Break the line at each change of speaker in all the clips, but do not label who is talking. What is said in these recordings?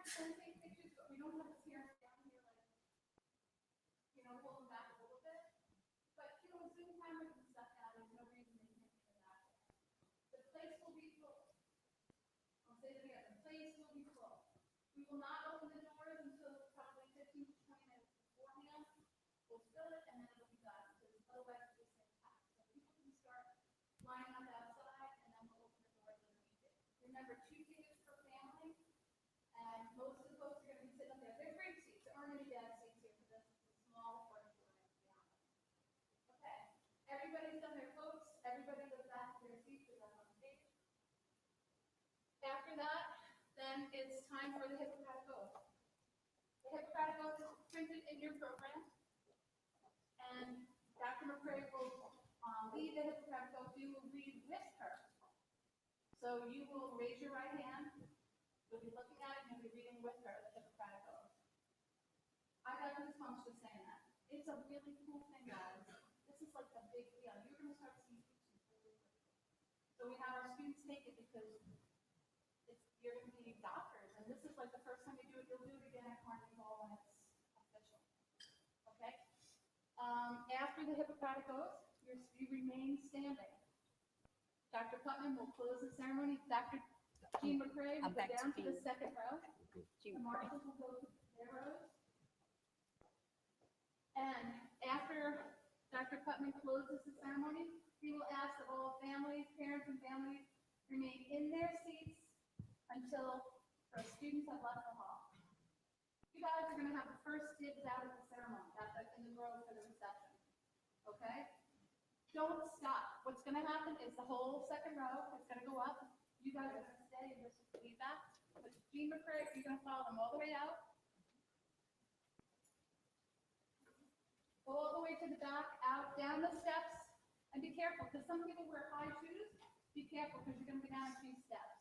can take pictures, but we don't have a camera down here, like, hold them back a little bit. But, Zoom cameras and stuff now, there's no reason they can't do that. The place will be full. I'll say it again, the place will be full. We will not open the doors until probably 15 to 20 minutes beforehand. We'll fill it and then it'll be done, because otherwise it's just packed. So people can start lining up outside and then we'll open the doors when we need it. Remember, 2 tickets per family, and most of the folks are going to be sitting up there. They're great seats. There aren't any bad seats here because it's a small auditorium, to be honest. Okay, everybody's done their votes. Everybody goes back to their seats and on the stage. After that, then it's time for the Hippocratic Oath. The Hippocratic Oath is printed in your program, and Dr. McCray will lead the Hippocratic Oath. You will read with her. So you will raise your right hand. You'll be looking at it and you'll be reading with her the Hippocratic Oath. I got goosebumps just saying that. It's a really cool thing, guys. This is like a big deal. You're going to start seeing pictures really quickly. So we have our students take it because you're going to be doctors, and this is like the first time you do it. You'll do it again at Carnegie Hall when it's official. Okay? After the Hippocratic Oath, you remain standing. Dr. Putnam will close the ceremony. Dr. Jean McCray will go down to the second row. The marshals will go to their rows. And after Dr. Putnam closes the ceremony, he will ask that all families, parents, and families remain in their seats until our students have left the hall. You guys are going to have the first dibs out of the ceremony. That's in the row for the reception. Okay? Don't stop. What's going to happen is the whole second row is going to go up. You guys are going to stay and just leave that. But Jean McCray, you're going to follow them all the way out. Go all the way to the back, out, down the steps, and be careful, because some people wear high shoes. Be careful, because you're going to go down a few steps.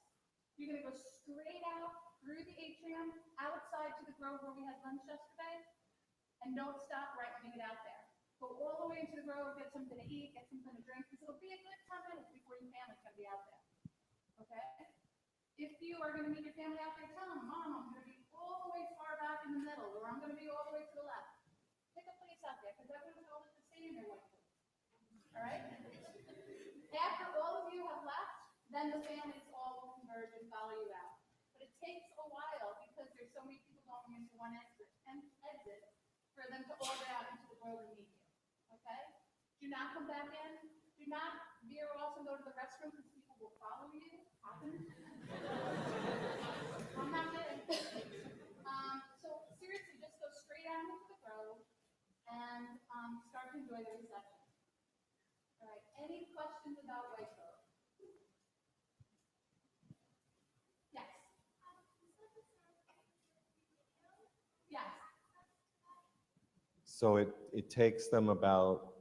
You're going to go straight out through the atrium, outside to the grove where we had lunch yesterday, and don't stop right when you get out there. Go all the way into the grove, get something to eat, get something to drink, because it'll be a good 10 minutes before your family's going to be out there. Okay? If you are going to meet your family out there, tell them, Mom, I'm going to be all the way far back in the middle, or I'm going to be all the way to the left. Pick a place out there, because everyone's told us to stay in their white place. All right? After all of you have left, then the families all will converge and follow you out. But it takes a while because there's so many people going into one exit for them to all get out into the grove and meet you. Okay? Do not come back in. Do not veer off and go to the restroom because people will follow you. I'm not kidding. So seriously, just go straight out into the grove and start to enjoy the reception. All right. Any questions about White Grove? Yes. Yes.
So it takes them about,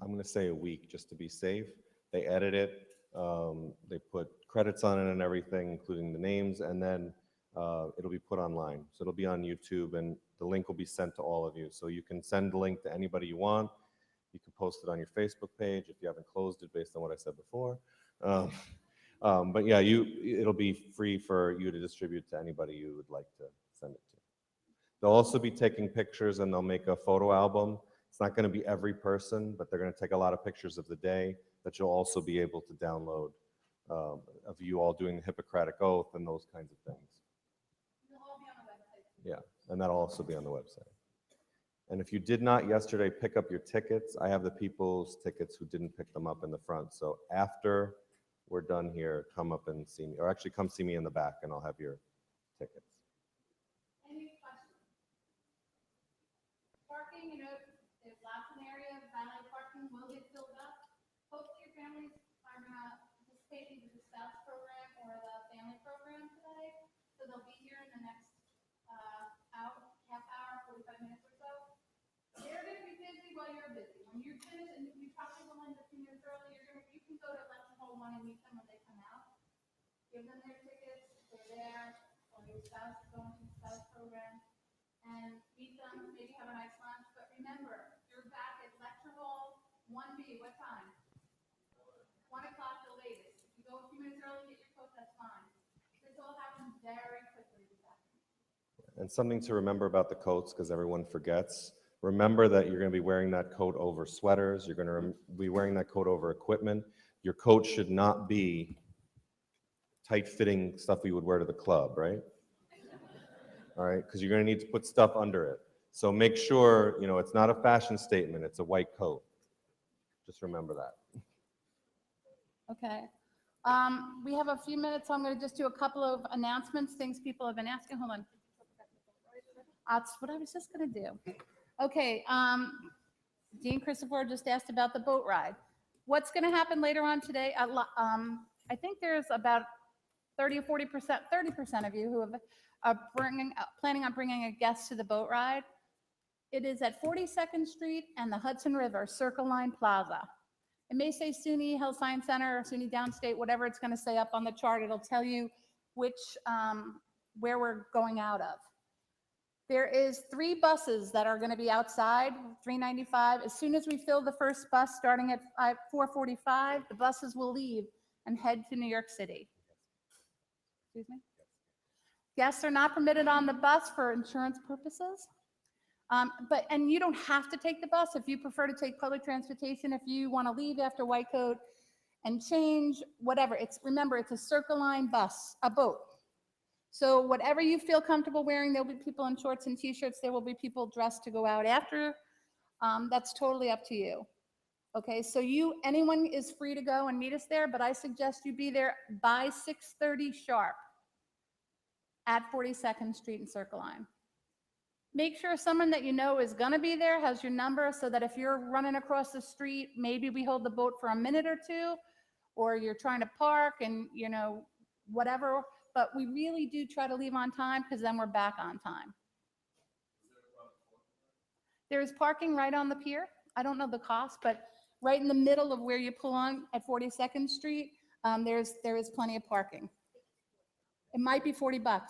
I'm going to say a week just to be safe. They edit it, they put credits on it and everything, including the names, and then it'll be put online. So it'll be on YouTube, and the link will be sent to all of you. So you can send the link to anybody you want. You can post it on your Facebook page if you haven't closed it based on what I said before. But yeah, it'll be free for you to distribute to anybody you would like to send it to. They'll also be taking pictures, and they'll make a photo album. It's not going to be every person, but they're going to take a lot of pictures of the day that you'll also be able to download of you all doing the Hippocratic Oath and those kinds of things.
It'll all be on the website.
Yeah, and that'll also be on the website. And if you did not yesterday pick up your tickets, I have the people's tickets who didn't pick them up in the front. So after we're done here, come up and see me, or actually come see me in the back, and I'll have your tickets.
Any questions? Parking, there's lots of area. Valet parking will get filled up. Hopefully your families are going to participate in the Spouse program or the family program today. So they'll be here in the next half hour, 45 minutes or so. They're going to be busy while you're busy. When you're finished, and you probably will end up 2 minutes early, you can go to Lecture Hall 1 and meet them when they come out. Give them their tickets if they're there, or your spouse is going to the Spouse program, and meet them, maybe have a nice lunch. But remember, you're back at Lecture Hall 1B. What time? 1 o'clock the latest. If you go a few minutes early, get your coat, that's fine. This all happens very quickly this afternoon.
And something to remember about the coats, because everyone forgets. Remember that you're going to be wearing that coat over sweaters. You're going to be wearing that coat over equipment. Your coat should not be tight-fitting stuff you would wear to the club, right? All right, because you're going to need to put stuff under it. So make sure, you know, it's not a fashion statement, it's a white coat. Just remember that.
Okay. We have a few minutes, so I'm going to just do a couple of announcements, things people have been asking. Hold on. That's what I was just going to do. Okay. Dean Christopher just asked about the boat ride. What's going to happen later on today? I think there's about 30 or 40%, 30% of you who are planning on bringing a guest to the boat ride. It is at 42nd Street and the Hudson River Circle Line Plaza. It may say SUNY Health Science Center or SUNY Downstate, whatever it's going to say up on the chart. It'll tell you which where we're going out of. There is 3 buses that are going to be outside, 395. As soon as we fill the first bus starting at 4:45, the buses will leave and head to New York City. Excuse me? Guests are not permitted on the bus for insurance purposes. And you don't have to take the bus if you prefer to take public transportation. If you want to leave after White Coat and change, whatever. Remember, it's a Circle Line bus, a boat. So whatever you feel comfortable wearing, there'll be people in shorts and t-shirts. There will be people dressed to go out after. That's totally up to you. Okay, so anyone is free to go and meet us there, but I suggest you be there by 6:30 sharp at 42nd Street and Circle Line. Make sure someone that you know is going to be there has your number so that if you're running across the street, maybe we hold the boat for a minute or two, or you're trying to park and, you know, whatever. But we really do try to leave on time because then we're back on time. There is parking right on the pier. I don't know the cost, but right in the middle of where you pull on at 42nd Street, there is plenty of parking. It might be $40.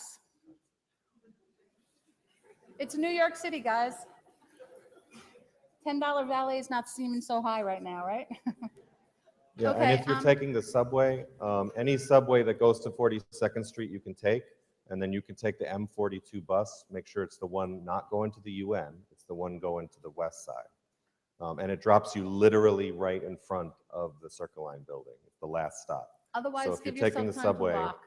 It's New York City, guys. $10 valet is not seeming so high right now, right?
Yeah,
Okay,
and if you're taking the subway, any subway that goes to 42nd Street you can take, and then you can take the M42 bus. Make sure it's the one not going to the UN, it's the one going to the west side. And it drops you literally right in front of the Circle Line building. It's the last stop.
Otherwise,
So if
give
you're taking the
yourself time to
subway,
walk.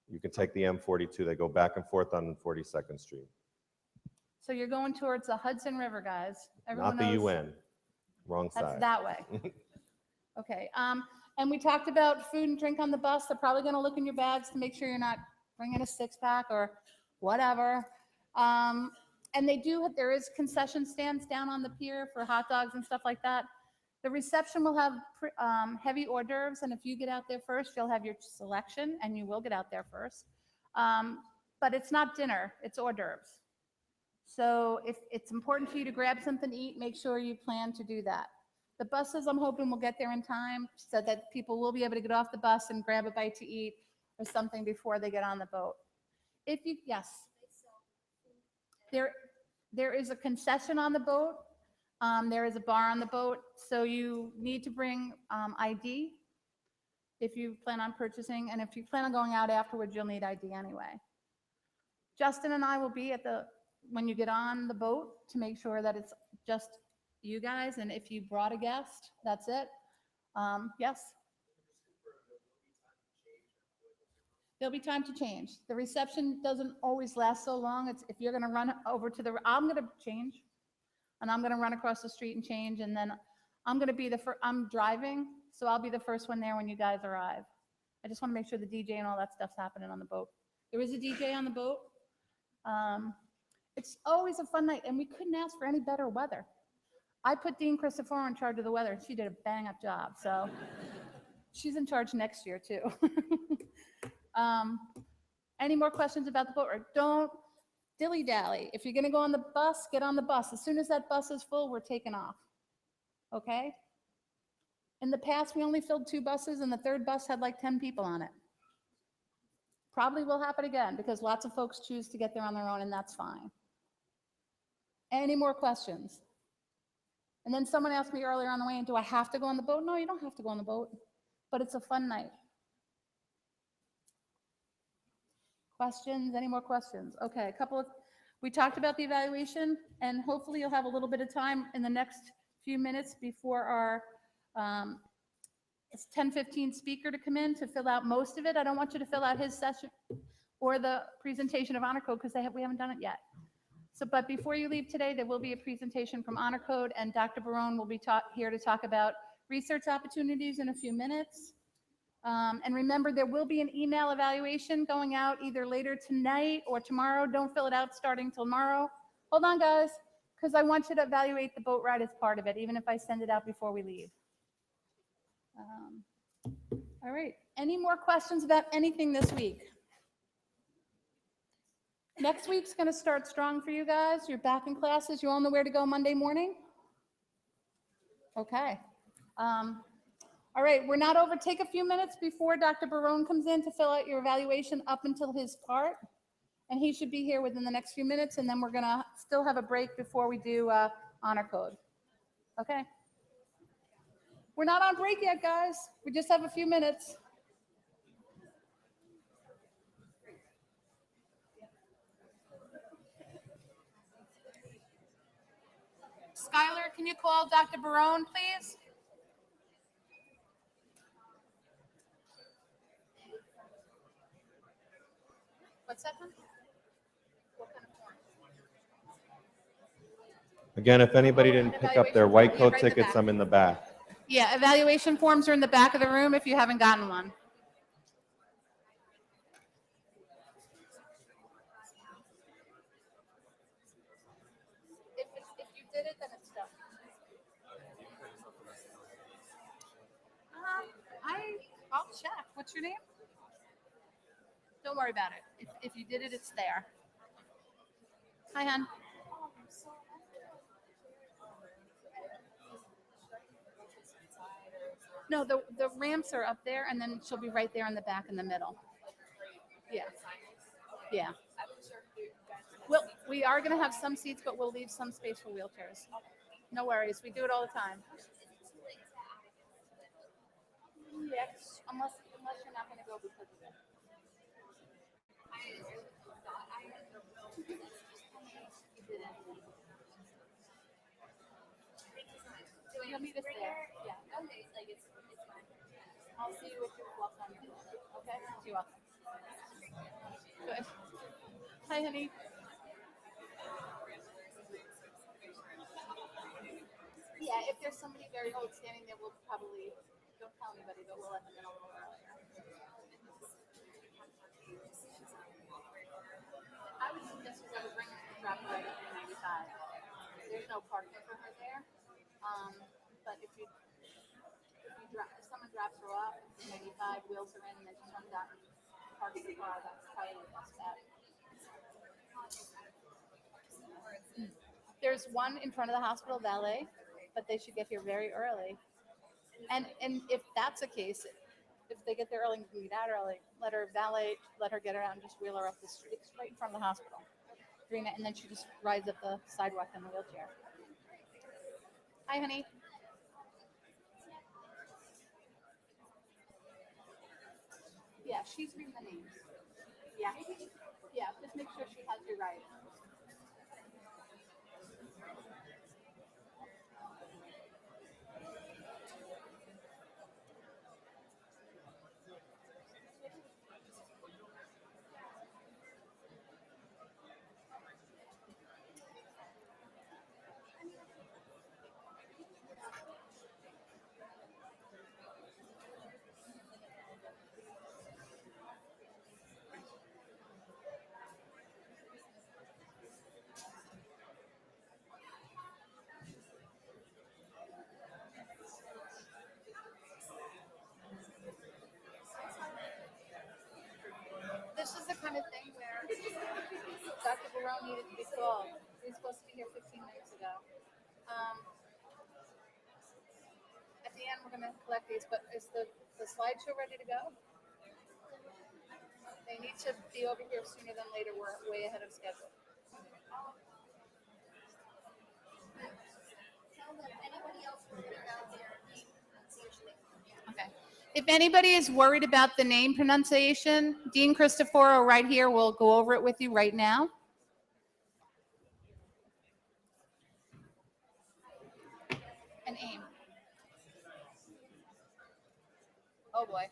you can take the M42. They go back and forth on 42nd Street.
So you're going towards the Hudson River, guys. Everyone
Not the
knows
UN. Wrong
that's
side.
that way. Okay. And we talked about food and drink on the bus. They're probably going to look in your bags to make sure you're not bringing a 6-pack or whatever. And there is concession stands down on the pier for hot dogs and stuff like that. The reception will have heavy hors d'oeuvres, and if you get out there first, you'll have your selection, and you will get out there first. But it's not dinner, it's hors d'oeuvres. So if it's important for you to grab something to eat, make sure you plan to do that. The buses, I'm hoping will get there in time so that people will be able to get off the bus and grab a bite to eat or something before they get on the boat. Yes. There is a concession on the boat. There is a bar on the boat. So you need to bring ID if you plan on purchasing. And if you plan on going out afterwards, you'll need ID anyway. Justin and I will be when you get on the boat to make sure that it's just you guys. And if you brought a guest, that's it. Yes. There'll be time to change. The reception doesn't always last so long. If you're going to run over to I'm going to change, and I'm going to run across the street and change, and then I'm going to be I'm driving, so I'll be the first one there when you guys arrive. I just want to make sure the DJ and all that stuff's happening on the boat. There is a DJ on the boat. It's always a fun night, and we couldn't ask for any better weather. I put Dean Christopher in charge of the weather, and she did a bang-up job. So she's in charge next year, too. Any more questions about the boat ride? Don't dilly-dally. If you're going to go on the bus, get on the bus. As soon as that bus is full, we're taking off. Okay? In the past, we only filled 2 buses, and the 3rd bus had like 10 people on it. Probably will happen again because lots of folks choose to get there on their own, and that's fine. Any more questions? And then someone asked me earlier on the way in, do I have to go on the boat? No, you don't have to go on the boat, but it's a fun night. Questions? Any more questions? Okay, We talked about the evaluation, and hopefully you'll have a little bit of time in the next few minutes before our it's 10:15 speaker to come in to fill out most of it. I don't want you to fill out his session or the presentation of Honor Code because we haven't done it yet. So, but before you leave today, there will be a presentation from Honor Code, and Dr. Barone will be here to talk about research opportunities in a few minutes. And remember, there will be an email evaluation going out either later tonight or tomorrow. Don't fill it out starting tomorrow. Hold on, guys, because I want you to evaluate the boat ride as part of it, even if I send it out before we leave. All right. Any more questions about anything this week? Next week's going to start strong for you guys. You're back in classes. You all know where to go Monday morning? Okay. All right, we're not over. Take a few minutes before Dr. Barone comes in to fill out your evaluation up until his part. And he should be here within the next few minutes. And then we're going to still have a break before we do Honor Code. Okay. We're not on break yet, guys. We just have a few minutes. Skylar, can you call Dr. Barone, please? What's that one? What kind of form?
Again, if anybody didn't pick up their white coat tickets, I'm in the back.
Yeah, evaluation forms are in the back of the room if you haven't gotten one. If you did it, then it's done. I'll check. What's your name? Don't worry about it. If you did it, it's there. Hi, hon. No, the ramps are up there, and then she'll be right there in the back in the middle. Yeah. Yeah. Well, we are going to have some seats, but we'll leave some space for wheelchairs. No worries. We do it all the time. Yes, unless you're not going to go because of it. You'll meet us there. Yeah. Okay. Like it's fine. I'll see you if you're walking on the floor. Okay. See you all. Good. Hi, honey. Yeah. If there's somebody very old standing there, we'll probably don't tell anybody, but we'll let them in a little earlier. I would suggest you go bring her to drop her at 95. There's no parking for her there. But if someone drops her off, 95, wheels her in, and then she comes out and parks the car, that's probably the best bet. There's one in front of the hospital, valet, but they should get here very early. And if that's the case, if they get there early and can get out early, let her get her out and just wheel her up the street. It's right in front of the hospital. And then she just rides up the sidewalk in the wheelchair. Hi, honey. Yeah, she's reading the names. Yeah. Yeah, just make sure she has you right. This is the kind of thing where Dr. Barone needed to be called. He was supposed to be here 15 minutes ago. At the end, we're going to collect these, but is the slideshow ready to go? They need to be over here sooner than later. We're way ahead of schedule. Okay. If anybody is worried about the name pronunciation, Dean Cristoforo right here will go over it with you right now. and aim. Oh boy.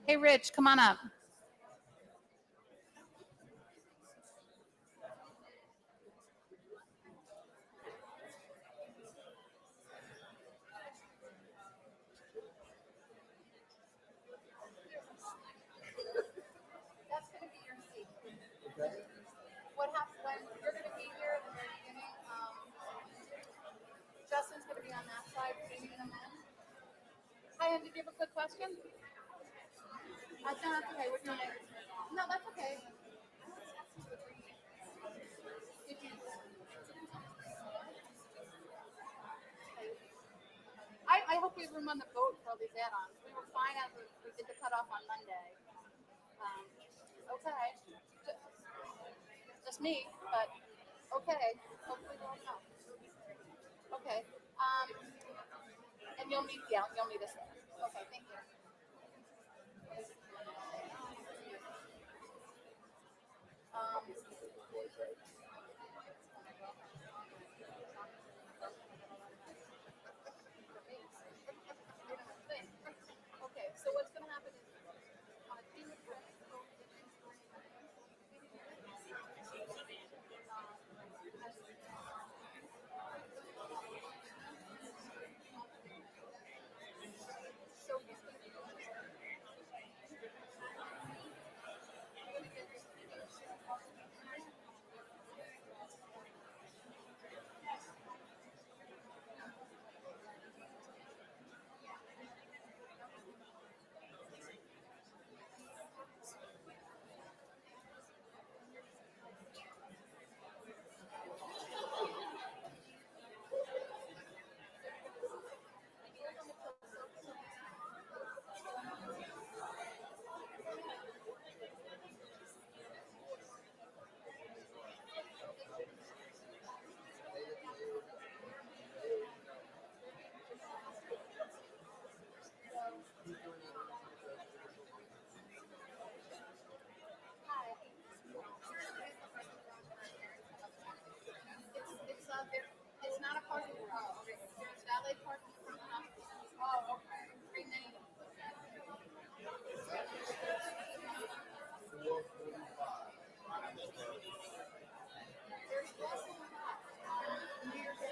Hey, Rich, come on up. That's going to be your seat. What happens when you're going to be here at the very beginning? Justin's going to be on that side, bringing them in. Hi, did you have a quick question? No, that's okay. What's your name? No, that's okay. Did you? I hope we have room on the boat for all these add-ons. We were fine as we did the cutoff on Monday. Okay. Just me, but okay. Hopefully they'll come. Okay. And you'll meet us there. Okay, thank you. Okay, so what's going to happen is it's not a parking lot. There's valet parking from the house. Oh, okay. Great name. There's also near the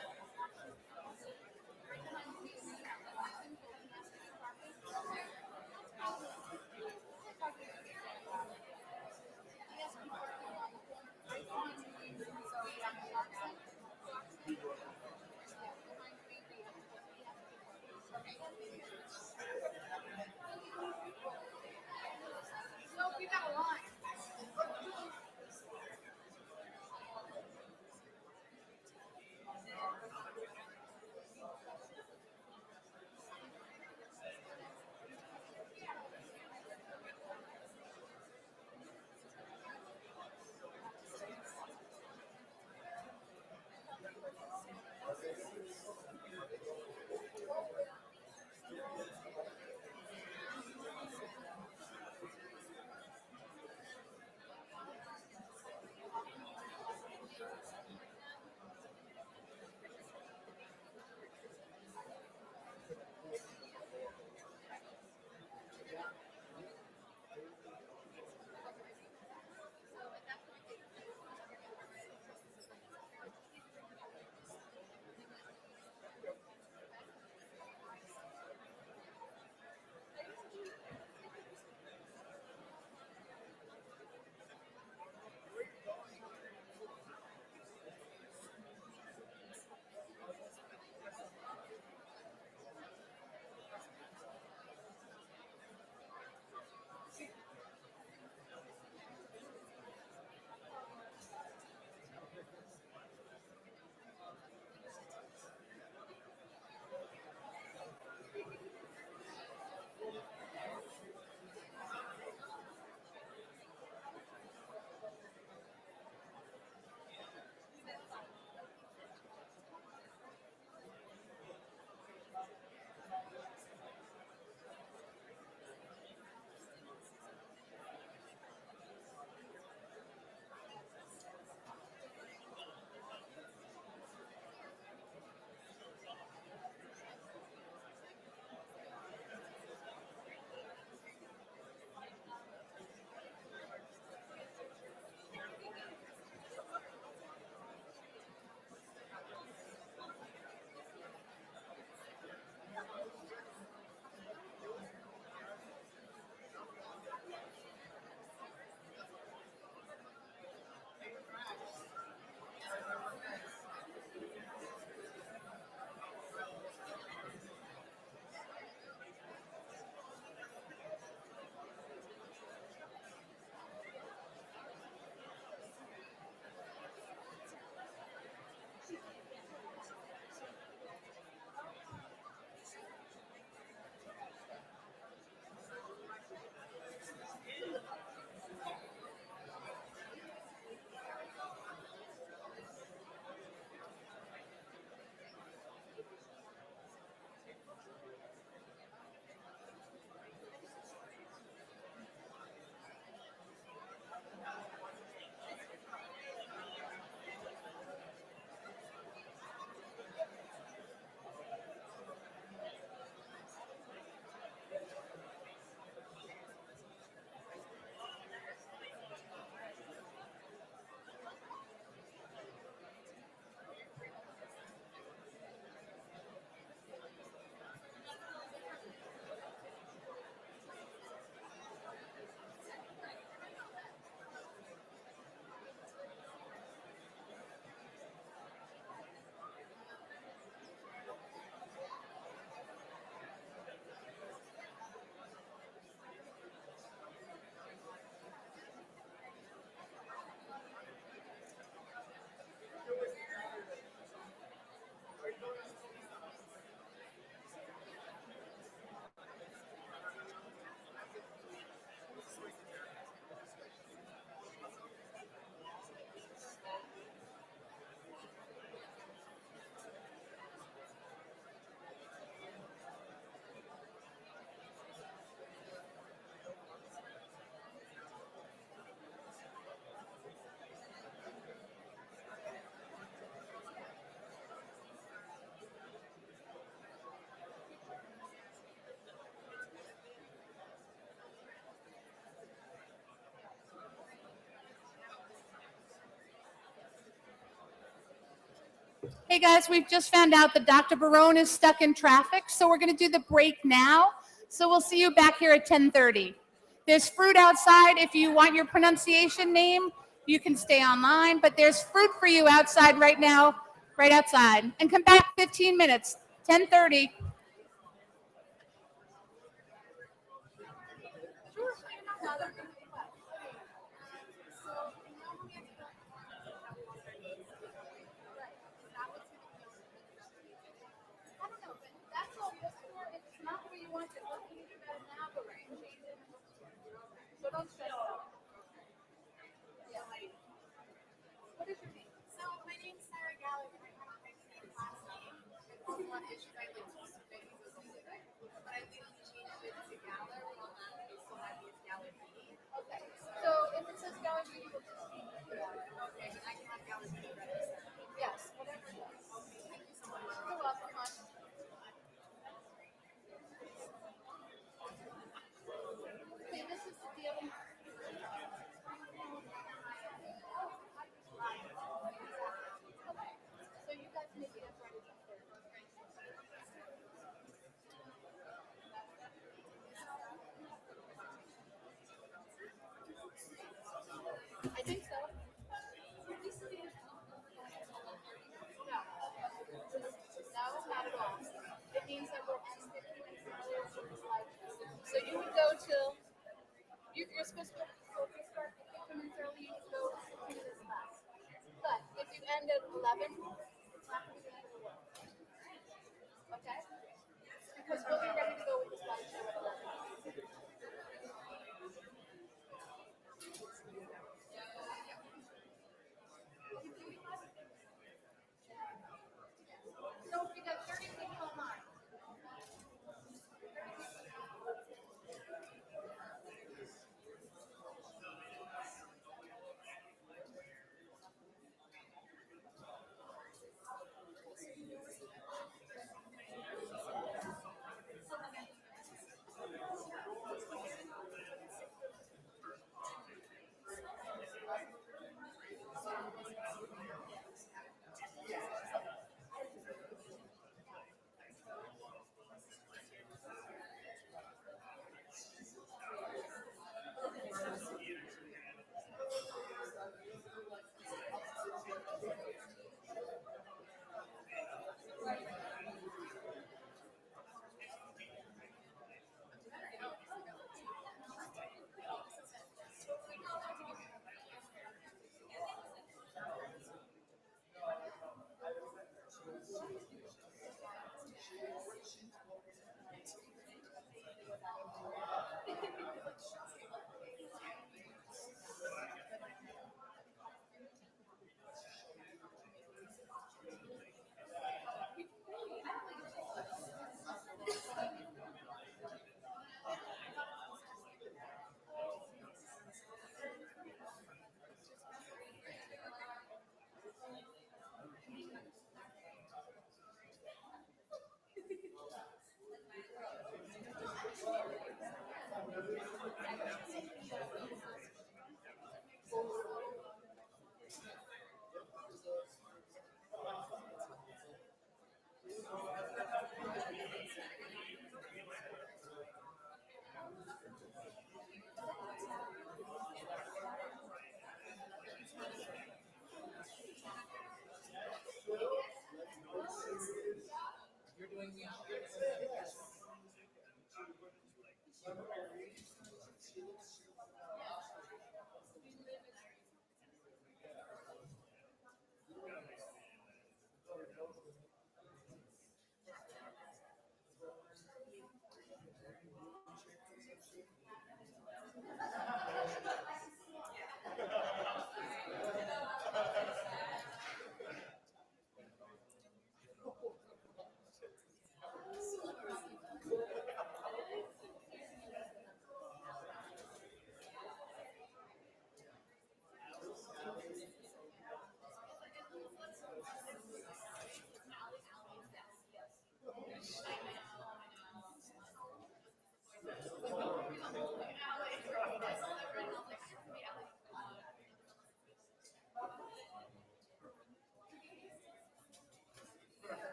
Hey guys, we've just found out that Dr. Barone is stuck in traffic, so we're going to do the break now. So we'll see you back here at 10:30. There's fruit outside. If you want your pronunciation name, you can stay online, but there's fruit for you outside right now, right outside. And come back 15 minutes, 10:30. I don't know, but that's all just for, it's not the way you want it. What can you do about it now, but we can change it. So don't stress out. Yeah. What is your name?
So my name's Sarah Gallagher. I have my last name. On one issue, I like to submit it, but I think you change it to Galler. Well, not so that means Gallerini.
Okay. So if it says Gallery, we'll just change it to Gallery.
Okay, and I can have Gallerini registered.
Yes, whatever it is.
Okay, thank you so much.
You're welcome, hon. Okay, this is the deal. So you guys make it up right as a third. I think so. No. No, not at all. It means that we'll end 15 minutes earlier for the slideshow. So you would go till, you're supposed to, so if you start 15 minutes early, you would go 15 minutes less. But if you end at 11, it's not going to be the end of the world. Okay? Because we'll be ready to go with the slideshow at 11. So we got 30 people online.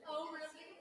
Oh, really?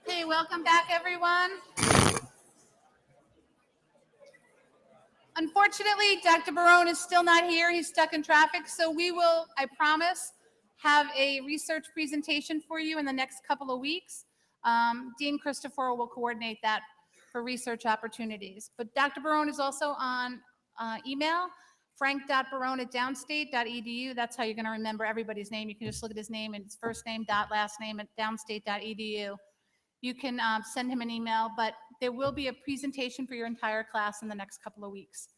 Hey, welcome back, everyone. Unfortunately, Dr. Barone is still not here. He's stuck in traffic, so we will, I promise, have a research presentation for you in the next couple of weeks. Dean Christopher will coordinate that for research opportunities. But Dr. Barone is also on email, frank.barone@downstate.edu. That's how you're going to remember everybody's name. You can just look at his name and his first name, last name at downstate.edu. You can send him an email, but there will be a presentation for your entire class in the next couple of weeks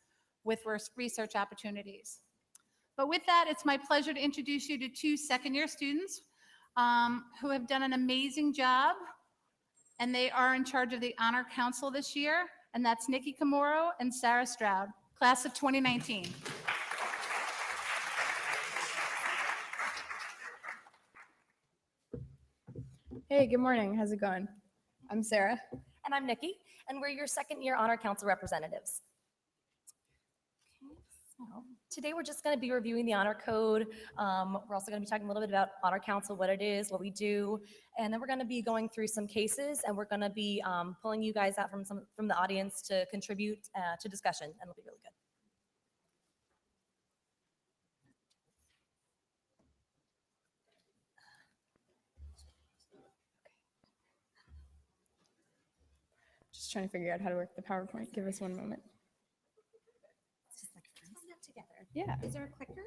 with research opportunities. But with that, it's my pleasure to introduce you to two second-year students who have done an amazing job, and they are in charge of the Honor Council this year, and that's Nikki Kamoro and Sarah Stroud, class of 2019.
Hey, good morning. How's it going? I'm Sarah.
And I'm Nikki, and we're your second year Honor Council representatives. So today we're just going to be reviewing the Honor Code. We're also going to be talking a little bit about Honor Council, what it is, what we do, and then we're going to be going through some cases, and we're going to be pulling you guys out from the audience to contribute to discussion, and it'll be really good.
Just trying to figure out how to work the PowerPoint. Give us one moment.
It's just like friends that together.
Yeah.
Is there a clicker?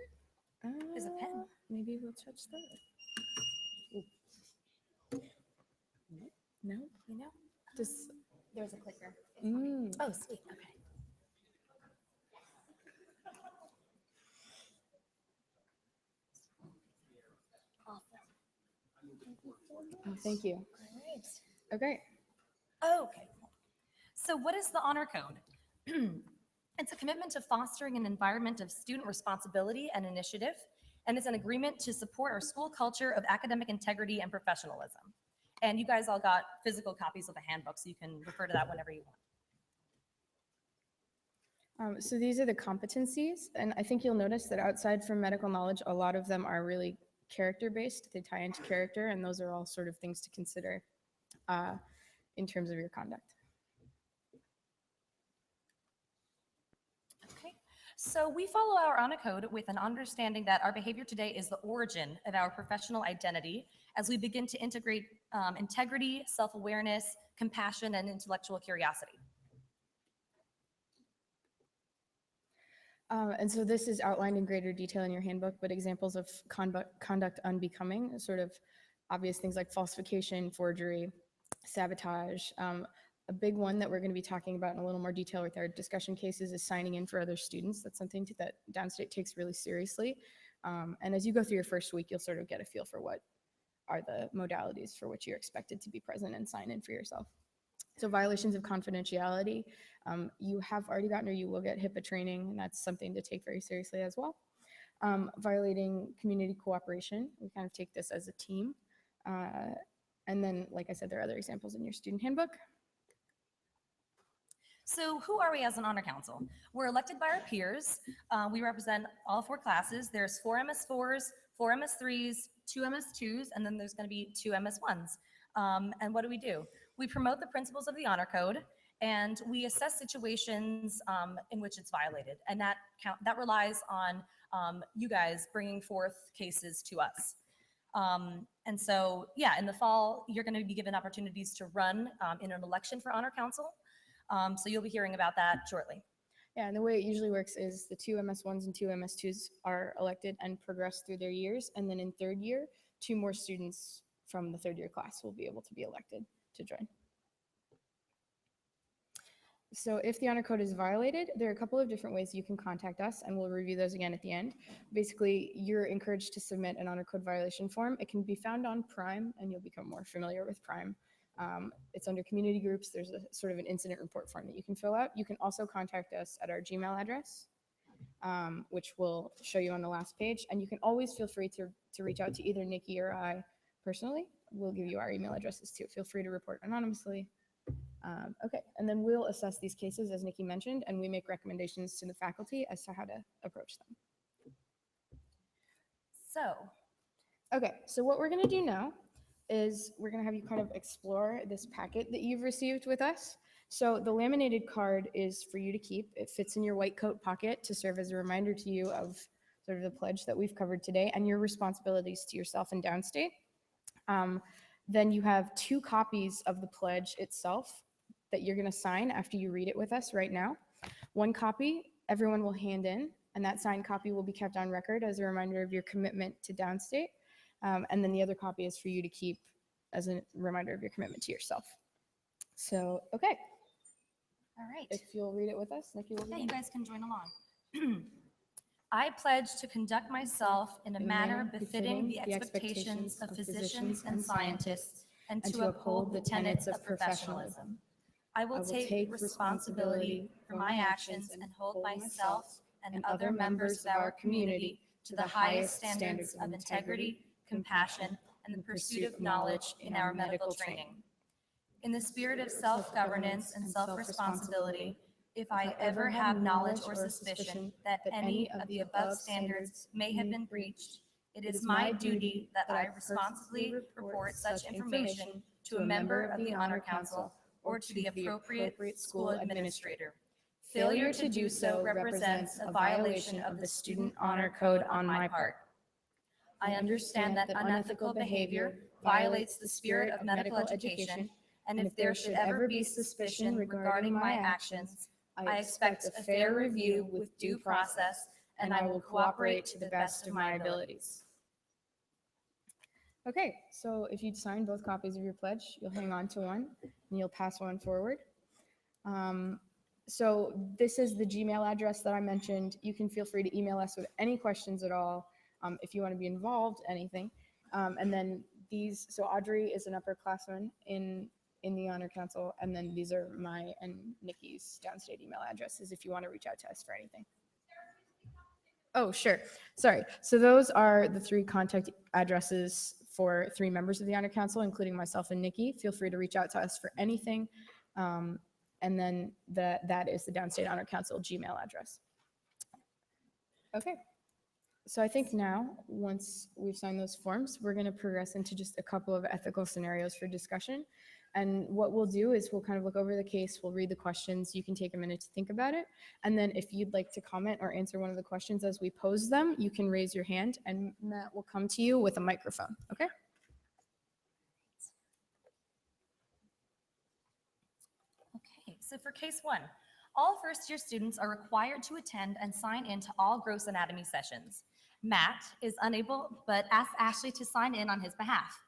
There's a pen.
Maybe we'll touch that. No?
You know?
Just.
There's a clicker.
Mm.
Oh, sweet. Okay.
Oh, thank you.
Great.
Okay.
Okay. So what is the Honor Code? It's a commitment to fostering an environment of student responsibility and initiative, and it's an agreement to support our school culture of academic integrity and professionalism. And you guys all got physical copies of the handbook, so you can refer to that whenever you want.
So these are the competencies, and I think you'll notice that outside from medical knowledge, a lot of them are really character-based. They tie into character, and those are all sort of things to consider in terms of your conduct.
Okay, so we follow our Honor Code with an understanding that our behavior today is the origin of our professional identity as we begin to integrate integrity, self-awareness, compassion, and intellectual curiosity.
And so this is outlined in greater detail in your handbook, but examples of conduct unbecoming, sort of obvious things like falsification, forgery, sabotage. A big one that we're going to be talking about in a little more detail with our discussion cases is signing in for other students. That's something that Downstate takes really seriously. And as you go through your first week, you'll sort of get a feel for what are the modalities for which you're expected to be present and sign in for yourself. So violations of confidentiality, you have already gotten or you will get HIPAA training, and that's something to take very seriously as well. Violating community cooperation, we kind of take this as a team. And then, like I said, there are other examples in your student handbook.
So who are we as an honor council? We're elected by our peers. We represent all 4 classes. There's 4 MS4s, 4 MS3s, 2 MS2s, and then there's going to be 2 MS1s. And what do? We promote the principles of the Honor Code, and we assess situations in which it's violated. And that relies on you guys bringing forth cases to us. And so, yeah, in the fall, you're going to be given opportunities to run in an election for Honor Council. So you'll be hearing about that shortly.
Yeah, and the way it usually works is the 2 MS1s and 2 MS2s are elected and progress through their years. And then in third year, 2 more students from the third year class will be able to be elected to join. So if the Honor Code is violated, there are a couple of different ways you can contact us, and we'll review those again at the end. Basically, you're encouraged to submit an Honor Code violation form. It can be found on Prime, and you'll become more familiar with Prime. It's under community groups. There's a sort of an incident report form that you can fill out. You can also contact us at our Gmail address, which we'll show you on the last page. And you can always feel free to reach out to either Nikki or I personally. We'll give you our email addresses too. Feel free to report anonymously. Okay, and then we'll assess these cases, as Nikki mentioned, and we make recommendations to the faculty as to how to approach them. Okay, so what we're gonna do now is we're gonna have you kind of explore this packet that you've received with us. So the laminated card is for you to keep. It fits in your white coat pocket to serve as a reminder to you of sort of the pledge that we've covered today and your responsibilities to yourself and Downstate. Then you have 2 copies of the pledge itself that you're going to sign after you read it with us right now. 1 copy everyone will hand in, and that signed copy will be kept on record as a reminder of your commitment to Downstate. And then the other copy is for you to keep as a reminder of your commitment to yourself. So, okay.
All right.
If you'll read it with us, Nikki will
Yeah,
begin.
you guys can join along. I pledge to conduct myself in a manner befitting the expectations of physicians and scientists, and to uphold the tenets of professionalism. I will take responsibility for my actions and hold myself and other members of our community to the highest standards of integrity, compassion, and the pursuit of knowledge in our medical training. In the spirit of self-governance and self-responsibility, if I ever have knowledge or suspicion that any of the above standards may have been breached, it is my duty that I responsibly report such information to a member of the Honor Council or to the appropriate school administrator. Failure to do so represents a violation of the Student Honor Code on my part. I understand that unethical behavior violates the spirit of medical education, and if there should ever be suspicion regarding my actions, I expect a fair review with due process, and I will cooperate to the best of my abilities.
Okay, so if you'd sign both copies of your pledge, you'll hang on to one and you'll pass one forward. So this is the Gmail address that I mentioned. You can feel free to email us with any questions at all if you want to be involved, anything. And then these, so Audrey is an upperclassman in the Honor Council, and then these are my and Nikki's downstate email addresses if you want to reach out to us for anything. Oh, sure. Sorry. So those are the 3 contact addresses for 3 members of the Honor Council, including myself and Nikki. Feel free to reach out to us for anything. And then that is the Downstate Honor Council Gmail address. Okay. So I think now, once we've signed those forms, we're going to progress into just a couple of ethical scenarios for discussion. And what we'll do is we'll kind of look over the case, we'll read the questions, you can take a minute to think about it. And then if you'd like to comment or answer one of the questions as we pose them, you can raise your hand and Matt will come to you with a microphone, okay?
Okay, so for case 1, all first-year students are required to attend and sign in to all gross anatomy sessions. Matt is unable, but asks Ashley to sign in on his behalf.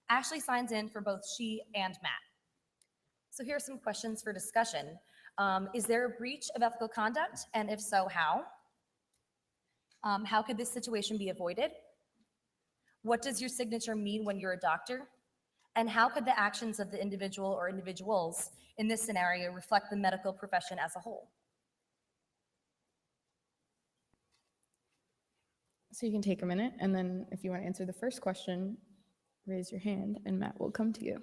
Ashley signs in for both she and Matt. So here are some questions for discussion. Is there a breach of ethical conduct? And if so, how? How could this situation be avoided? What does your signature mean when you're a doctor? And how could the actions of the individual or individuals in this scenario reflect the medical profession as a whole?
So you can take a minute, and then if you want to answer the first question, raise your hand and Matt will come to you.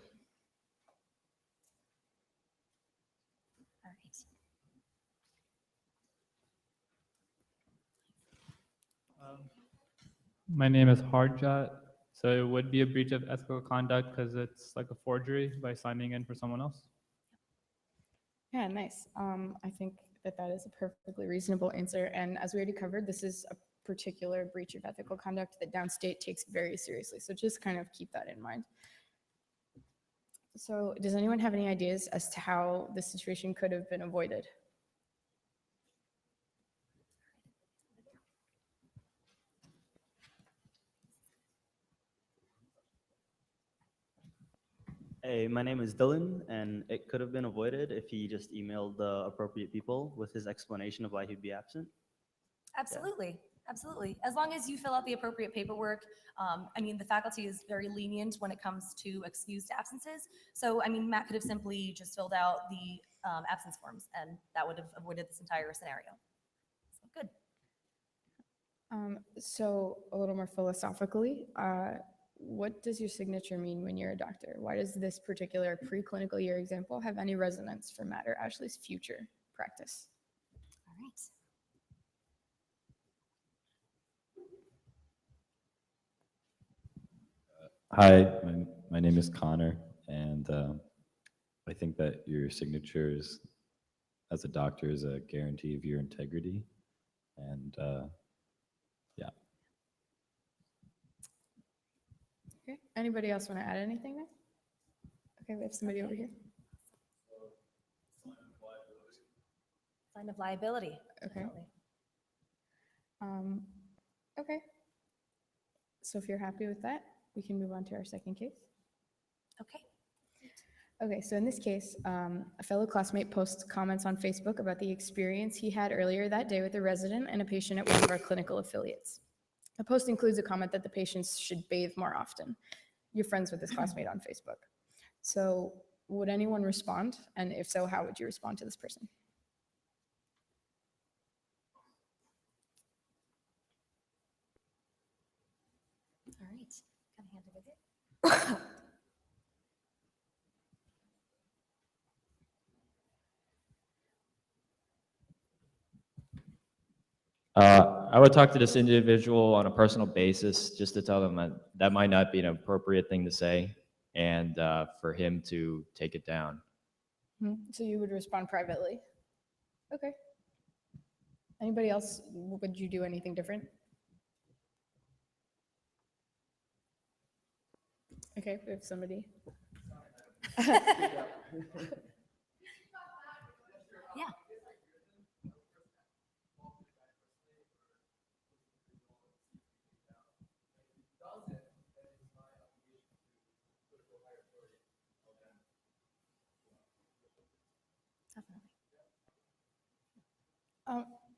All right.
My name is Harjat. So it would be a breach of ethical conduct because it's like a forgery by signing in for someone else.
Yeah, nice. I think that is a perfectly reasonable answer. And as we already covered, this is a particular breach of ethical conduct that Downstate takes very seriously. So just kind of keep that in mind. So does anyone have any ideas as to how this situation could have been avoided?
Hey, my name is Dylan, and it could have been avoided if he just emailed the appropriate people with his explanation of why he'd be absent.
Absolutely, absolutely. As long as you fill out the appropriate paperwork, I mean, the faculty is very lenient when it comes to excused absences. So, I mean, Matt could have simply just filled out the absence forms, and that would have avoided this entire scenario. So, good.
So a little more philosophically, what does your signature mean when you're a doctor? Why does this particular preclinical year example have any resonance for Matt or Ashley's future practice?
All right.
Hi, my name is Connor, and I think that your signatures as a doctor is a guarantee of your integrity. And yeah.
Okay, anybody else want to add anything there? Okay, we have somebody over here.
Sign of liability.
Okay.
Definitely.
Okay. So if you're happy with that, we can move on to our second case.
Okay.
Okay, so in this case, a fellow classmate posts comments on Facebook about the experience he had earlier that day with a resident and a patient at one of our clinical affiliates. The post includes a comment that the patients should bathe more often. You're friends with this classmate on Facebook. So would anyone respond? And if so, how would you respond to this person?
All right. Kind of hand it over.
I would talk to this individual on a personal basis just to tell them that that might not be an appropriate thing to say and for him to take it down.
So you would respond privately? Okay. Anybody else, would you do anything different? Okay, we have somebody.
Yeah.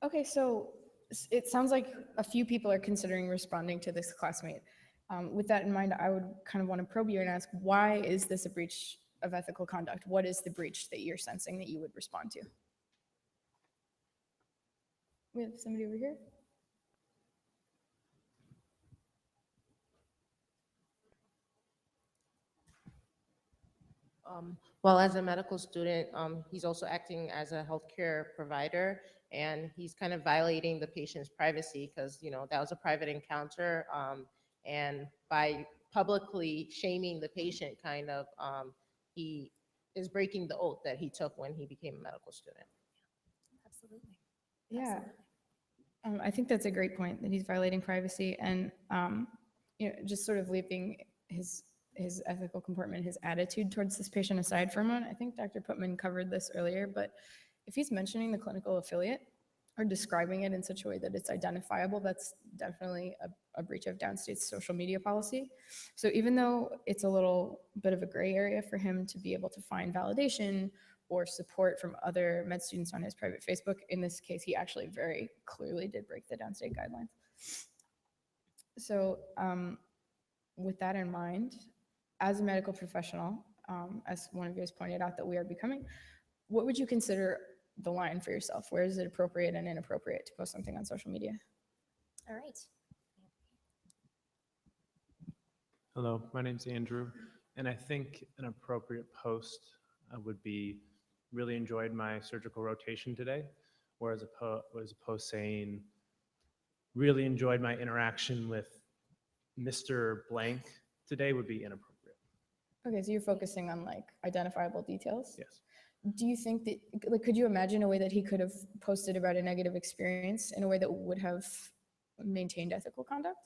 Okay, so it sounds like a few people are considering responding to this classmate. With that in mind, I would kind of want to probe you and ask, why is this a breach of ethical conduct? What is the breach that you're sensing that you would respond to? We have somebody over here.
Well, as a medical student, he's also acting as a healthcare provider, and he's kind of violating the patient's privacy because, that was a private encounter. And by publicly shaming the patient, he is breaking the oath that he took when he became a medical student.
Absolutely.
Yeah.
Absolutely.
I think that's a great point, that he's violating privacy and, just sort of leaving his ethical comportment, his attitude towards this patient aside for a moment. I think Dr. Putman covered this earlier, but if he's mentioning the clinical affiliate or describing it in such a way that it's identifiable, that's definitely a breach of downstate's social media policy. So even though it's a little bit of a gray area for him to be able to find validation or support from other med students on his private Facebook, in this case, he actually very clearly did break the downstate guidelines. So with that in mind, as a medical professional, as one of you has pointed out that we are becoming, what would you consider the line for yourself? Where is it appropriate and inappropriate to post something on social media?
All right.
Hello, my name's Andrew, and I think an appropriate post would be, really enjoyed my surgical rotation today, or as a post saying, really enjoyed my interaction with Mr. Blank today would be inappropriate.
Okay, so you're focusing on like identifiable details?
Yes.
Do you think that, like, could you imagine a way that he could have posted about a negative experience in a way that would have maintained ethical conduct?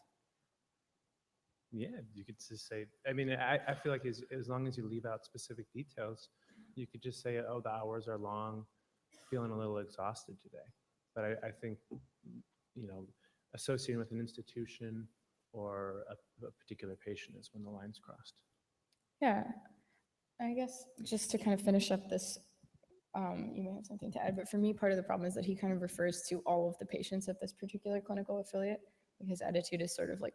Yeah, you could just say, I mean, I feel like as long as you leave out specific details, you could just say, oh, the hours are long, feeling a little exhausted today. But I think, associating with an institution or a particular patient is when the line's crossed.
Yeah, I guess just to kind of finish up this, you may have something to add, but for me, part of the problem is that he kind of refers to all of the patients at this particular clinical affiliate. His attitude is sort of like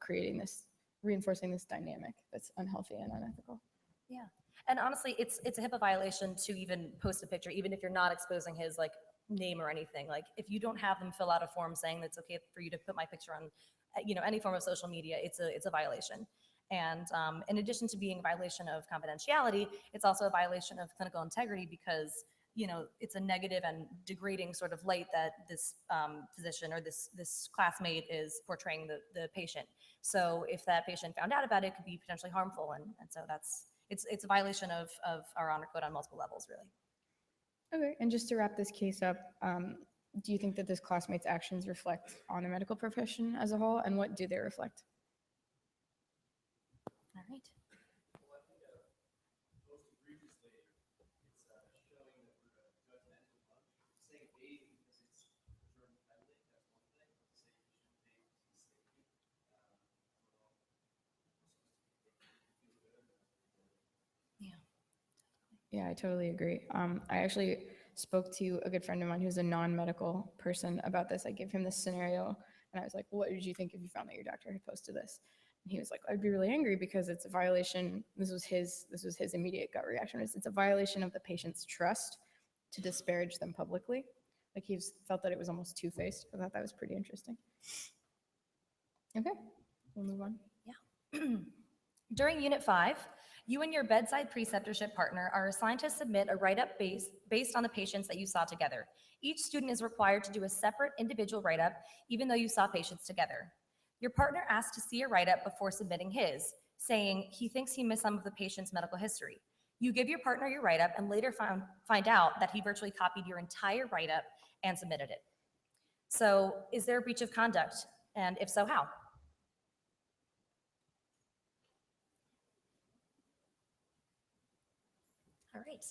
reinforcing this dynamic that's unhealthy and unethical.
Yeah. And honestly, it's a HIPAA violation to even post a picture, even if you're not exposing his like name or anything. Like if you don't have them fill out a form saying that it's okay for you to put my picture on, any form of social media, it's a violation. And in addition to being a violation of confidentiality, it's also a violation of clinical integrity because, it's a negative and degrading sort of light that this physician or this classmate is portraying the patient. So if that patient found out about it, it could be potentially harmful. And so it's a violation of our honor code on multiple levels, really.
Okay, and just to wrap this case up, do you think that this classmate's actions reflect on the medical profession as a whole, and what do they reflect?
All right.
Yeah, I totally agree. I actually spoke to a good friend of mine who's a non-medical person about this. I gave him this scenario and I was like, what would you think if you found that your doctor had posted this? And he was like, I'd be really angry because it's a violation. This was his immediate gut reaction. It's a violation of the patient's trust to disparage them publicly. Like felt that it was almost two-faced. I thought that was pretty interesting. Okay, we'll move on.
Yeah. During Unit 5, you and your bedside preceptorship partner are assigned to submit a write-up based on the patients that you saw together. Each student is required to do a separate individual write-up, even though you saw patients together. Your partner asked to see a write-up before submitting his, saying he thinks he missed some of the patient's medical history. You give your partner your write-up and later find out that he virtually copied your entire write-up and submitted it. So is there a breach of conduct? And if so, how? All right.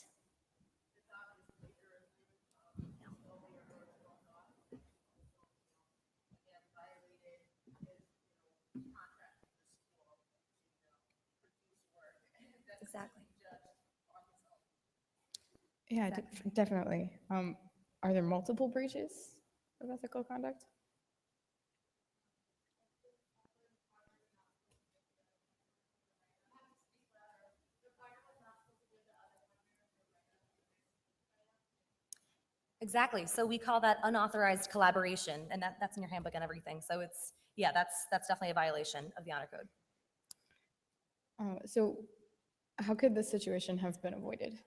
Exactly.
Yeah,
Exactly.
definitely. Are there multiple breaches of ethical conduct?
Exactly. So we call that unauthorized collaboration, and that's in your handbook and everything. So it's, yeah, that's definitely a violation of the honor code.
So how could this situation have been avoided?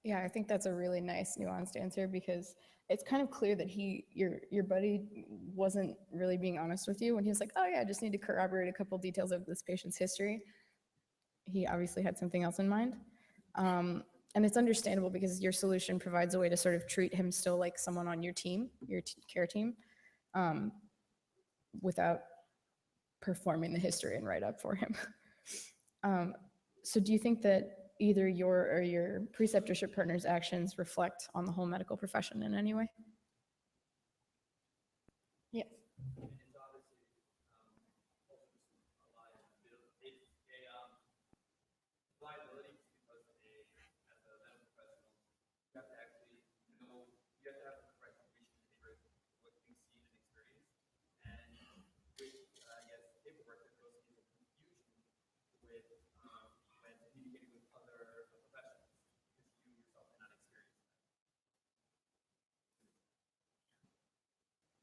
Yeah, I think that's a really nice nuanced answer because it's kind of clear that your buddy wasn't really being honest with you when he was like, oh yeah, I just need to corroborate a couple details of this patient's history. He obviously had something else in mind. And it's understandable because your solution provides a way to sort of treat him still like someone on your team, your care team, without performing the history and write-up for him. So do you think that either your or your preceptorship partner's actions reflect on the whole medical profession in any way? Yes.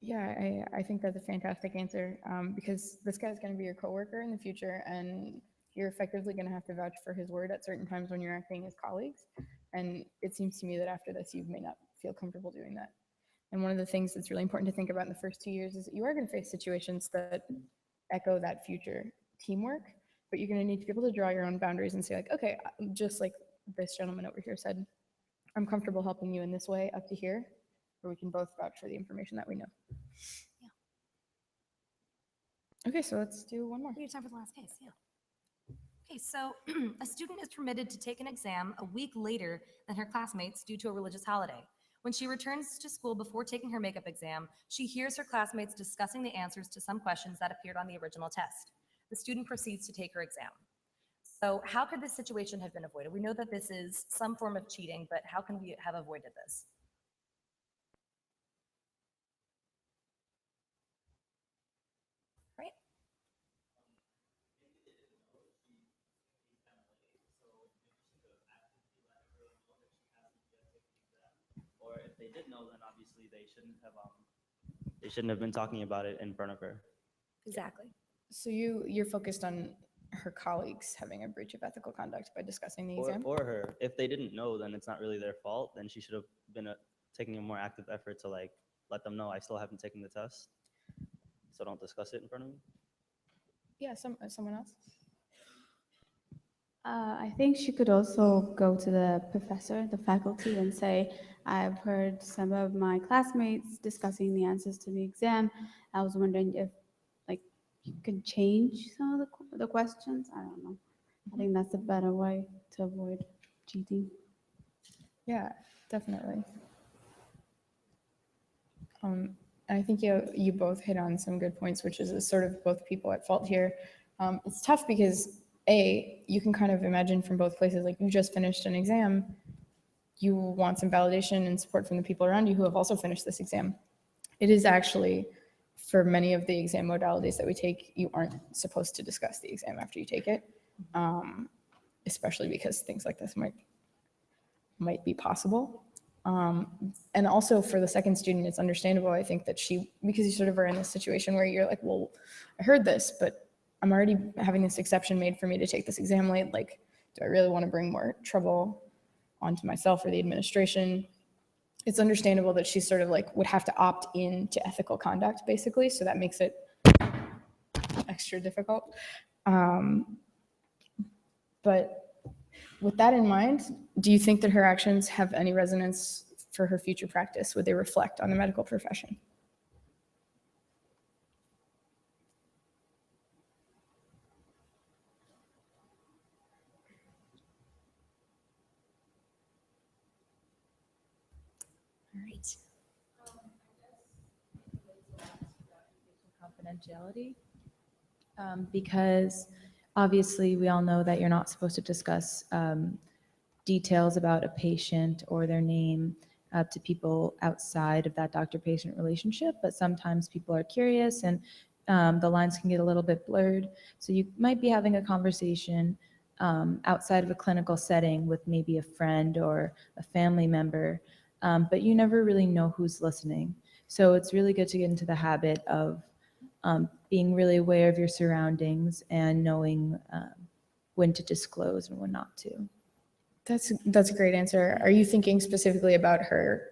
Yeah, I think that's a fantastic answer because this guy's going to be your coworker in the future, and you're effectively going to have to vouch for his word at certain times when you're acting as colleagues. And it seems to me that after this, you may not feel comfortable doing that. And one of the things that's really important to think about in the first 2 years is that you are going to face situations that echo that future teamwork, but you're going to need to be able to draw your own boundaries and say like, okay, just like this gentleman over here said, I'm comfortable helping you in this way up to here, where we can both vouch for the information that we know.
Yeah.
Okay, so let's do one more.
We have time for the last case, yeah. Okay, so a student is permitted to take an exam a week later than her classmates due to a religious holiday. When she returns to school before taking her makeup exam, she hears her classmates discussing the answers to some questions that appeared on the original test. The student proceeds to take her exam. So how could this situation have been avoided? We know that this is some form of cheating, but how can we have avoided this? Right?
Or if they did know, then obviously they shouldn't have been talking about it in front of her.
Exactly.
So you're focused on her colleagues having a breach of ethical conduct by discussing the exam?
Or her. If they didn't know, then it's not really their fault. Then she should have been taking a more active effort to like let them know I still haven't taken the test, so don't discuss it in front of me.
Yeah, someone else?
I think she could also go to the professor, the faculty, and say, I've heard some of my classmates discussing the answers to the exam. I was wondering if like you could change some of the questions. I don't know. I think that's a better way to avoid cheating.
Yeah, definitely. I think you both hit on some good points, which is sort of both people at fault here. It's tough because you can kind of imagine from both places, like you just finished an exam, you want some validation and support from the people around you who have also finished this exam. It is actually, for many of the exam modalities that we take, you aren't supposed to discuss the exam after you take it, especially because things like this might be possible. And also for the second student, it's understandable, I think, that because you sort of are in this situation where you're like, well, I heard this, but I'm already having this exception made for me to take this exam late. Like, do I really want to bring more trouble onto myself or the administration? It's understandable that she sort of like would have to opt in to ethical conduct, basically. So that makes it extra difficult. But with that in mind, do you think that her actions have any resonance for her future practice? Would they reflect on the medical profession?
All right.
Confidentiality, because obviously we all know that you're not supposed to discuss details about a patient or their name to people outside of that doctor-patient relationship, but sometimes people are curious and the lines can get a little bit blurred. So you might be having a conversation outside of a clinical setting with maybe a friend or a family member, but you never really know who's listening. So it's really good to get into the habit of being really aware of your surroundings and knowing when to disclose and when not to.
That's a great answer. Are you thinking specifically about her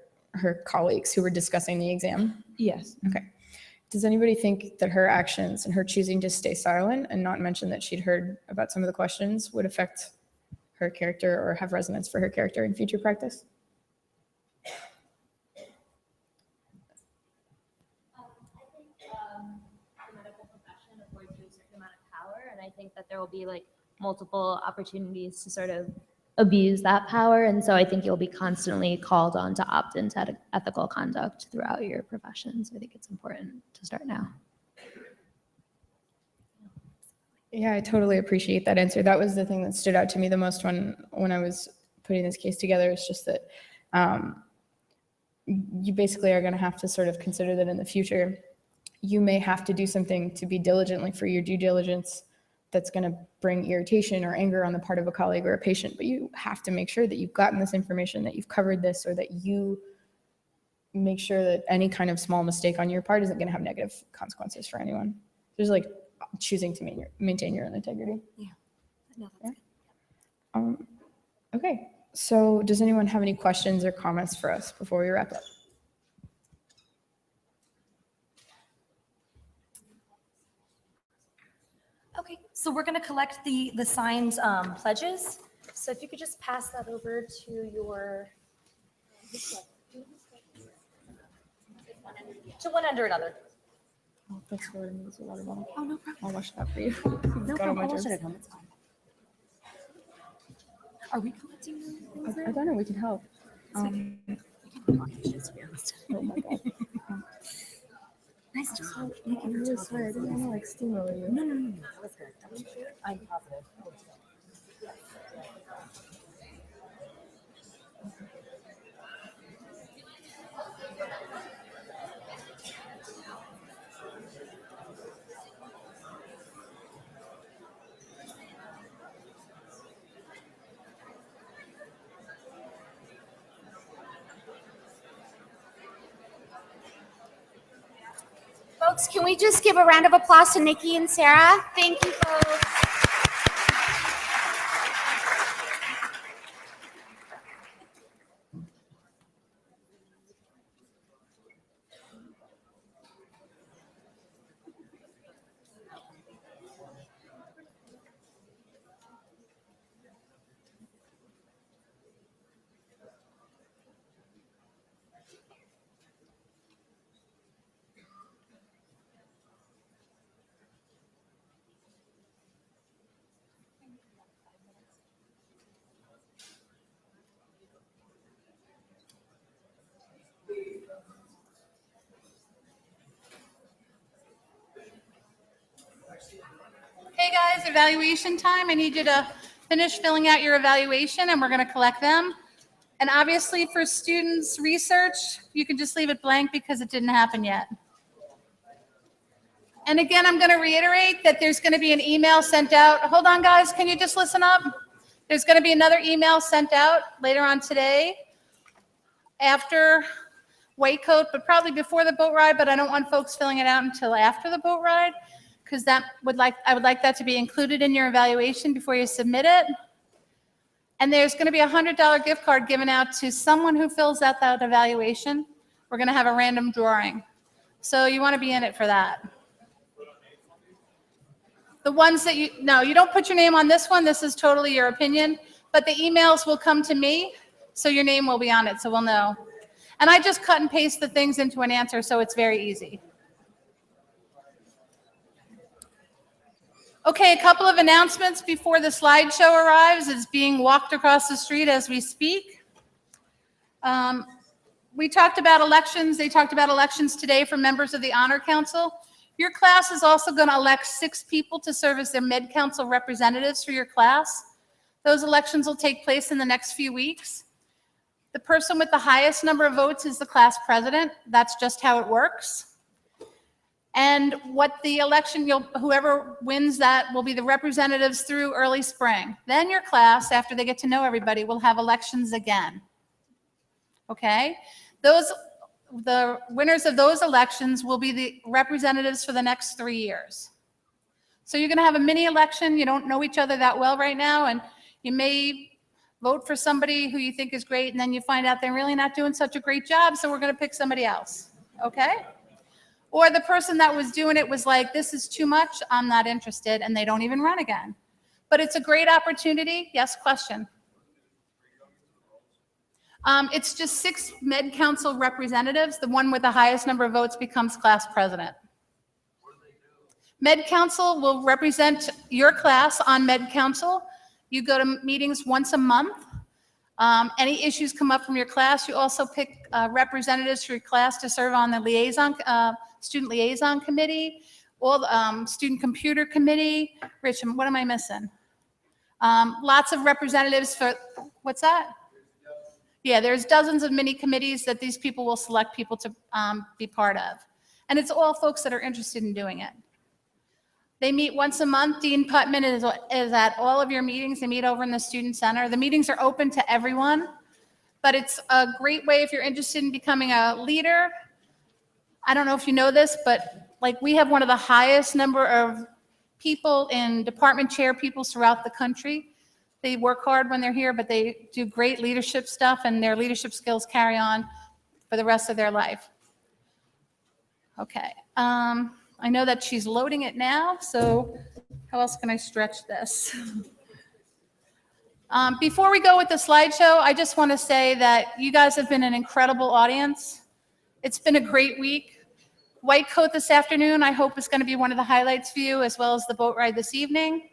colleagues who were discussing the exam?
Yes.
Okay. Does anybody think that her actions and her choosing to stay silent and not mention that she'd heard about some of the questions would affect her character or have resonance for her character in future practice?
The medical profession affords you a certain amount of power, and I think that there will be like multiple opportunities to sort of abuse that power, and so I think you'll be constantly called on to opt into ethical conduct throughout your profession. So I think it's important to start now.
Yeah, I totally appreciate that answer. That was the thing that stood out to me the most when I was putting this case together. It's just that you basically are going to have to sort of consider that in the future, you may have to do something to be diligently for your due diligence that's going to bring irritation or anger on the part of a colleague or a patient, but you have to make sure that you've gotten this information, that you've covered this, or that you make sure that any kind of small mistake on your part isn't going to have negative consequences for anyone. There's like choosing to maintain your own integrity.
Yeah. No,
that's good. Okay, so does anyone have any questions or comments for us before we wrap up?
Okay, so we're going to collect the signed pledges. So if you could just pass that over to your, to one end or another.
Oh, thanks for letting me use a water bottle.
Oh, no problem.
I'll wash that for you.
No
Got all
problem.
my
I'll wash
germs.
it at home. It's fine. Are we collecting things
I don't know, we can help.
to be honest.
Oh my God.
Nice job.
I'm really sorry, I didn't want to like steamroll you.
No, that was good. That was good. I'm positive.
Folks, can we just give a round of applause to Nikki and Sarah? Thank you, folks.
Okay, guys, evaluation time. I need you to finish filling out your evaluation and we're going to collect them. And obviously for students' research, you can just leave it blank because it didn't happen yet. And again, I'm going to reiterate that there's going to be an email sent out. Hold on, guys. Can you just listen up? There's going to be another email sent out later on today after White Coat, but probably before the boat ride, but I don't want folks filling it out until after the boat ride because I would like that to be included in your evaluation before you submit it. And there's going to be a $100 gift card given out to someone who fills out that evaluation. We're going to have a random drawing. So you want to be in it for that. The ones that you don't put your name on this one. This is totally your opinion, but the emails will come to me. So your name will be on it. So we'll know. And I just cut and paste the things into an answer. So it's very easy. Okay, a couple of announcements before the slideshow arrives. It's being walked across the street as we speak. We talked about elections. They talked about elections today for members of the Honor Council. Your class is also going to elect 6 people to serve as their Med Council representatives for your class. Those elections will take place in the next few weeks. The person with the highest number of votes is the class president. That's just how it works. And what the election, whoever wins that will be the representatives through early spring. Then your class, after they get to know everybody, will have elections again. Okay? The winners of those elections will be the representatives for the next 3 years. So you're going to have a mini election. You don't know each other that well right now, and you may vote for somebody who you think is great, and then you find out they're really not doing such a great job, so we're going to pick somebody else. Okay? Or the person that was doing it was like, this is too much, I'm not interested, and they don't even run again. But it's a great opportunity. Yes, question? It's just 6 Med Council representatives. The one with the highest number of votes becomes class president. Med Council will represent your class on Med Council. You go to meetings once a month. Any issues come up from your class, you also pick representatives for your class to serve on the student liaison committee, student computer committee. Rich, what am I missing? Lots of representatives for, what's that? Yeah, there's dozens of mini committees that these people will select people to be part of. And it's all folks that are interested in doing it. They meet once a month. Dean Putman is at all of your meetings. They meet over in the Student Center. The meetings are open to everyone, but it's a great way if you're interested in becoming a leader. I don't know if you know this, but like we have one of the highest number of people in department chair people throughout the country. They work hard when they're here, but they do great leadership stuff, and their leadership skills carry on for the rest of their life. Okay. I know that she's loading it now, so how else can I stretch this? Before we go with the slideshow, I just want to say that you guys have been an incredible audience. It's been a great week. White Coat this afternoon, I hope is going to be one of the highlights for you, as well as the boat ride this evening.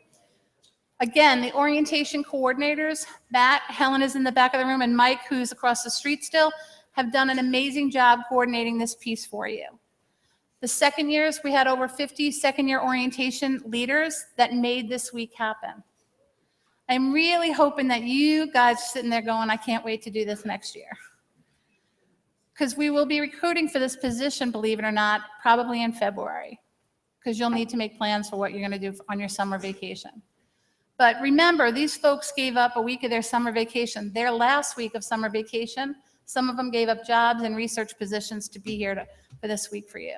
Again, the orientation coordinators, Matt, Helen is in the back of the room, and Mike, who's across the street still, have done an amazing job coordinating this piece for you. The second years, we had over 50 second-year orientation leaders that made this week happen. I'm really hoping that you guys are sitting there going, I can't wait to do this next year. Because we will be recruiting for this position, believe it or not, probably in February, because you'll need to make plans for what you're going to do on your summer vacation. But remember, these folks gave up a week of their summer vacation, their last week of summer vacation. Some of them gave up jobs and research positions to be here for this week for you.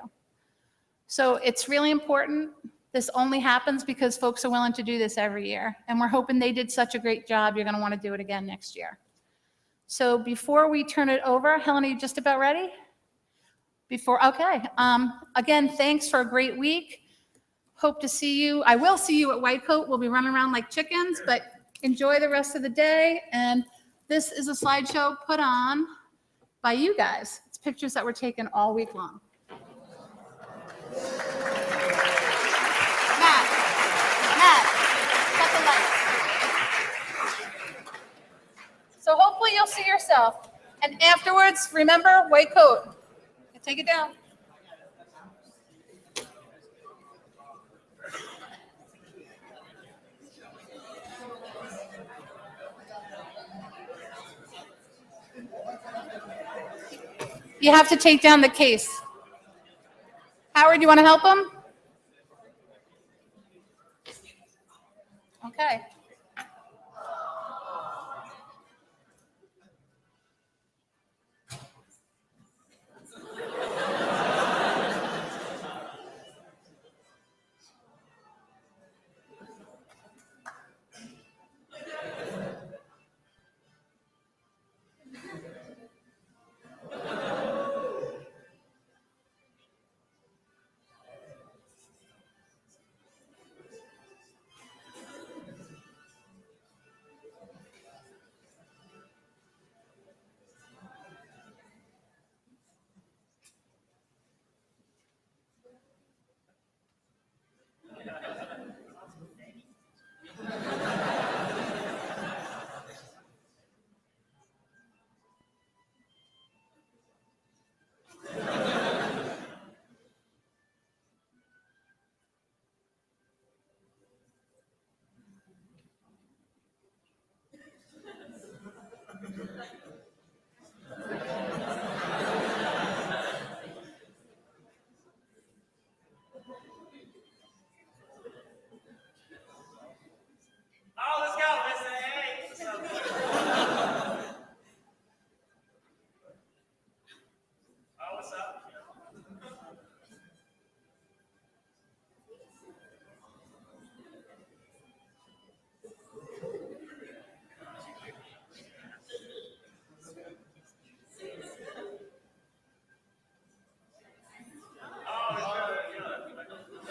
So it's really important. This only happens because folks are willing to do this every year. And we're hoping they did such a great job, you're going to want to do it again next year. So before we turn it over, Helen, are you just about ready? Okay. Again, thanks for a great week. Hope to see you. I will see you at White Coat. We'll be running around like chickens, but enjoy the rest of the day. And this is a slideshow put on by you guys. It's pictures that were taken all week long. Matt, cut the lights. So hopefully you'll see yourself. And afterwards, remember, White Coat. Take it down. You have to take down the case. Howard, you want to help him? Okay.
Oh, let's go, Mr. Hey. What's up? Oh, what's up? Oh,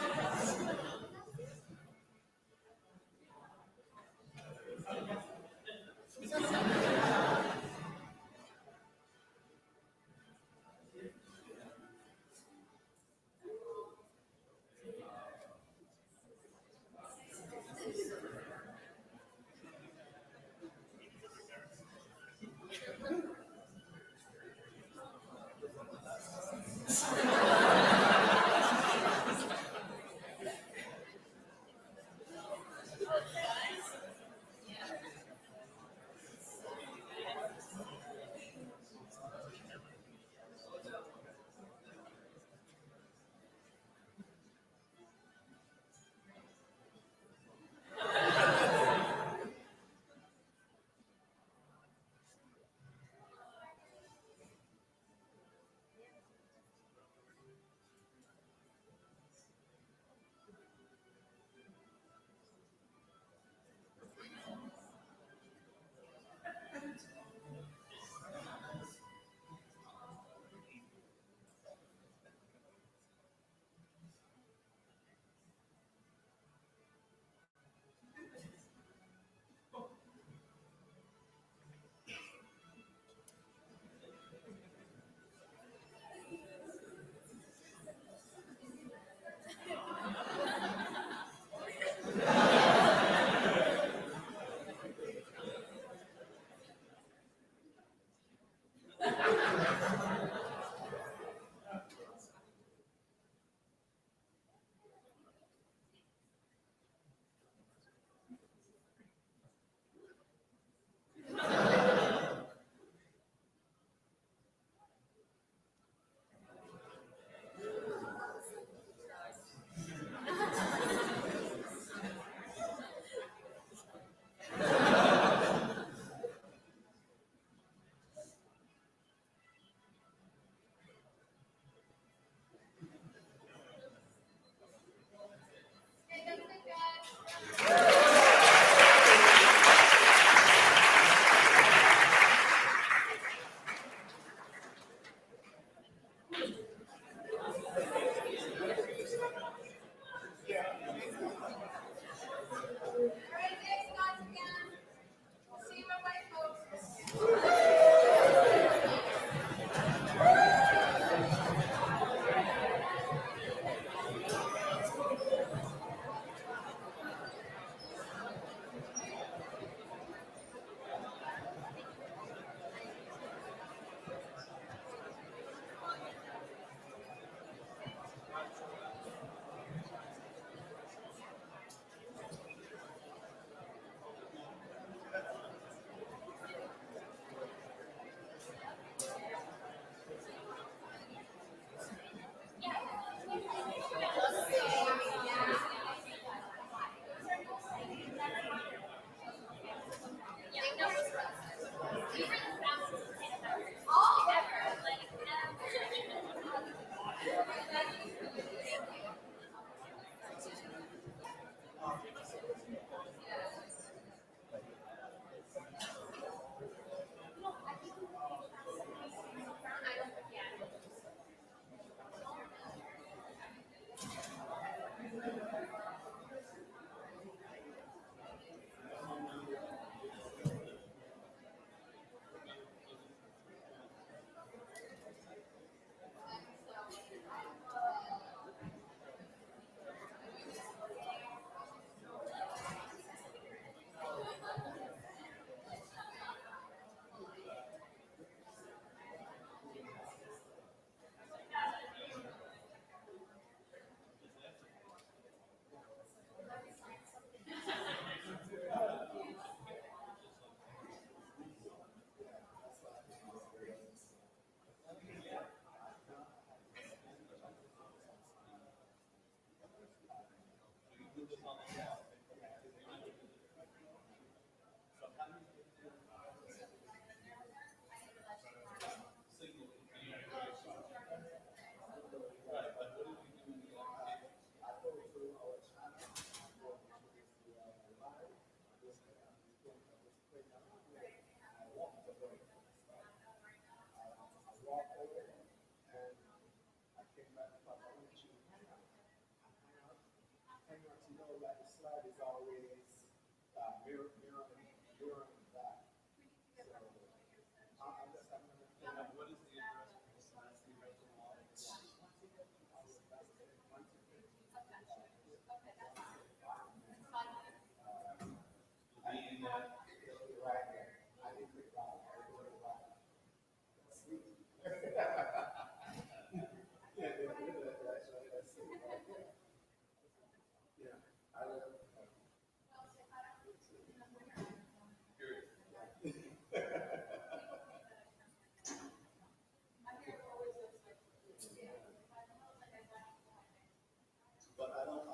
But I don't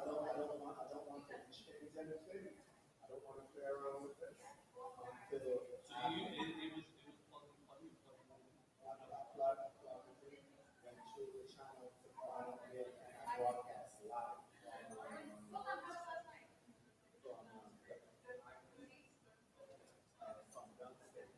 want to change anything. I don't want to play around with this until. Then choose the channel to find it and broadcast live. From downstairs.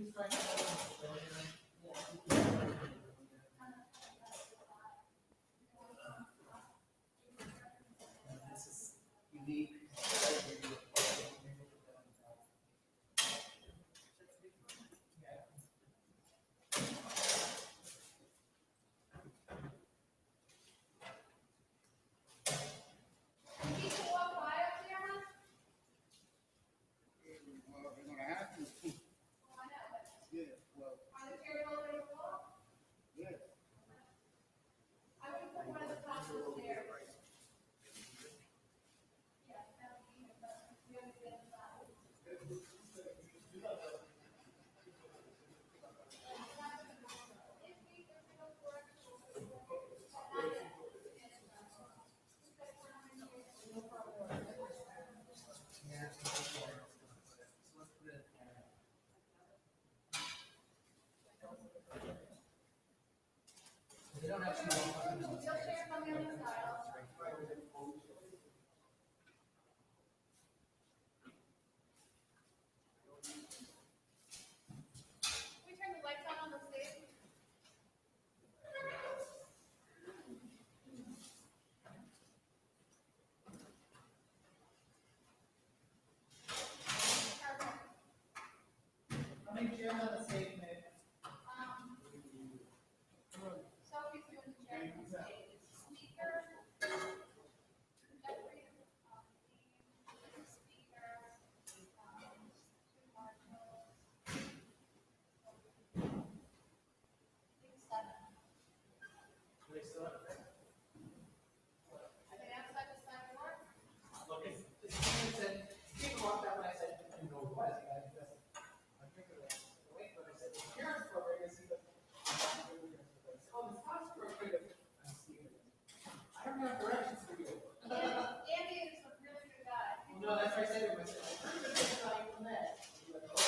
This is unique.
People walk by up there, huh?
Well, they're gonna have to.
Oh, I know, but
Yeah, well,
are they carrying all the way to the wall?
yeah.
I would put one of the top of the stairs. Yeah, that would be, but we have to get inside.
They don't have to.
Wheelchair on the other side. We turn the lights on the stage.
How many chairs on the stage, man?
Sophie's doing the chair on the stage. Speaker. Jeffrey, Dean, speaker, two marshals. I think 7.
They still have that?
Are they outside the side door?
Look, it's said, people walked out when I said, you know who it was, I just, I'm thinking of, wait, but I said, the parents program, I see the. Oh, the spouse program, I'm Steven. I don't have directions for you.
Andy is a really good guy.
Well, no, that's what I said to him, I said, I'm pretty good at how you met. He's like, oh,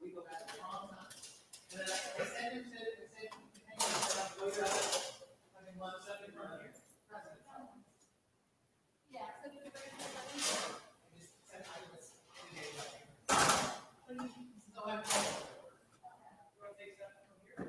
we go back a long time. And then I sent him, hey, I said, I'm going to, having lunch up in front of here. President Trump.
Yeah, so the direction is
I just said I was, so I'm. You want to take stuff from here?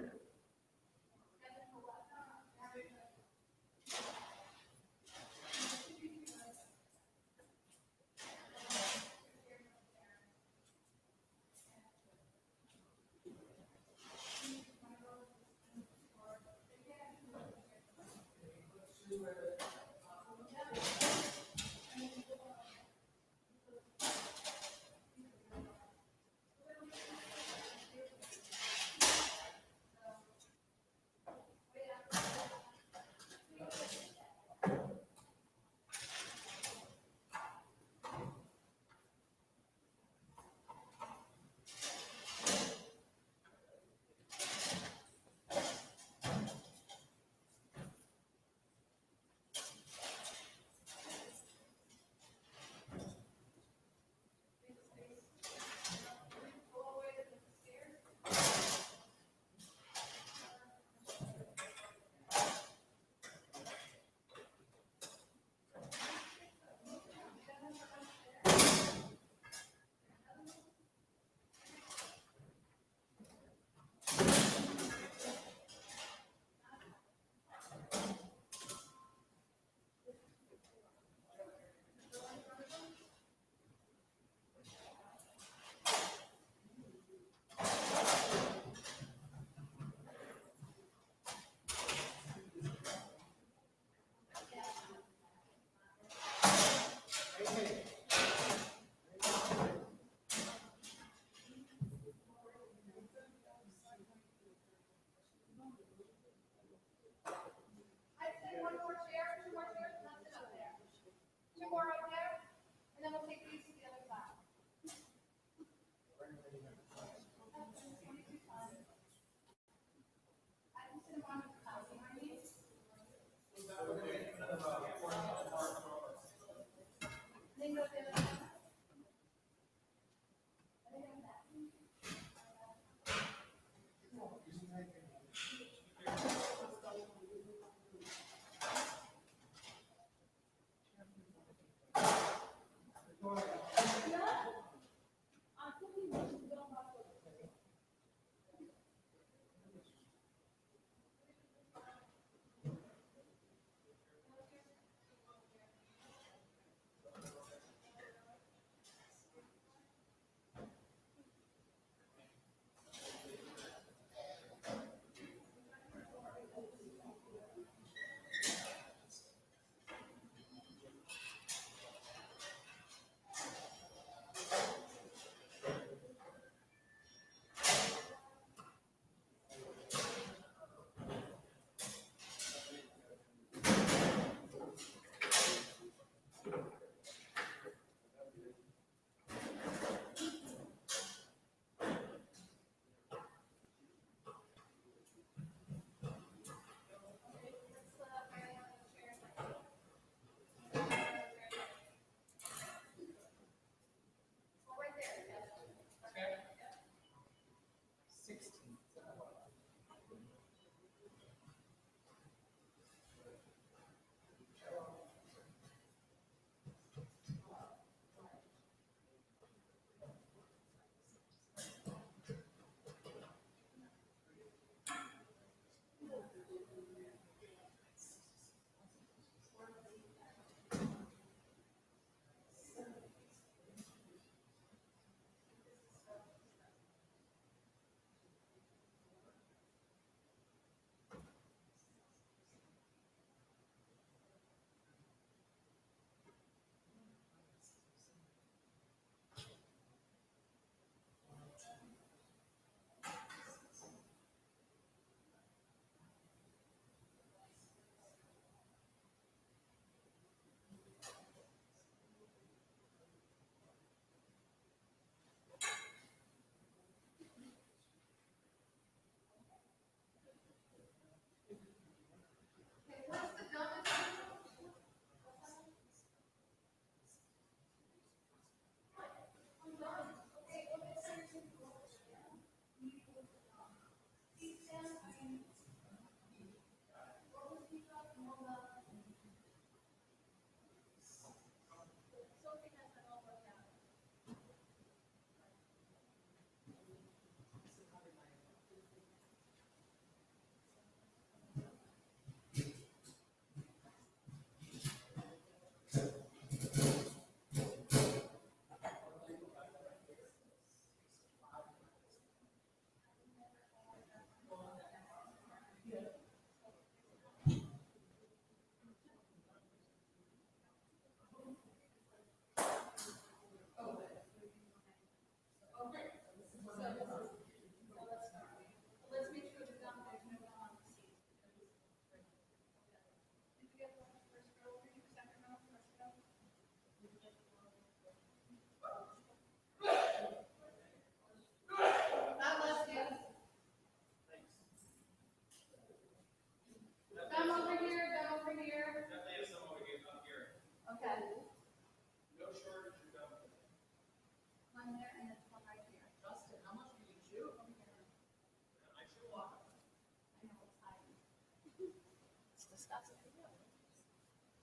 That's what they do.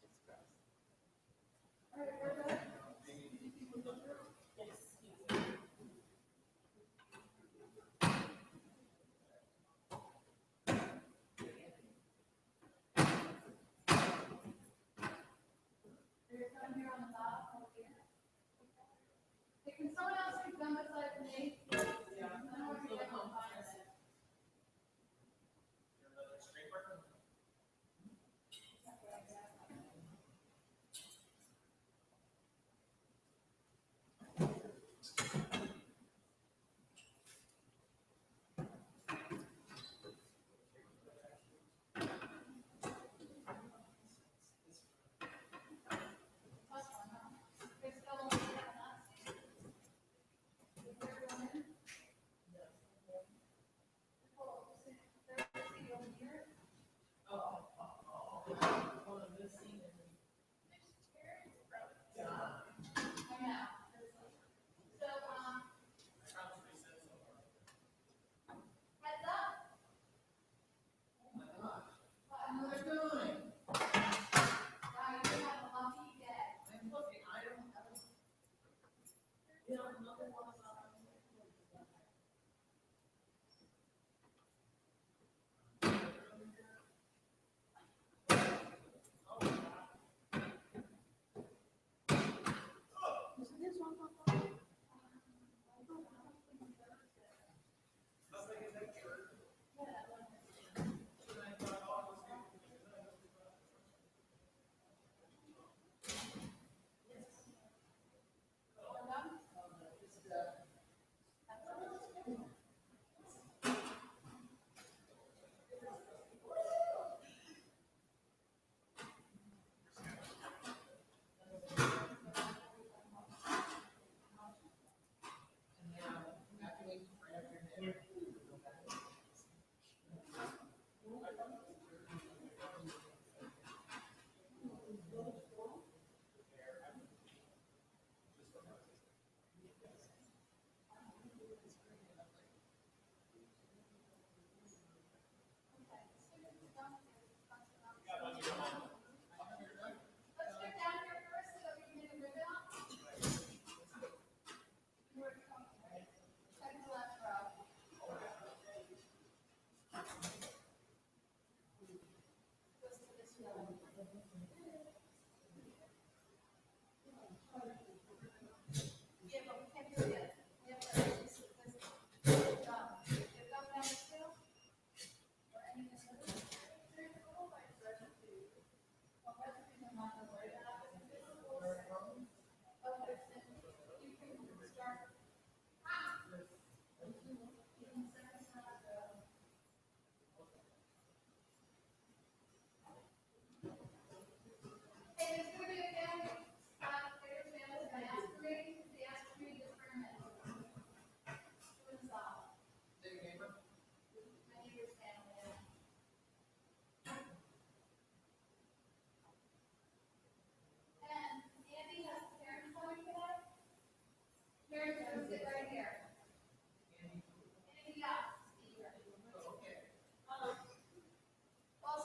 It's gross. All right, we're good. Yes. You're coming here on the top, over here. Hey, can someone else come beside me? Yeah. I don't want to get on fire.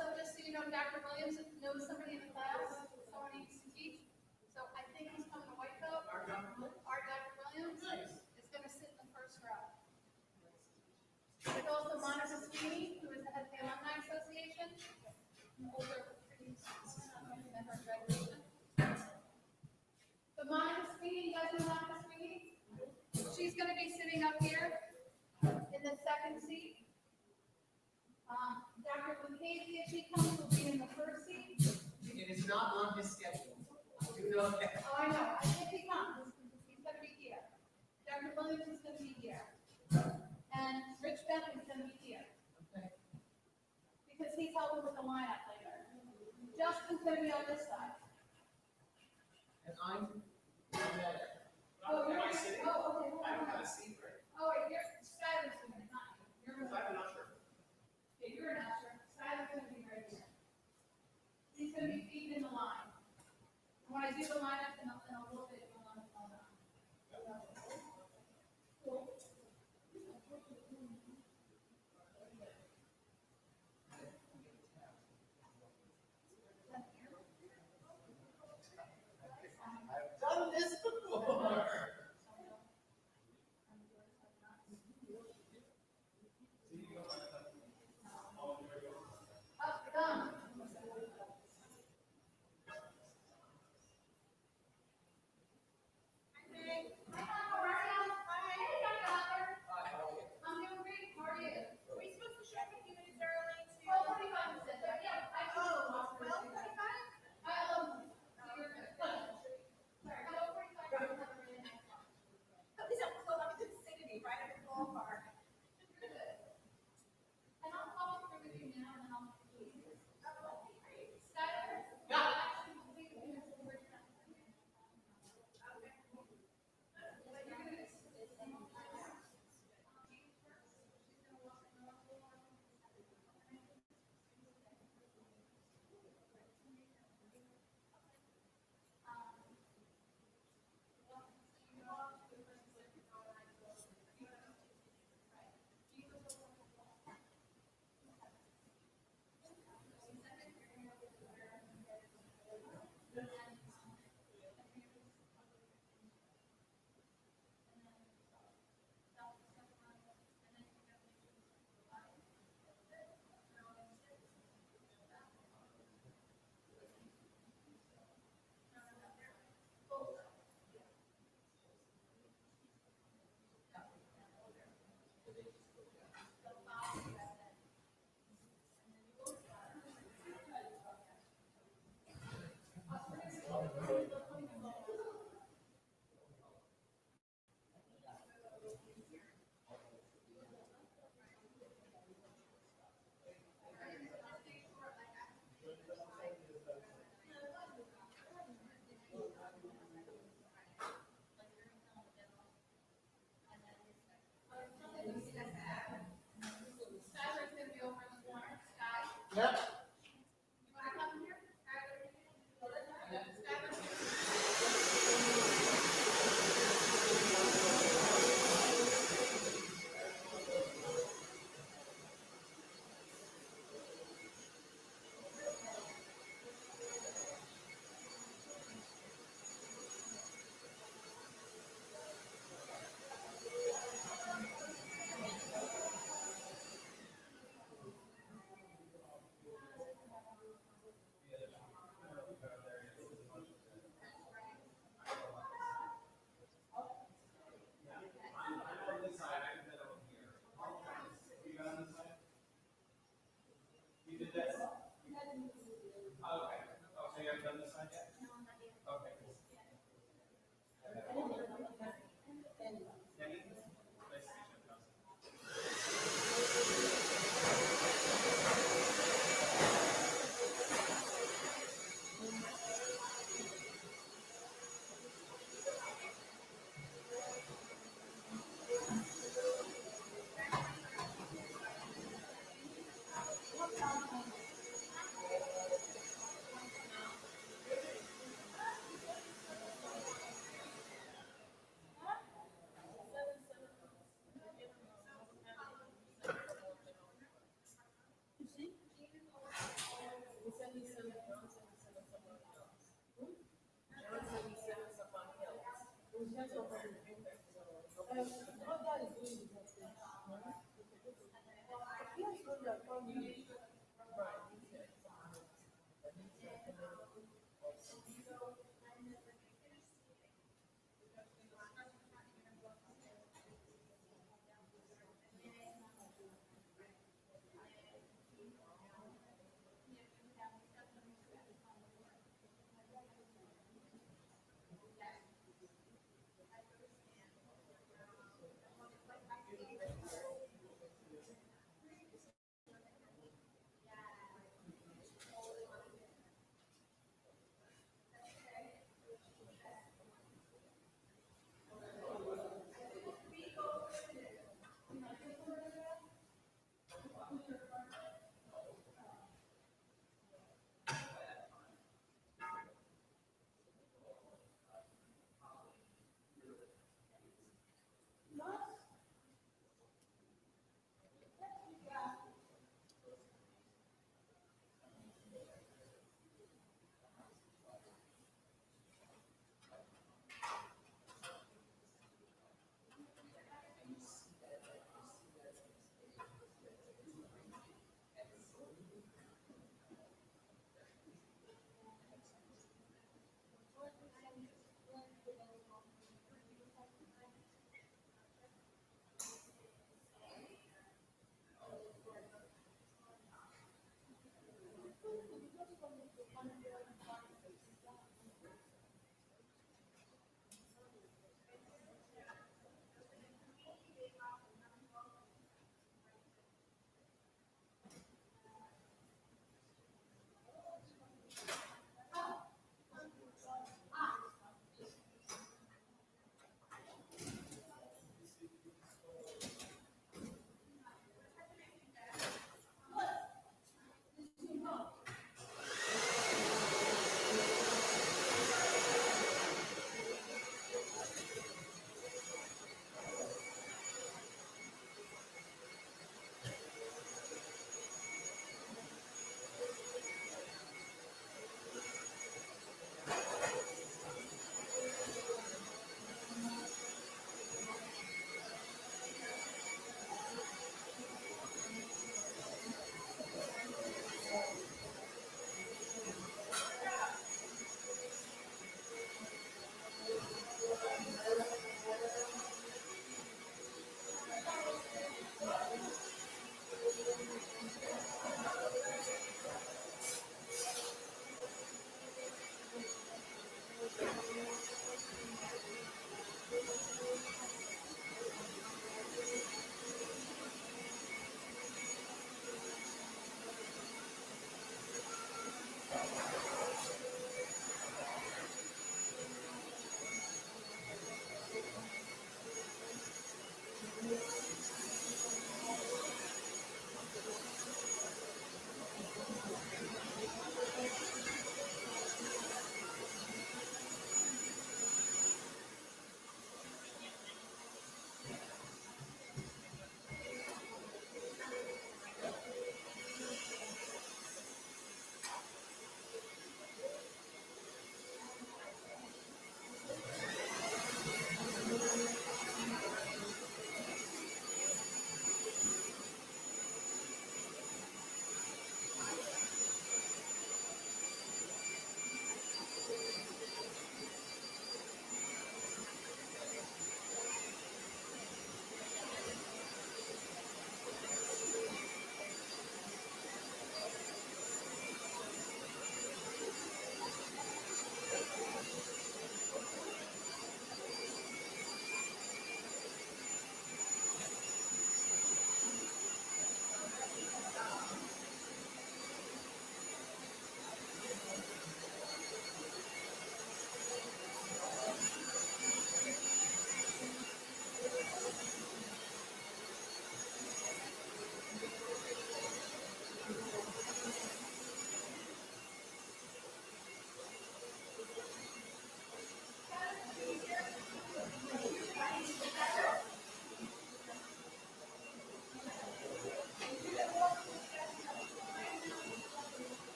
Also, just so you know, Dr. Williams knows somebody in the class, someone he used to teach. So I think he's coming to White Coat. Our Dr. Williams is going to sit in the first row. There's also Monica Sweeney, who is the head of the Alumni Association. Older, pretty member of graduation. But Monica Sweeney, you guys know Monica Sweeney? She's going to be sitting up here in the second seat. Dr. Lucchese, if she comes, will be in the first seat.
It is not on his schedule. I do know that.
Oh, I know. If he comes, he's going to be here. Dr. Williams is going to be here. And Rich Bennett is going to be here.
Okay.
Because he's helping with the lineup later. Justin's going to be on this side.
And I'm better.
Oh,
Am
you're,
I sitting?
oh, okay.
I don't have a seat right.
Oh, wait, you're, Skylar's going to be, not you. You're going
I'm
to
not sure.
Yeah, you're an usher. Skylar's going to be right here. He's going to be feeding in the line. And when I do the lineup in a little bit, you'll know. Cool.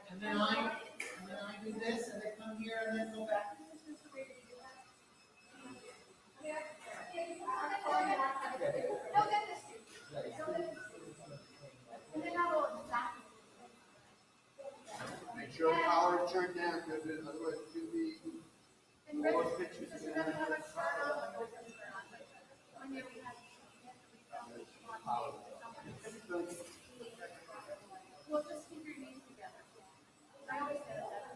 And then I do this, and they come here and then go back. Make sure the collar is turned down, because otherwise you'll be more pictures.
Well, just keep your knees together. I always say that.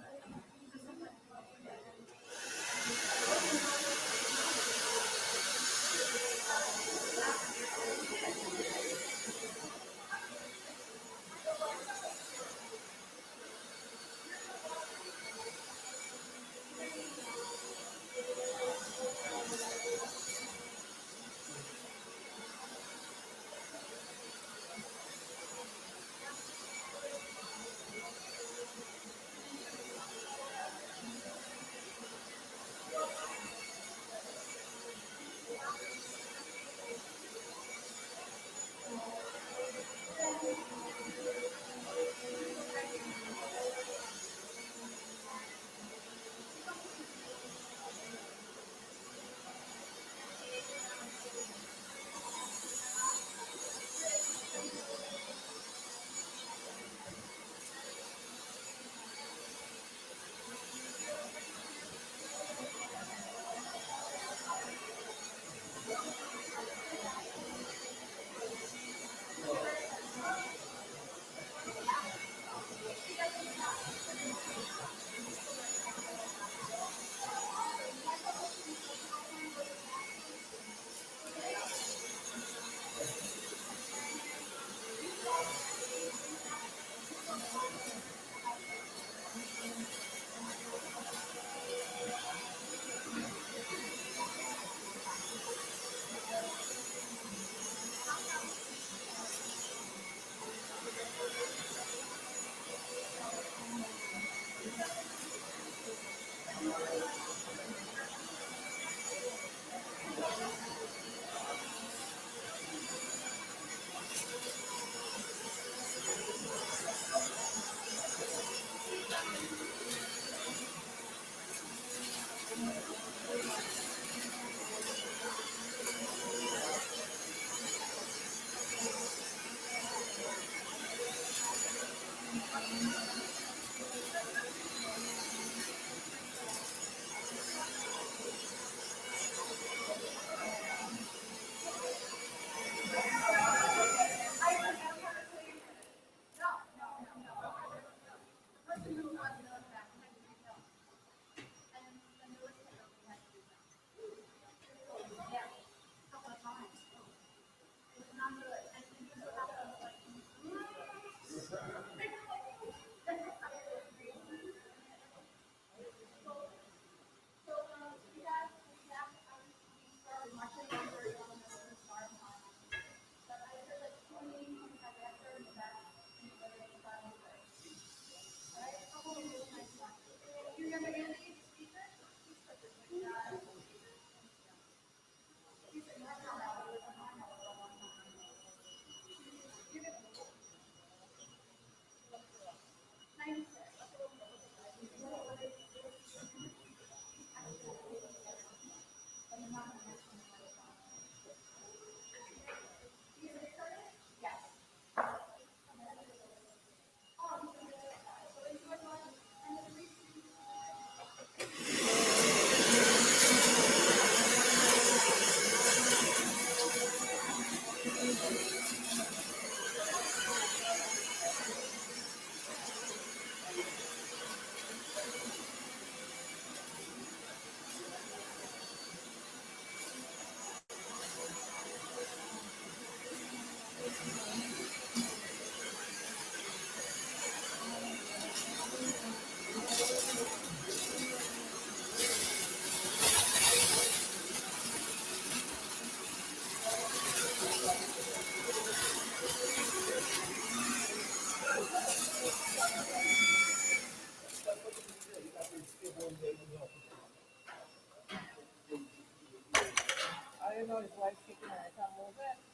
and his wife's kicking her ass out a little bit.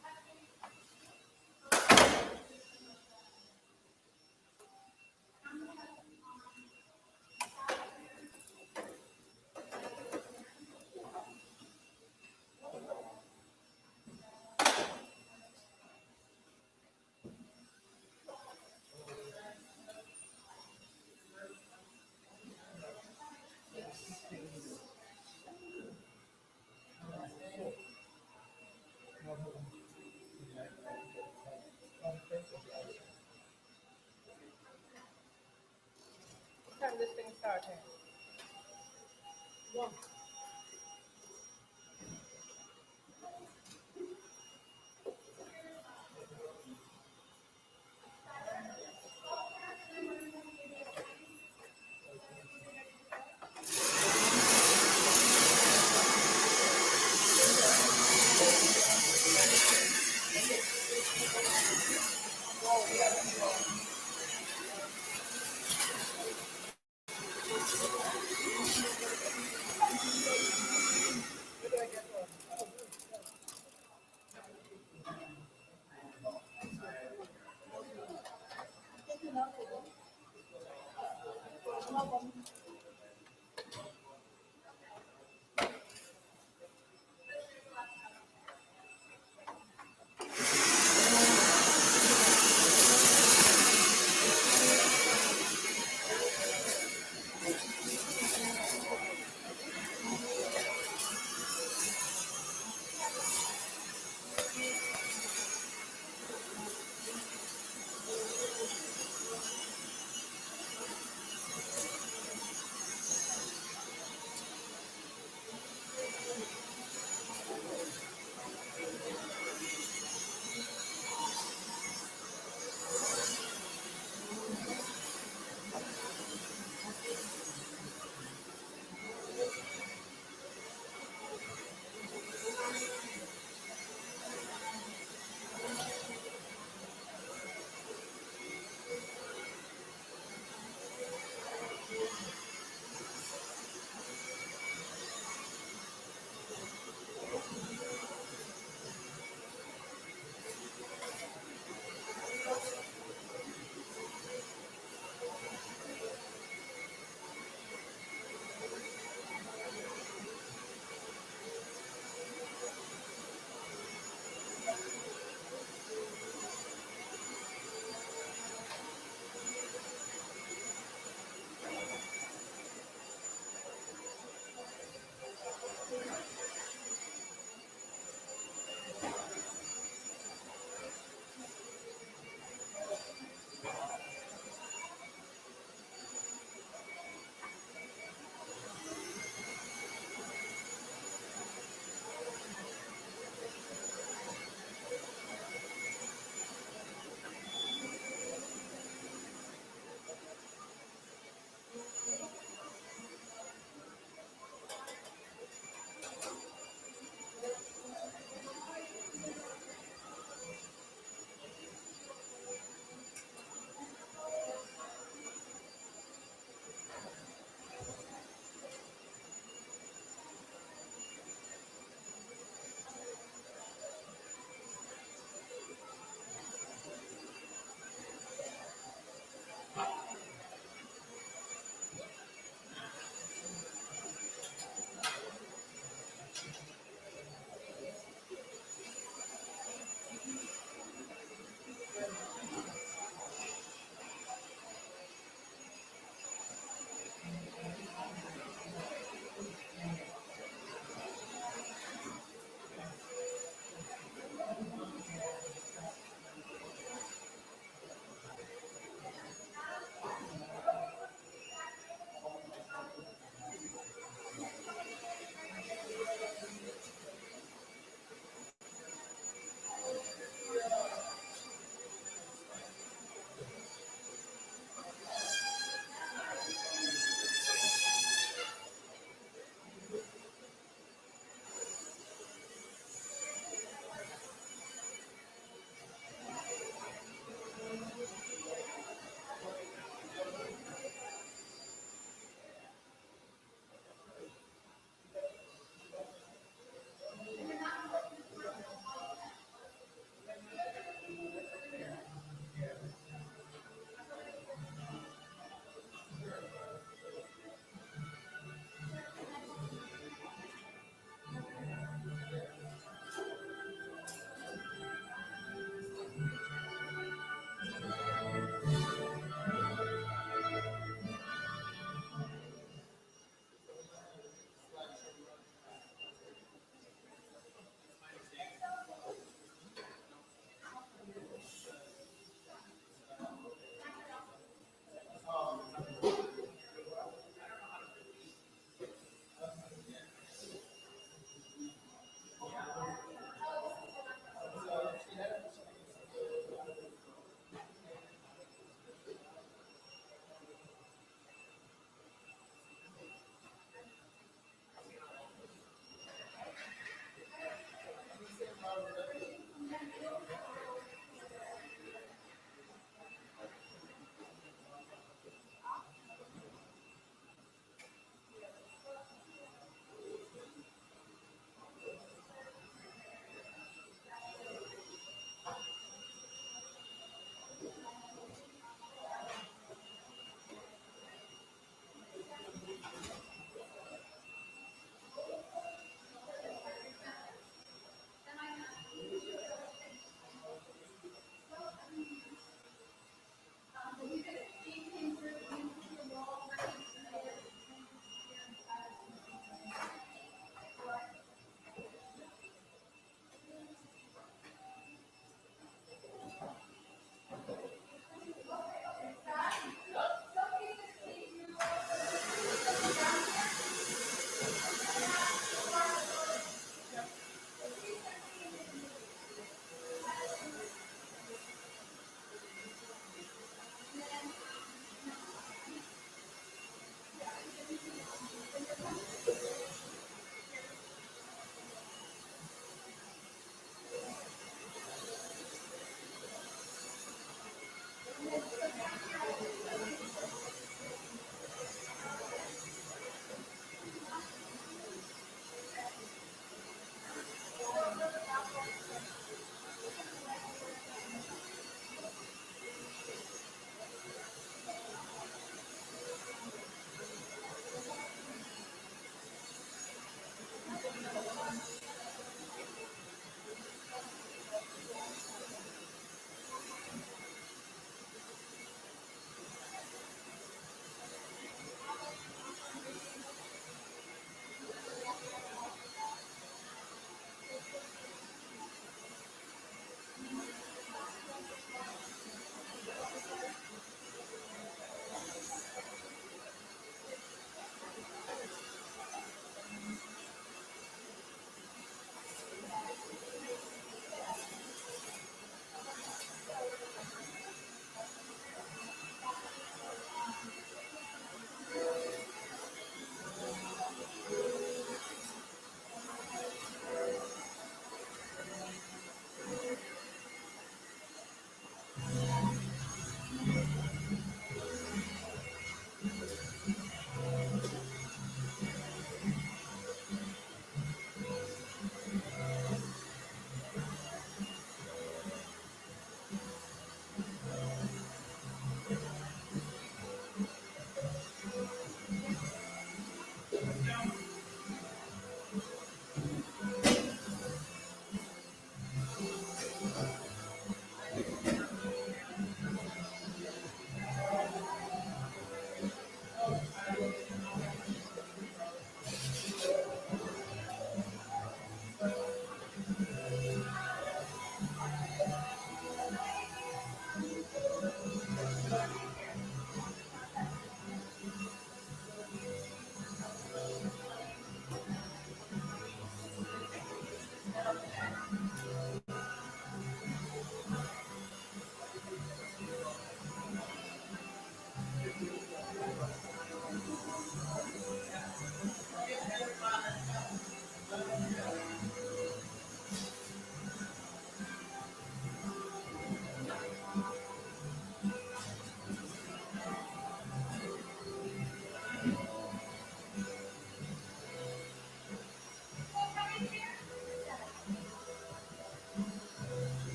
What time this thing start here? One.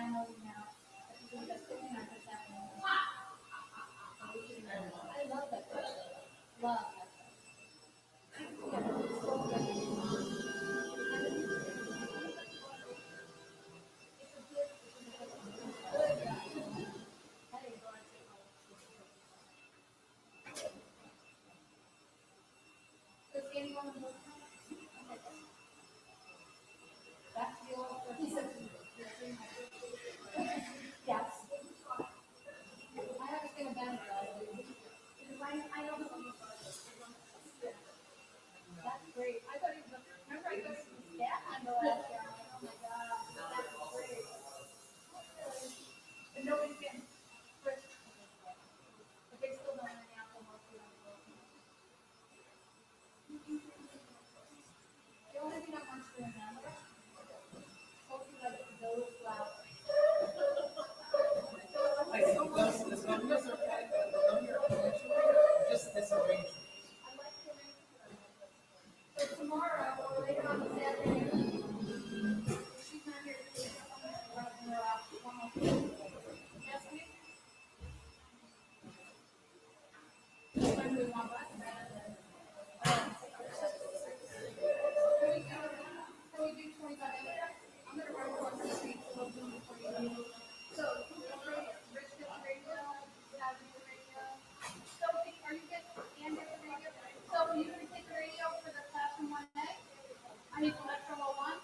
downloading now. I love that question. Love that. Does anyone know? That's your. Yes. I have a thing about it. Because I don't know. That's great. I thought it was, remember I got some staff member last year. I'm like, oh my God, that's great. And nobody's getting frisked. But they still don't have any alcohol. The only thing I want you to remember, hopefully like those flowers.
I see those, the numbers are okay, but the number just this arrangement.
So tomorrow, or later on this afternoon, she's not here to take her out. Yes, me? When we want that. Can we do 25 minutes? I'm gonna run across the street, so we'll do it for you. So, Rich gets radio, Abby the radio. Sophie, are you getting Andy the radio? Sophie, you gonna take the radio for the classroom 1A? I mean, for Electro 01?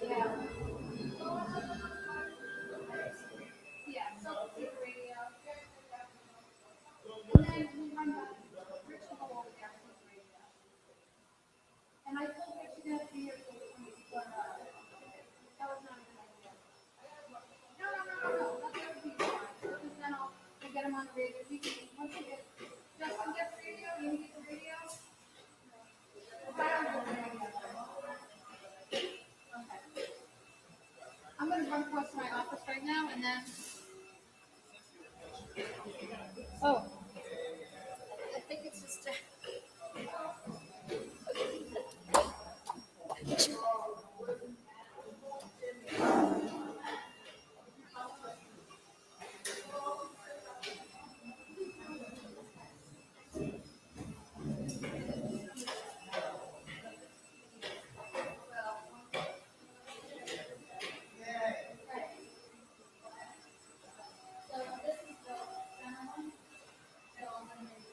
Yeah. Yeah, so take the radio. And then we run back, Rich will go over there for the radio. And I told her she's gonna be here for the 24 hours. That was not a good idea. No, that would be fine. Because then I'll get him on the radio. We can, once you get, Justin gets the radio, you get the radio. If I don't get the radio. Okay. I'm gonna run across to my office right now and then. Oh. I think it's just. So this is the center one. So I'm gonna make.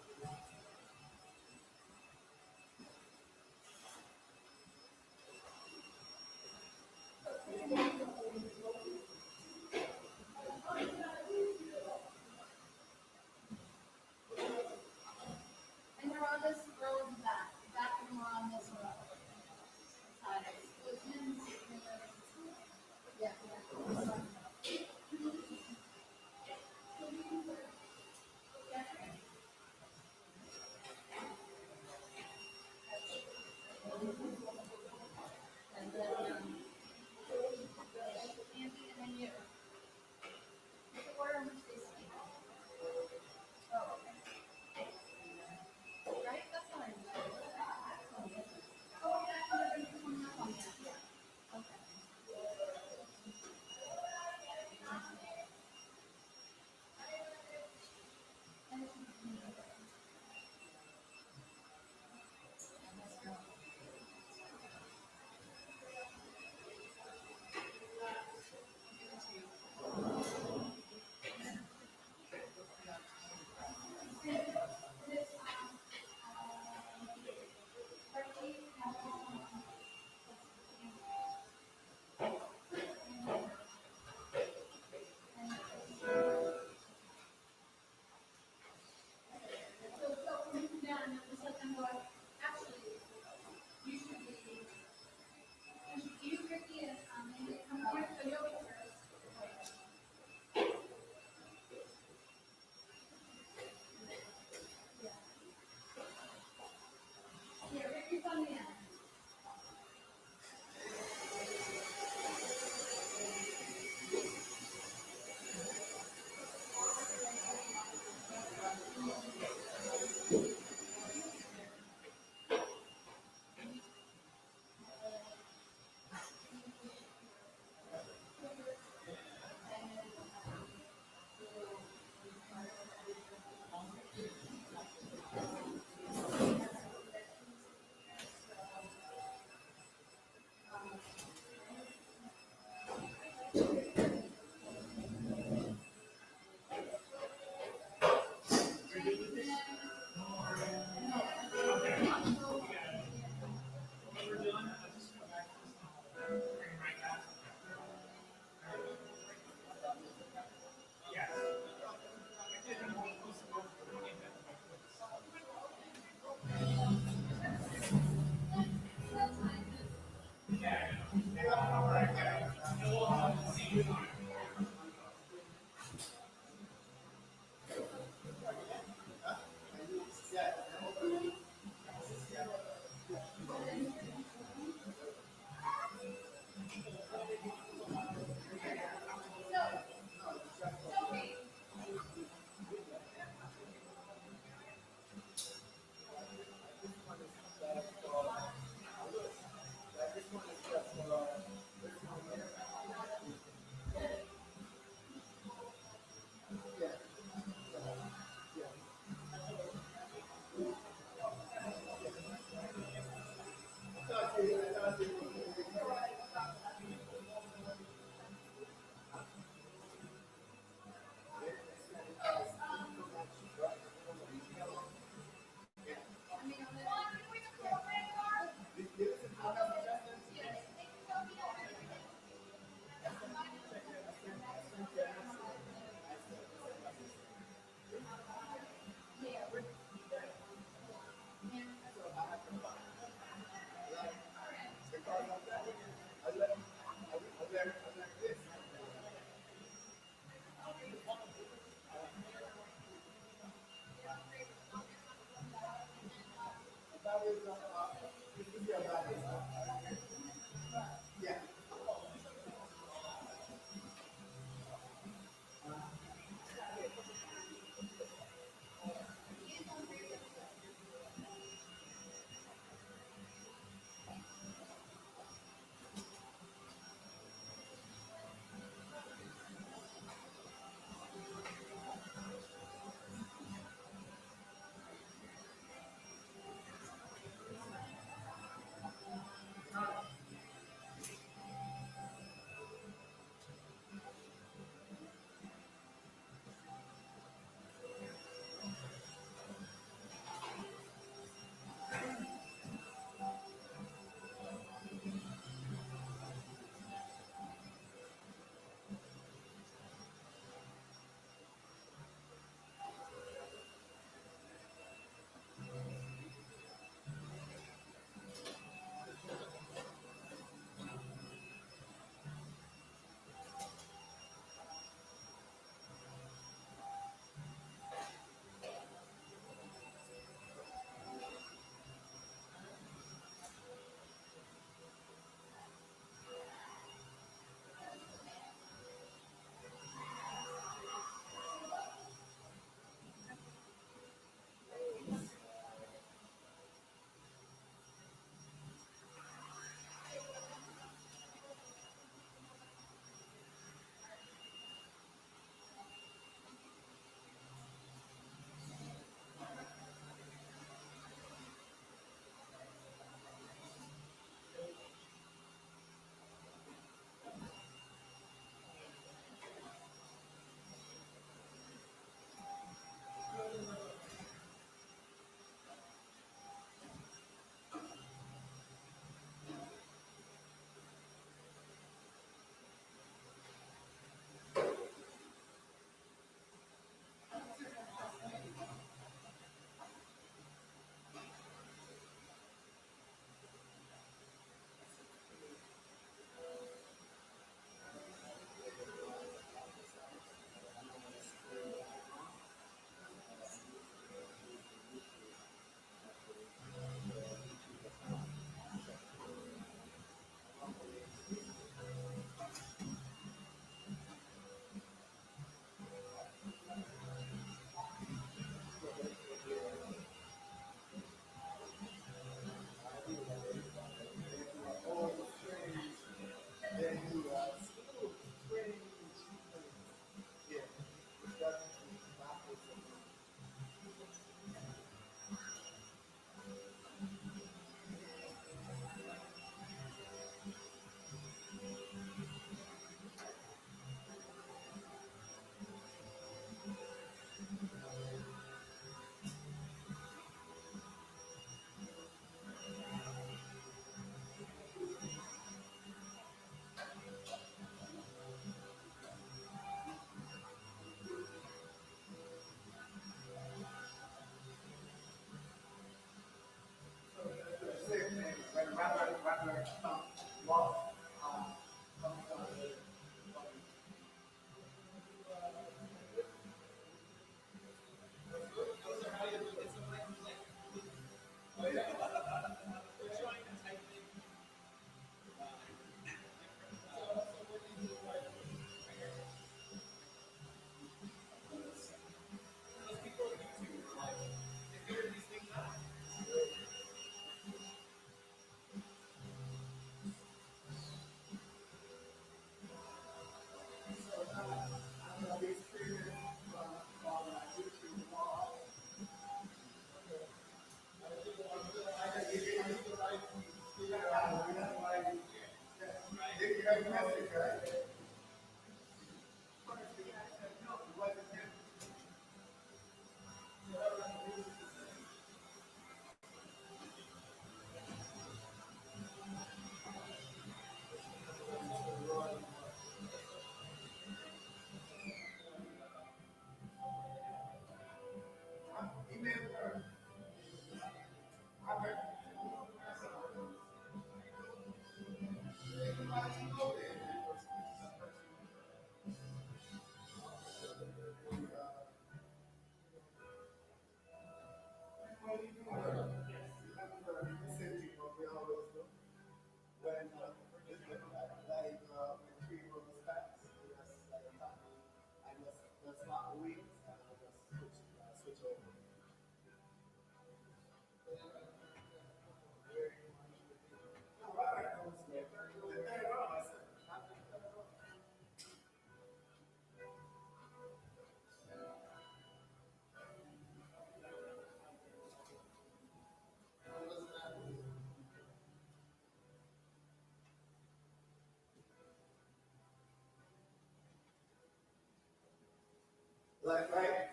Like, right?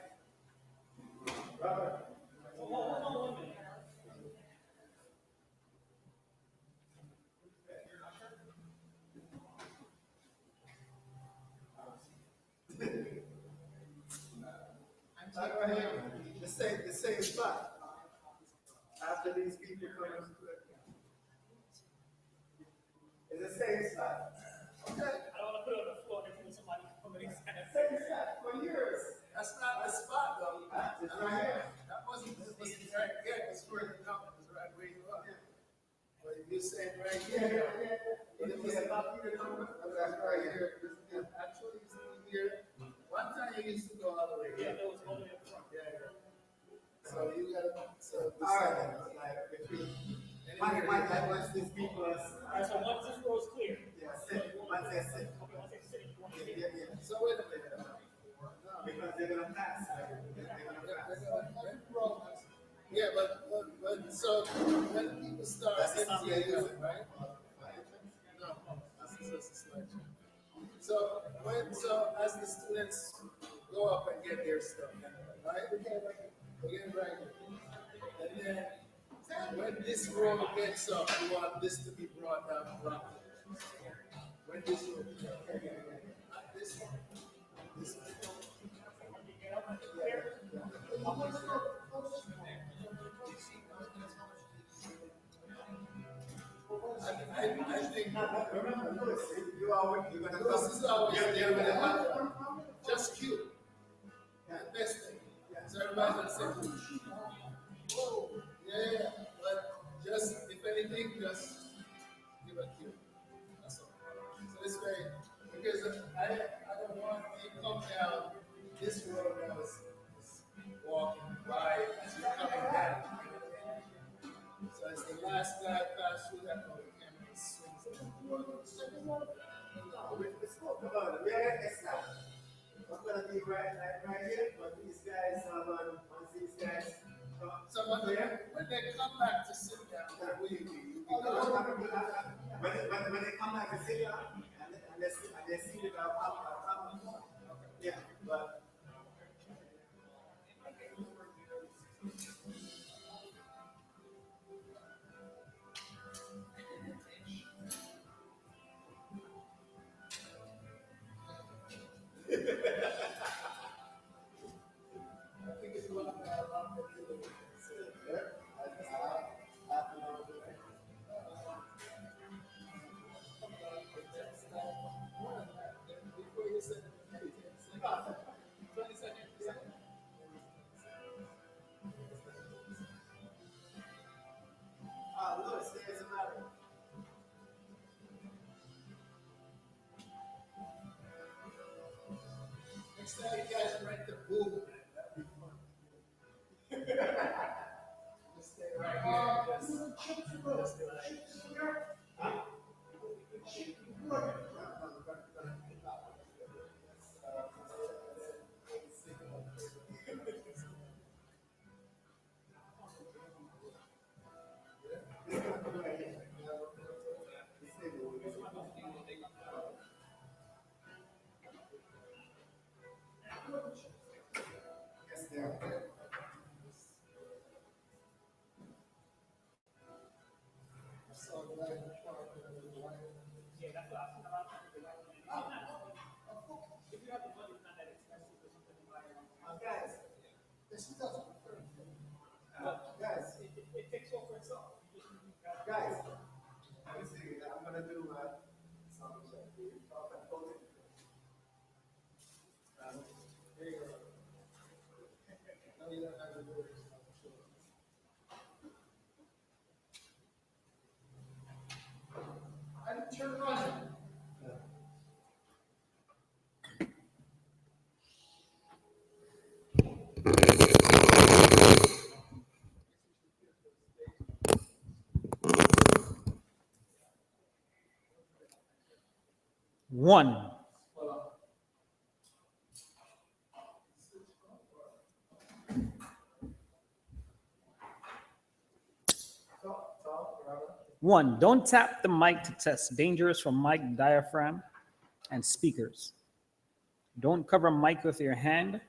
Robert. Talk right here, the same spot. After these people come. It's the same spot. Okay. I don't want to put it on the floor and then somebody come in. Same spot for years. That's not the spot though. It's right here. That wasn't right here. It's further down. It's right where you are. But you said right here. But it was about here. That's right here. Actually, it's here. One time you used to go all the way here. Yeah, it was all the way up front. Yeah. So you gotta. So all right. Like if you. Like once these people are. All right. So once this row is clear. Yeah. Sit. Once they sit. Okay. Once they sit. Yeah. So wait a minute. Because they're gonna pass. They're gonna pass. Yeah, but so when people start, that's right? No, that's just a selection. So as the students go up and get their stuff, right? Again, right. And then when this row gets up, you want this to be brought down front. When this row gets up, not this one. This one. I think, remember, Lewis, you're gonna Lewis is always there with the just cute. The best thing. So everybody's gonna say, whoa, yeah, but just, if anything, just give a cue. That's all. So it's very, because I don't want you to come down this road that was walking by as you're coming down. So as the last guy passed through that road, the camera swings and I'm gonna be right here, but these guys once these guys so when they come back to sit down, that will be when they come back to sit down and they see it yeah, but Lewis, there's a matter. Next time you guys rent the booth, that'd be fun. Just stay right here. Just stay right here. Guys, it takes over itself. Guys, let me see. I'm gonna do my sound check. Here you go. No, you don't have to do it. I turn on it.
One. One, don't tap the mic to test. Dangerous for mic, diaphragm, and speakers. Don't cover mic with your hand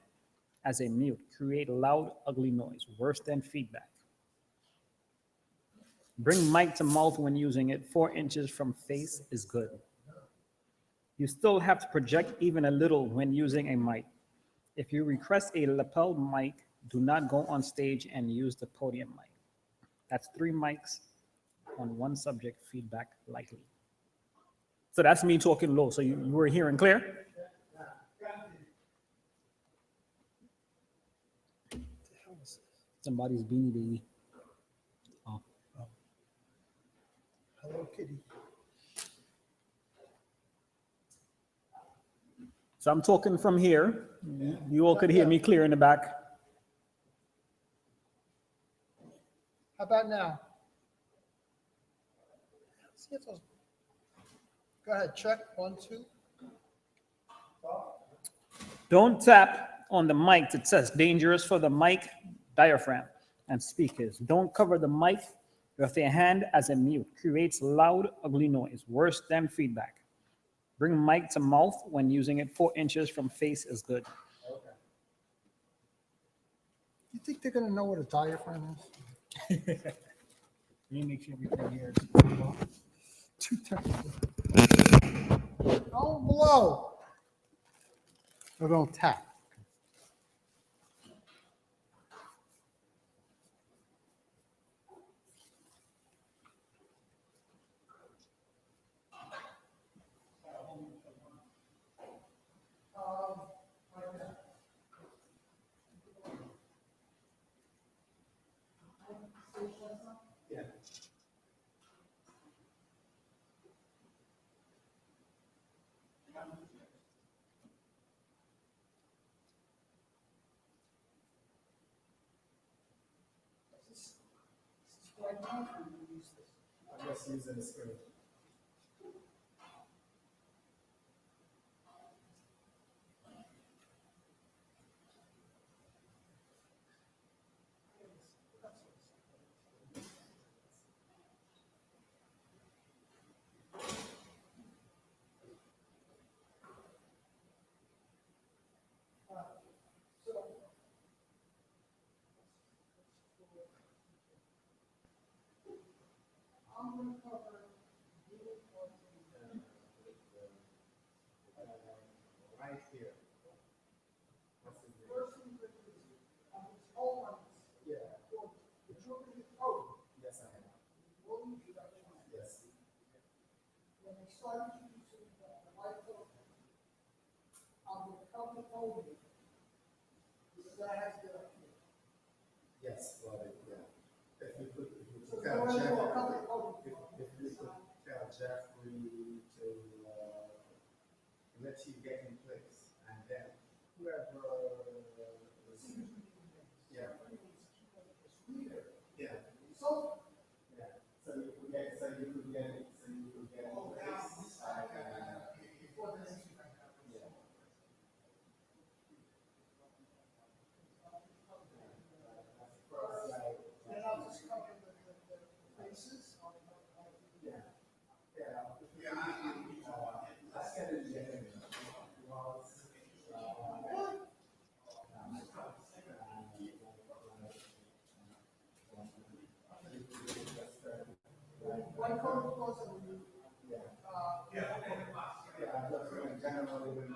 as a mute create loud, ugly noise, worse than feedback. Bring mic to mouth when using it. 4 inches from face is good. You still have to project even a little when using a mic. If you request a lapel mic, do not go on stage and use the podium mic. That's 3 mics on one subject, feedback likely. So that's me talking low, so you were hearing clear? Somebody's beanie baby. Oh.
Hello, kitty.
So I'm talking from here. You all could hear me clear in the back.
How about now? See if those. Go ahead, check. 1, 2.
Don't tap on the mic to test. Dangerous for the mic, diaphragm, and speakers. Don't cover the mic with your hand as a mute. Creates loud, ugly noise, worse than feedback. Bring mic to mouth when using it. 4 inches from face is good.
Okay. You think they're going to know what a diaphragm is?
Let me make sure everything here is
Too technical. Don't blow. Or don't tap. Yeah. I'm just using the screen. I'm going to cover right here. Yeah. Yes, I am. Yes. When I start introducing the microphone, I'm going to come to podium. Because I have to get up here. Yes, well, yeah. If you could tell Jeffrey, if you could tell Jeffrey to let you get in place, and then whoever yeah. Yeah. So yeah. So you could get in place. Before the next yeah. Then I'll just cover the faces. Yeah. Yeah. Let's get it together. One code goes on you. Yeah, just generally.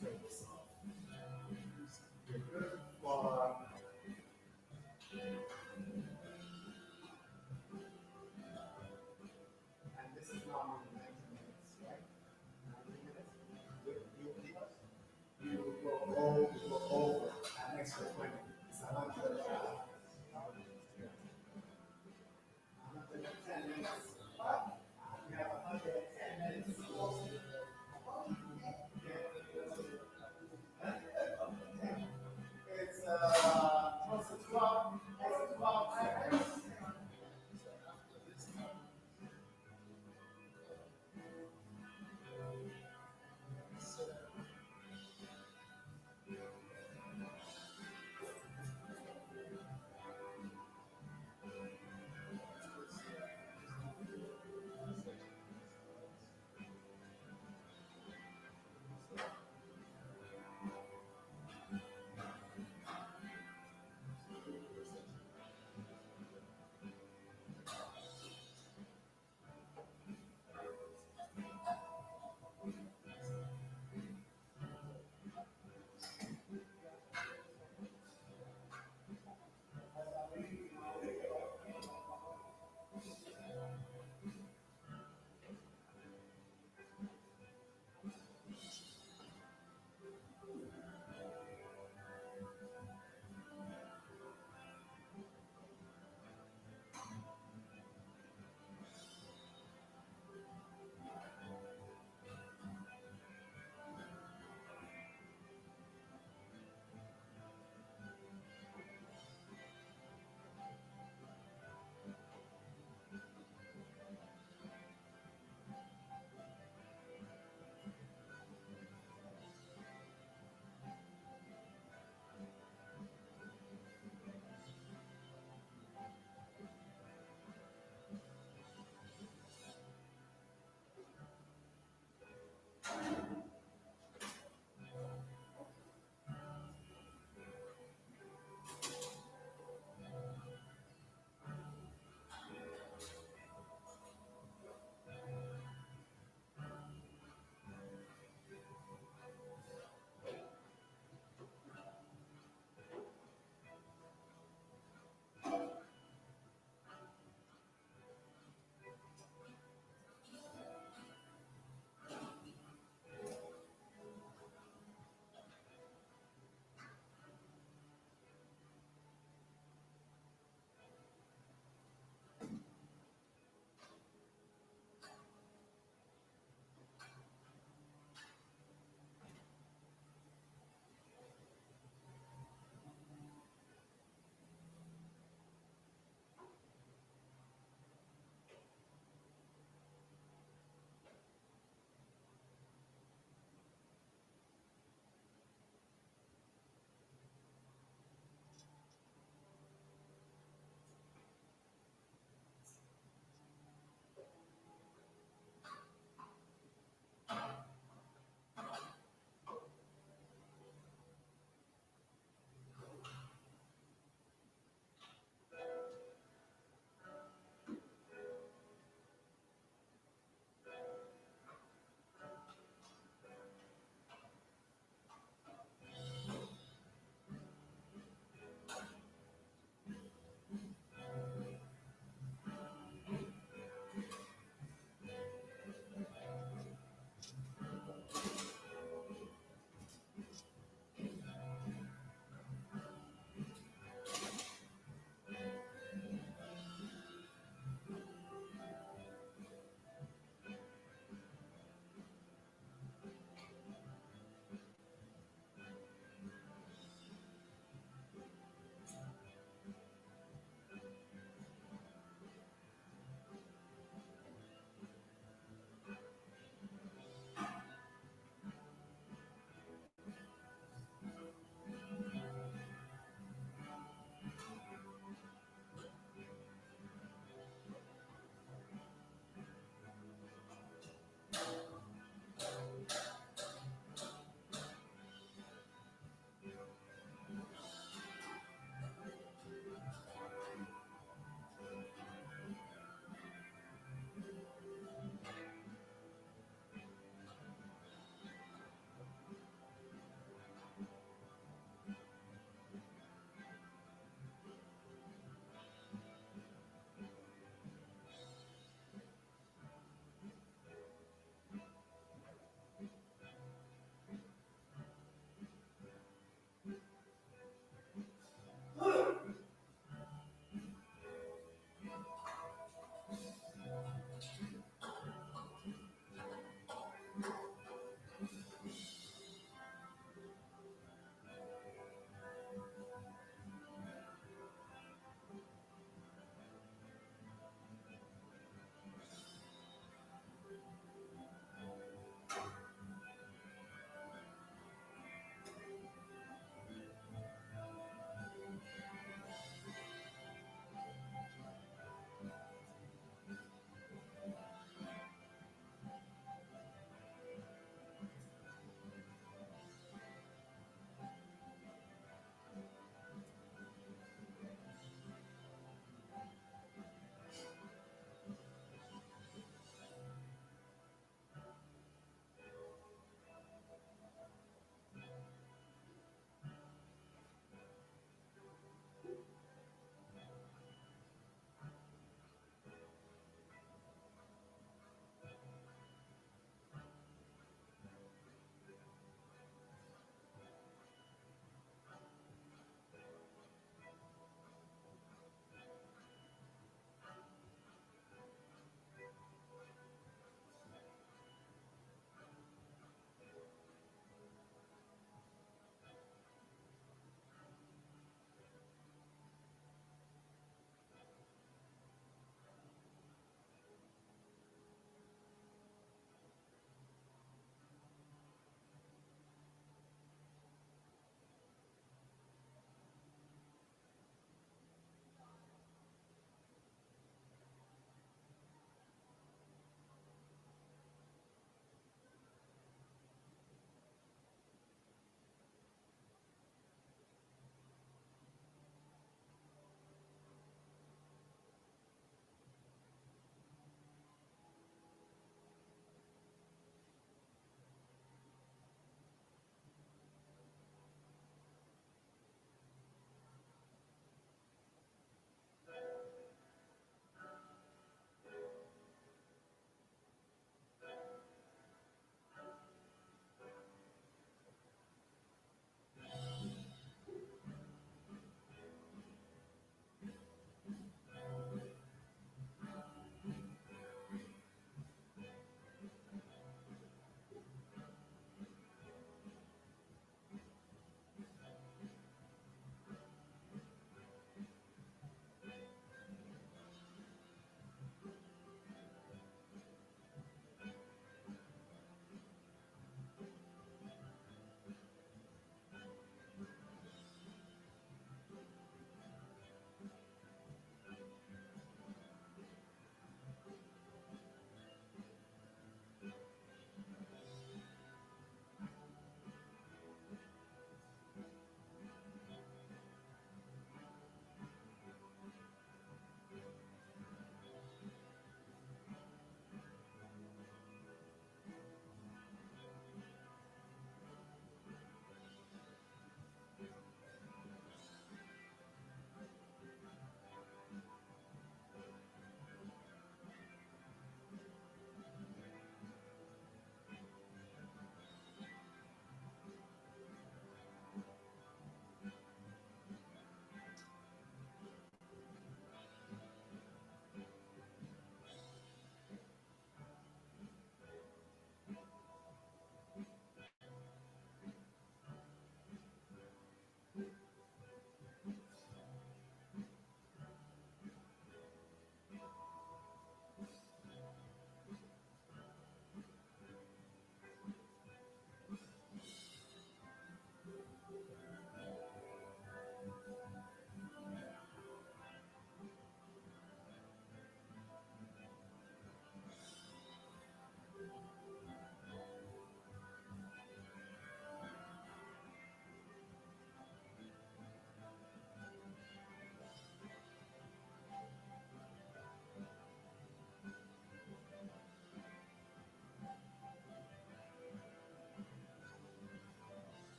Turn this off. You're good for and this is normally 90 minutes, right? 90 minutes. You will go over an extra 20. It's 100. 110 minutes. You have 110 minutes. It's close to 12 seconds.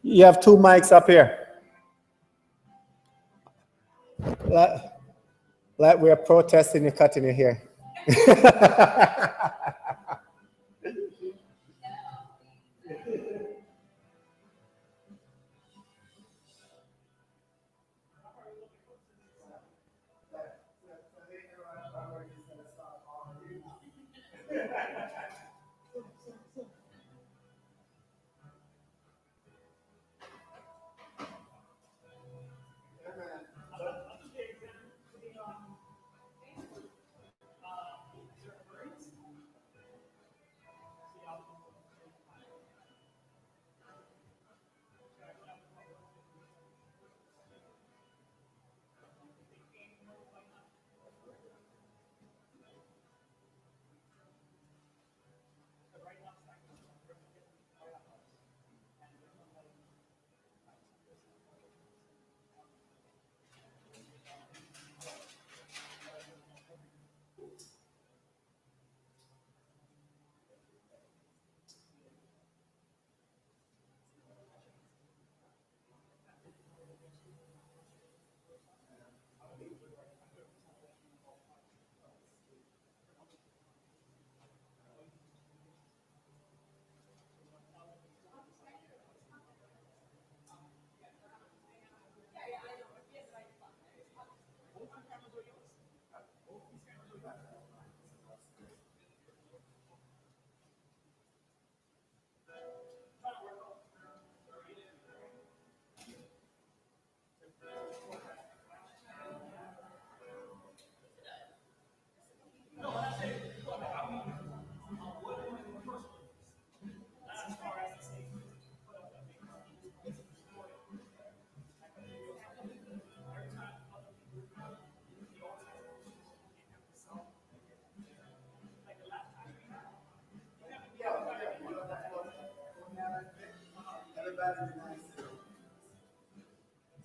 You have two mics up here. Like we're protesting you cutting your hair.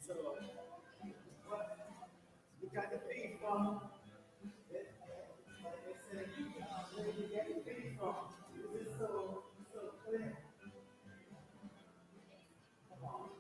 So, you got the feed from, where you get the feed from. This is so clear. Come on.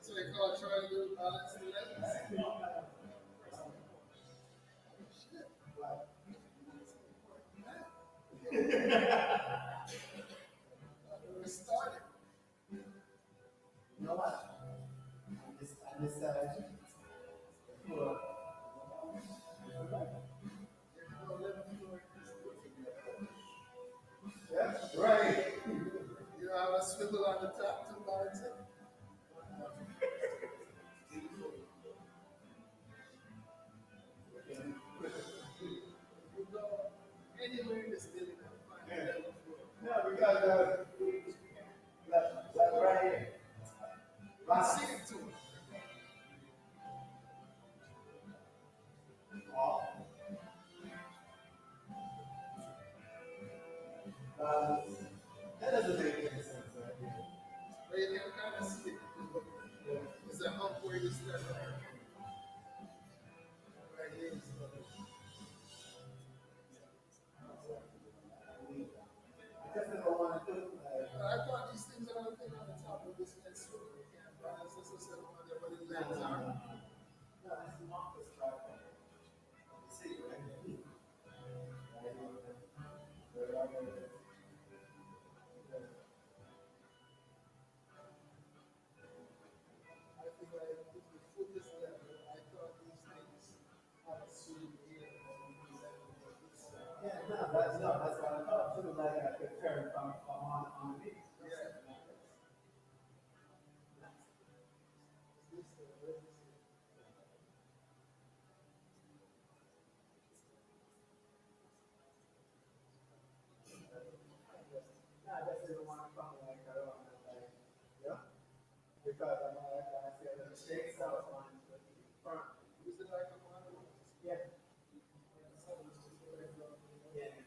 So they call it trying to do balance the levels. We started. You know what? On this side. Yeah, right. You have a swivel on the top to balance it. Anywhere in this building, no, because like right here. Right. See it too. That doesn't make any sense right here. But you can kind of see it. It's a hump where you start. Right here is I thought these things are on the top of this next one. You can't balance this or something on there, but it lands on. No, this is not this tripod. See, right? I think if the foot is level, I thought these things have a suit here. Yeah, no, that's what I thought. Sort of like I could turn from on the beat. Yeah. I just didn't want to come like that on like, yeah. Because I'm like, I see the mistakes I was on the front. Is it like a one? Yeah. Yeah.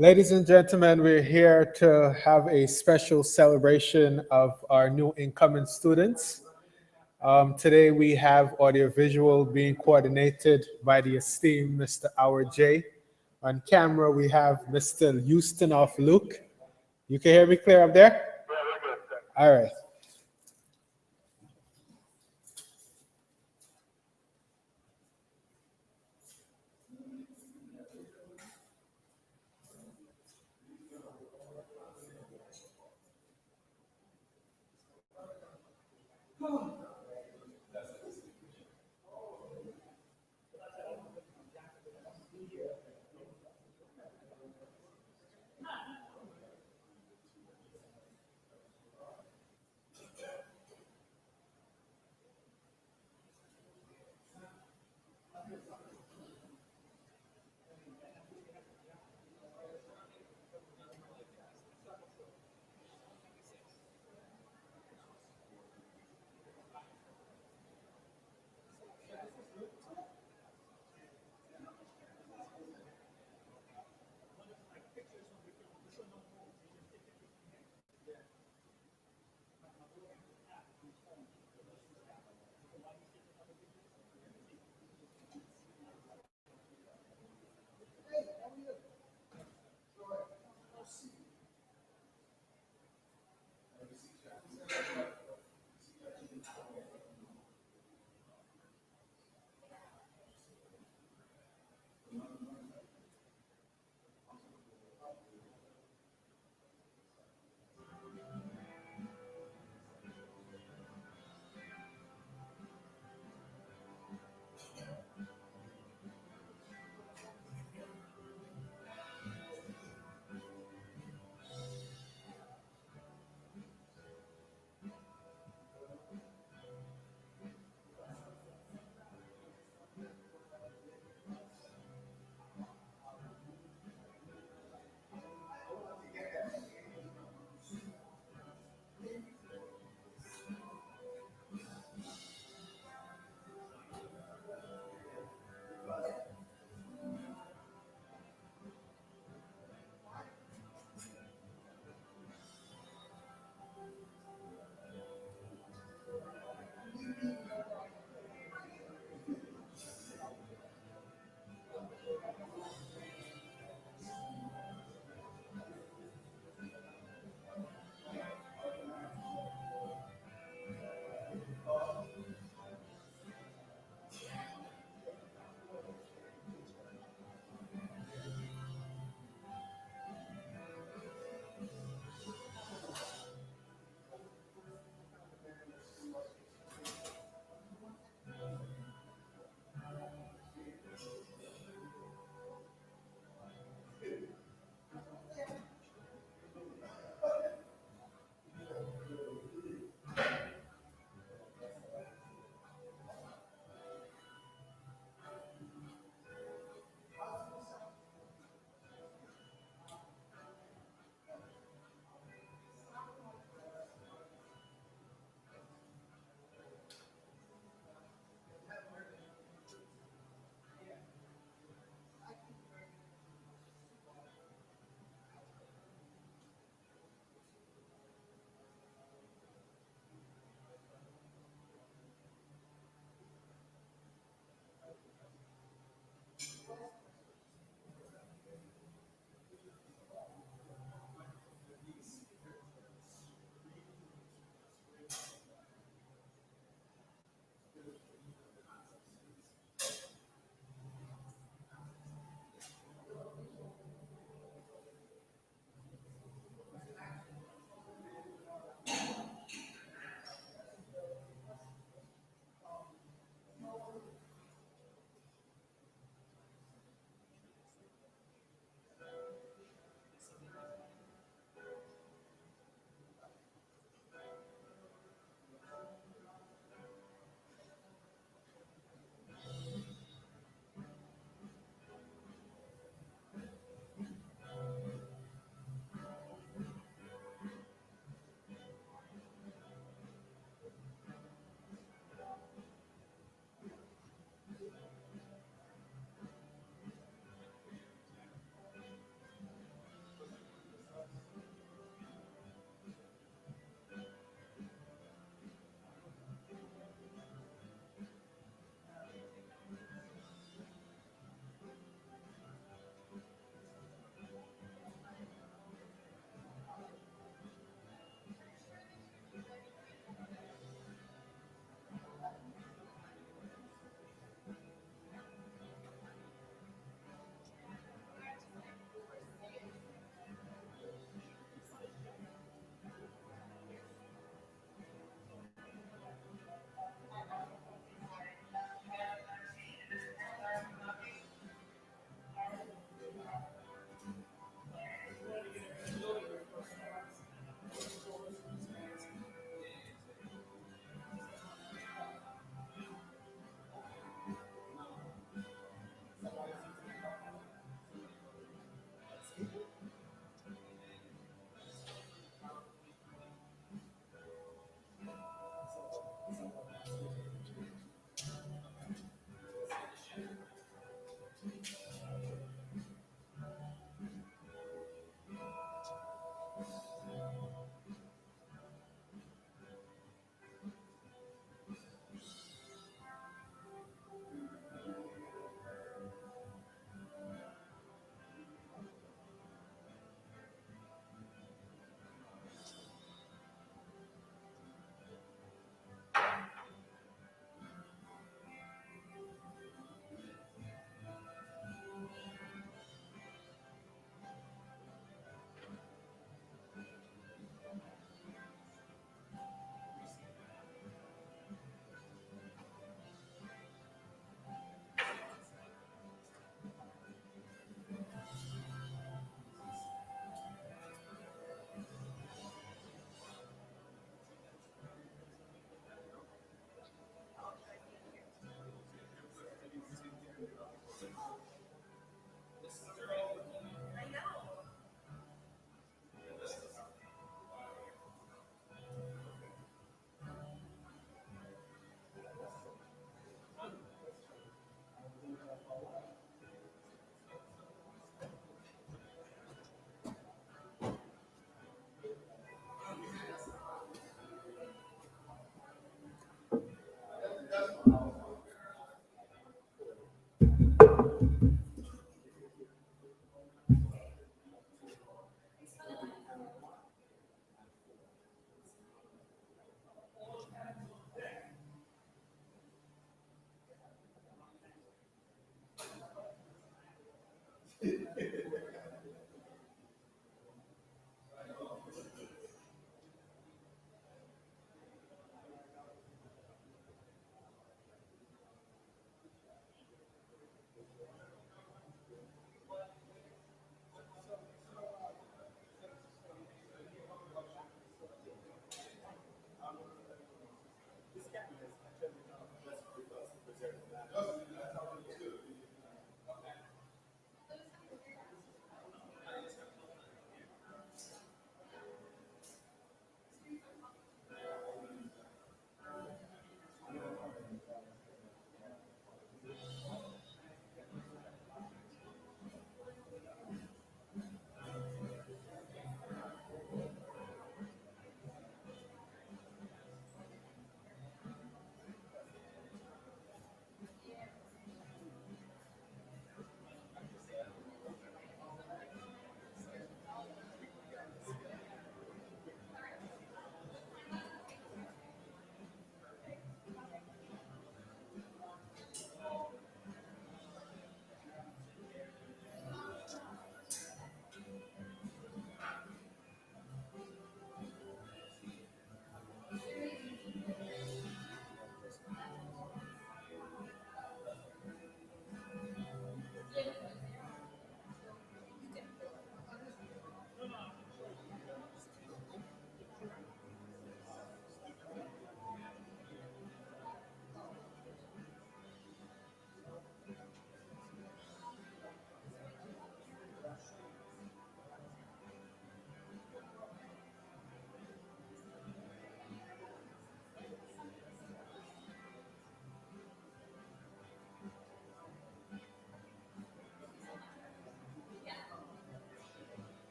Ladies and gentlemen, we're here to have a special celebration of our new incoming students. Today we have audiovisual being coordinated by the esteemed Mr. Howard J. On camera, we have Mr. Houston of Luke. You can hear me clear up there? All right.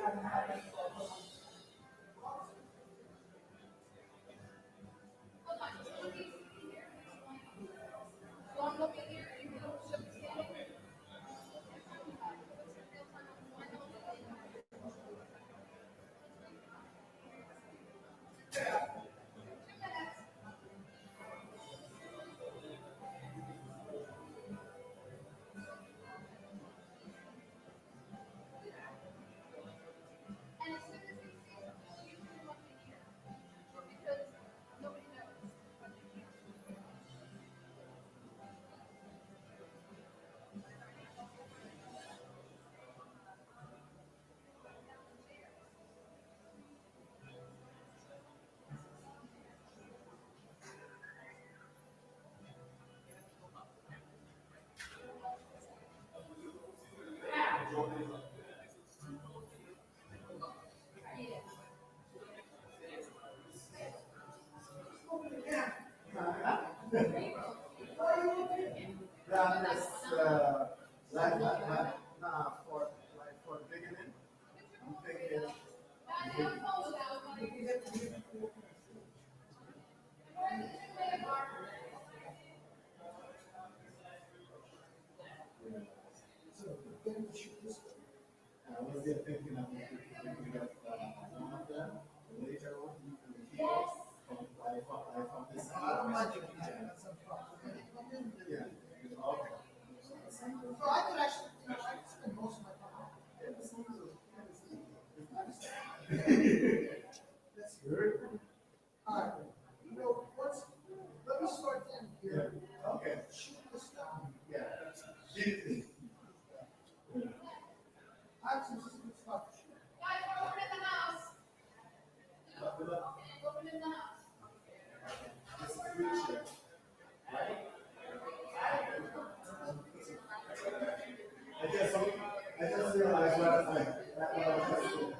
For the beginning, I'm thinking. I was thinking of one of them later on. From this. I don't mind the detail. Yeah. Okay. So I could actually, I could spend most of my time. That's good. All right. You know, let me start then here. Okay. Shoot this down. Yeah. I have some stuff.
Guys, we're opening the house. Opening the house.
I just realized last night that was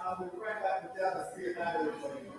I'll be right back down to see if I do for you.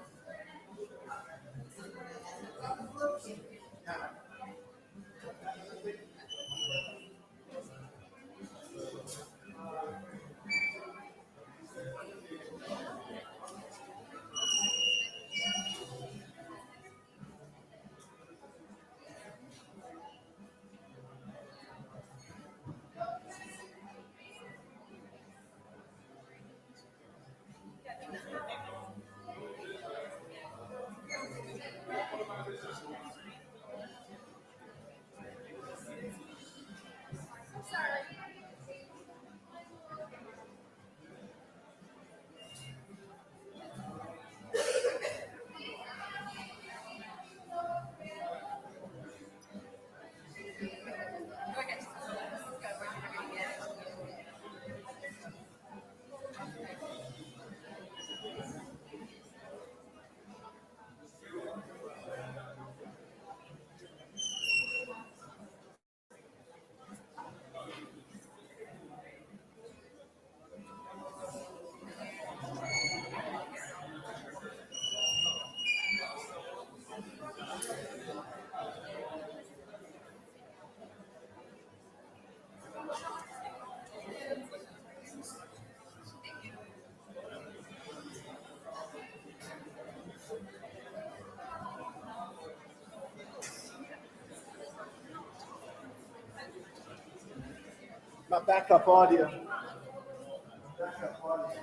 My backup audio. Backup audio.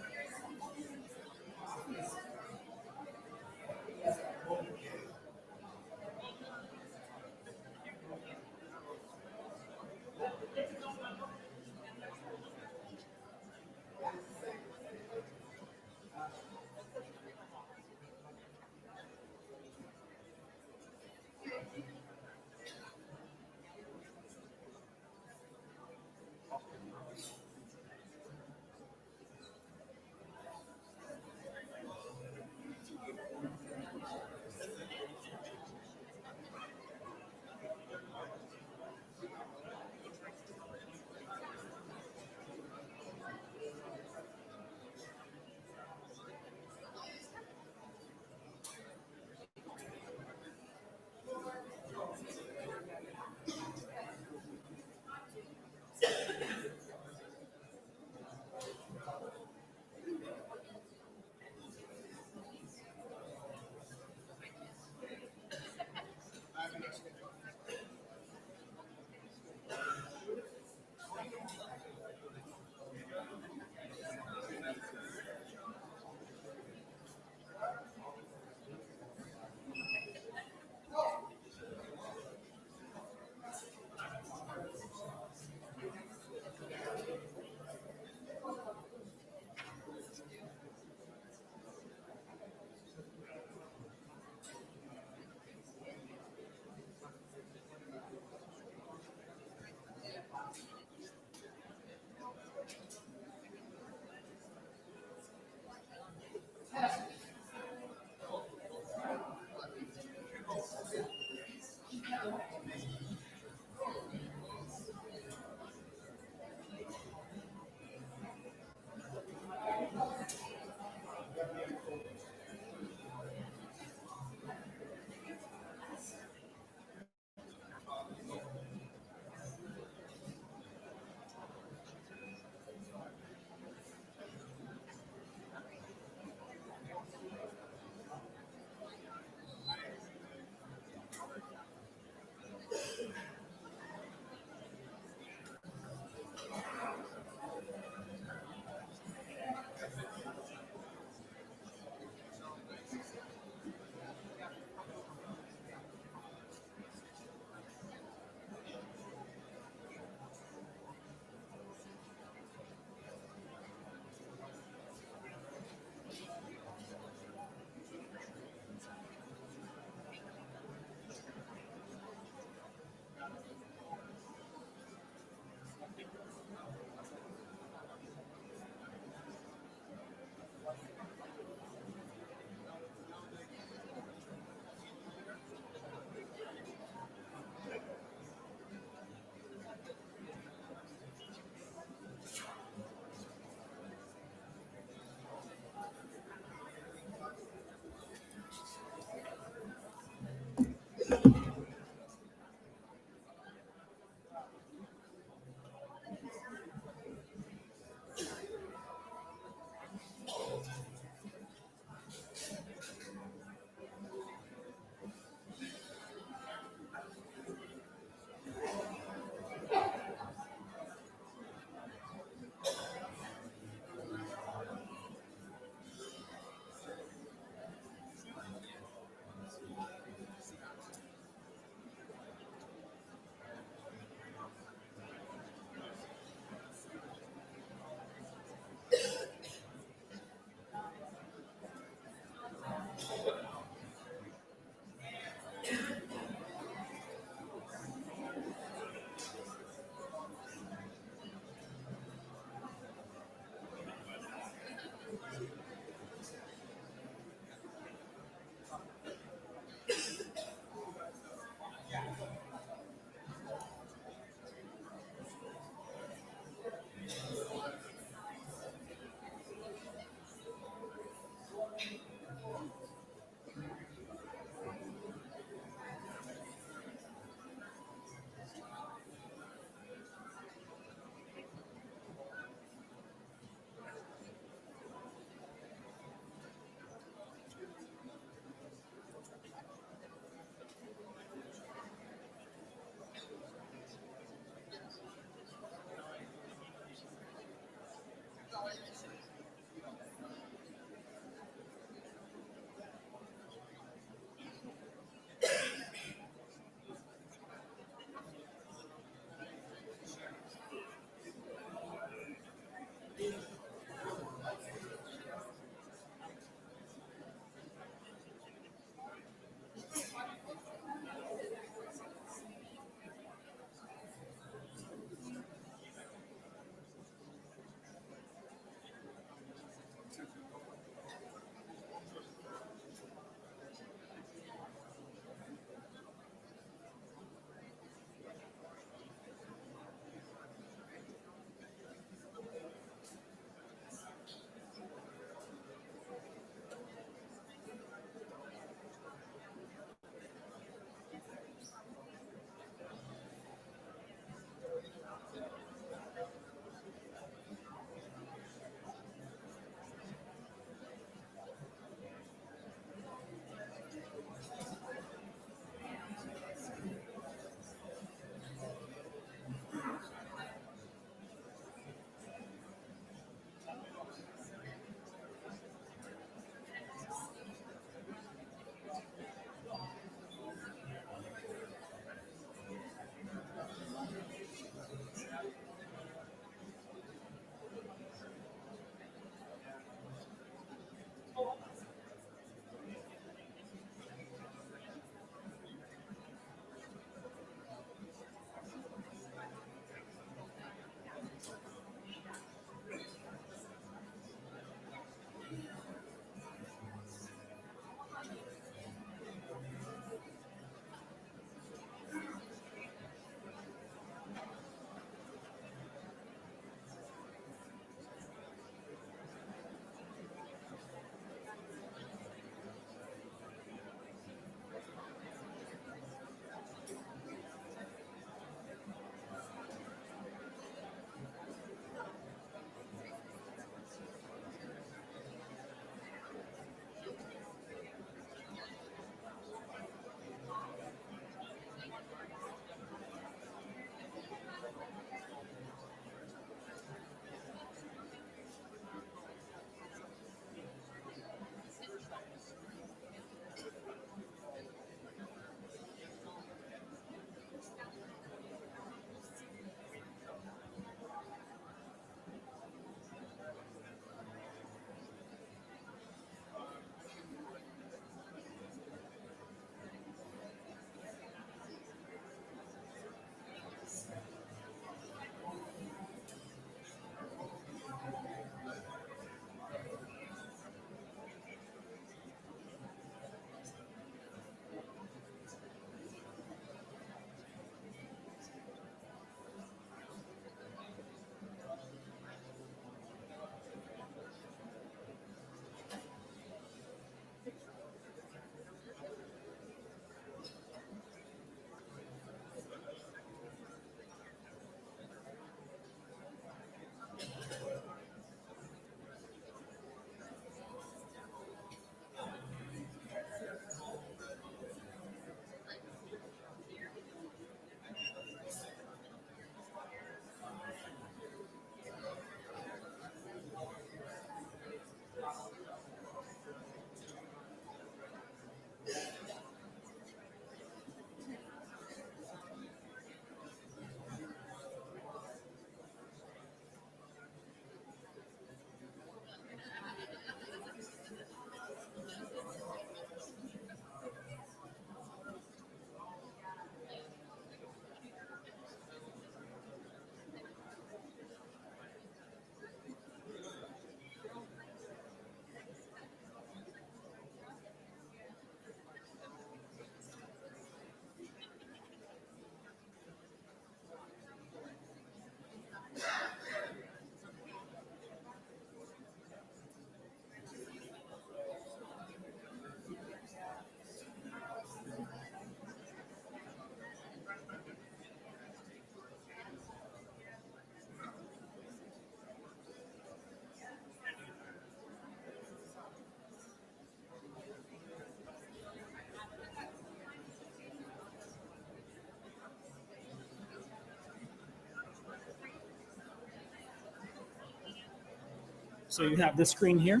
So you have this screen here,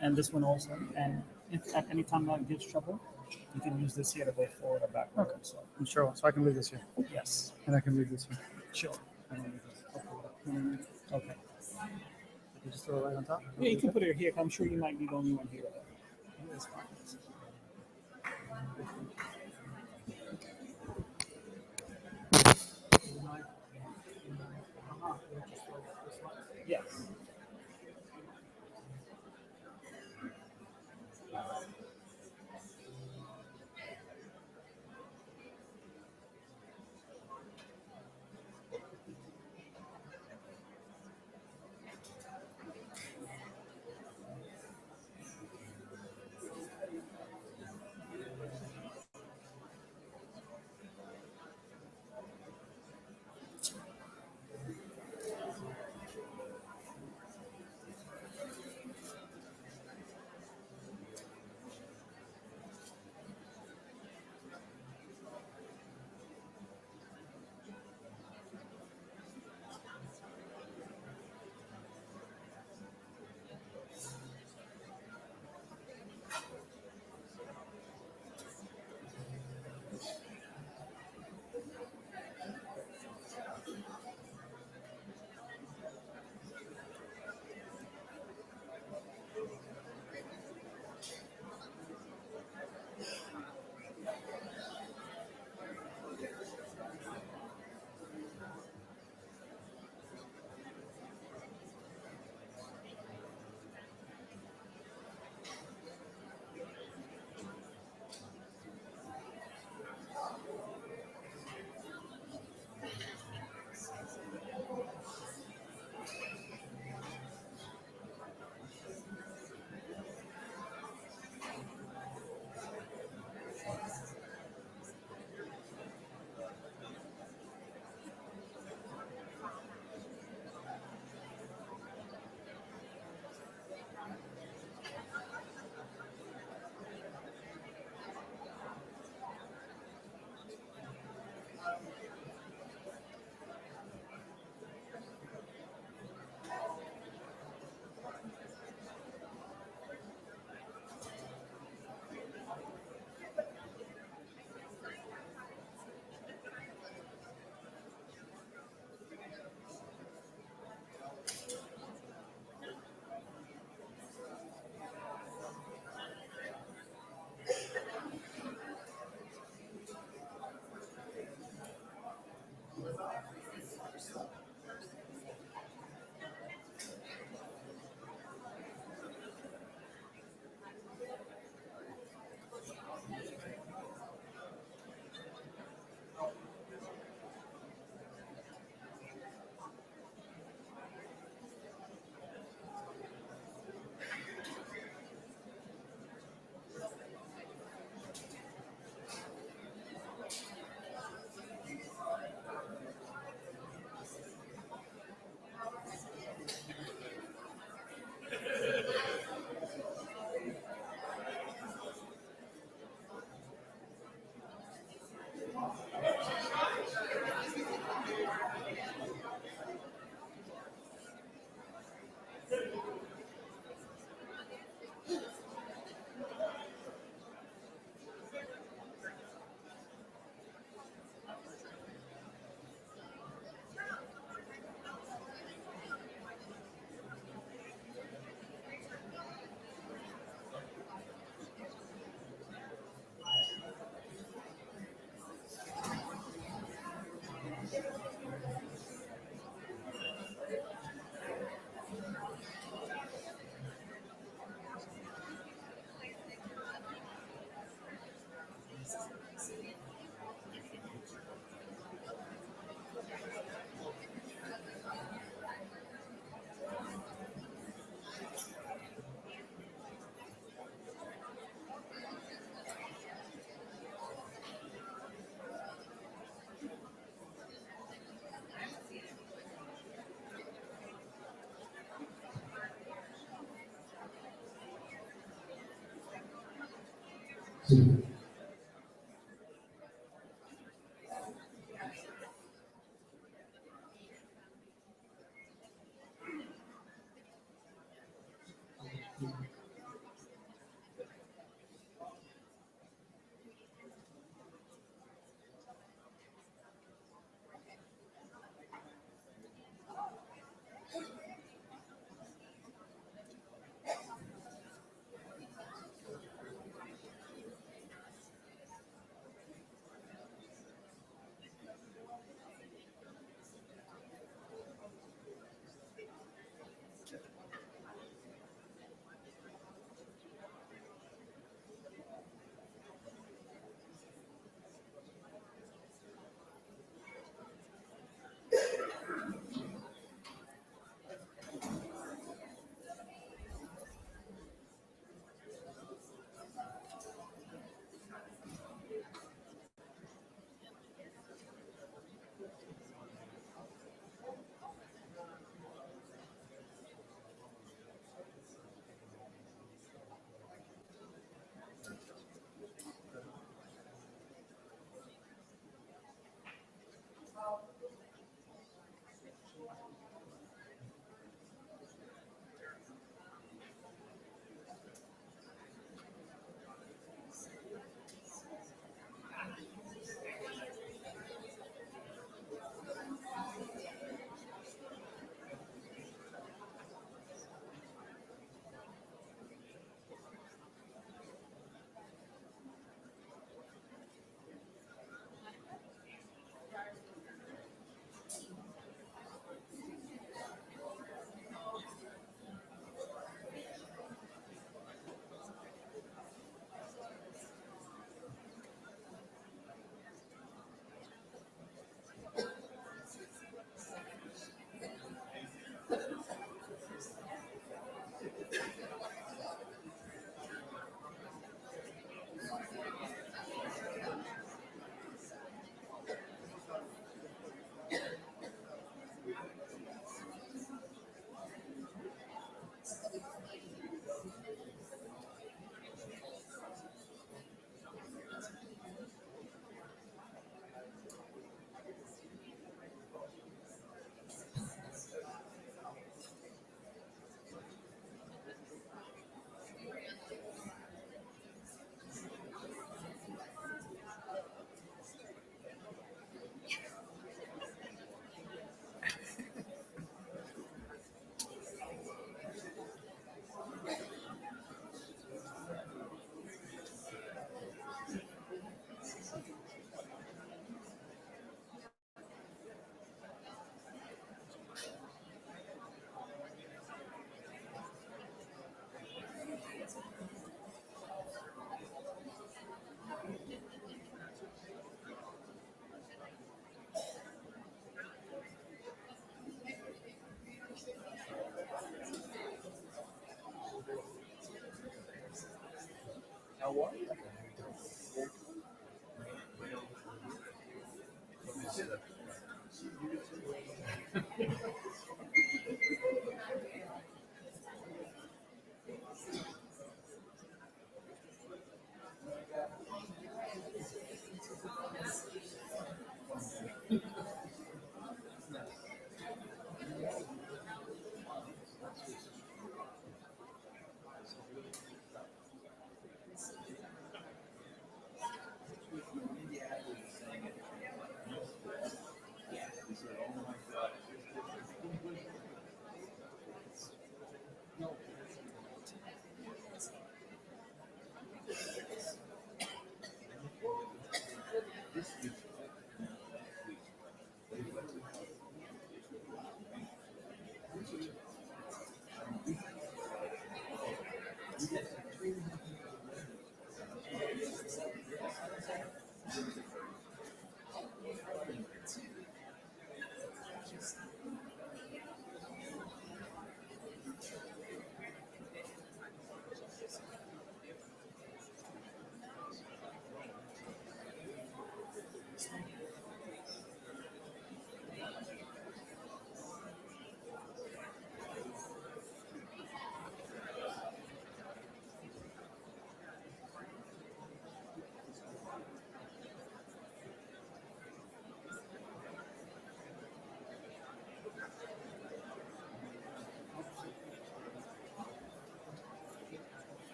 and this one also. And if at any time that gives trouble, you can use this here to go forward or backward.
Okay, so I'm sure. So I can leave this here.
Yes.
And I can leave this here.
Sure.
Okay. You just throw it right on top?
Yeah, you can put it here. I'm sure you might be the only one here. That's fine. Yes.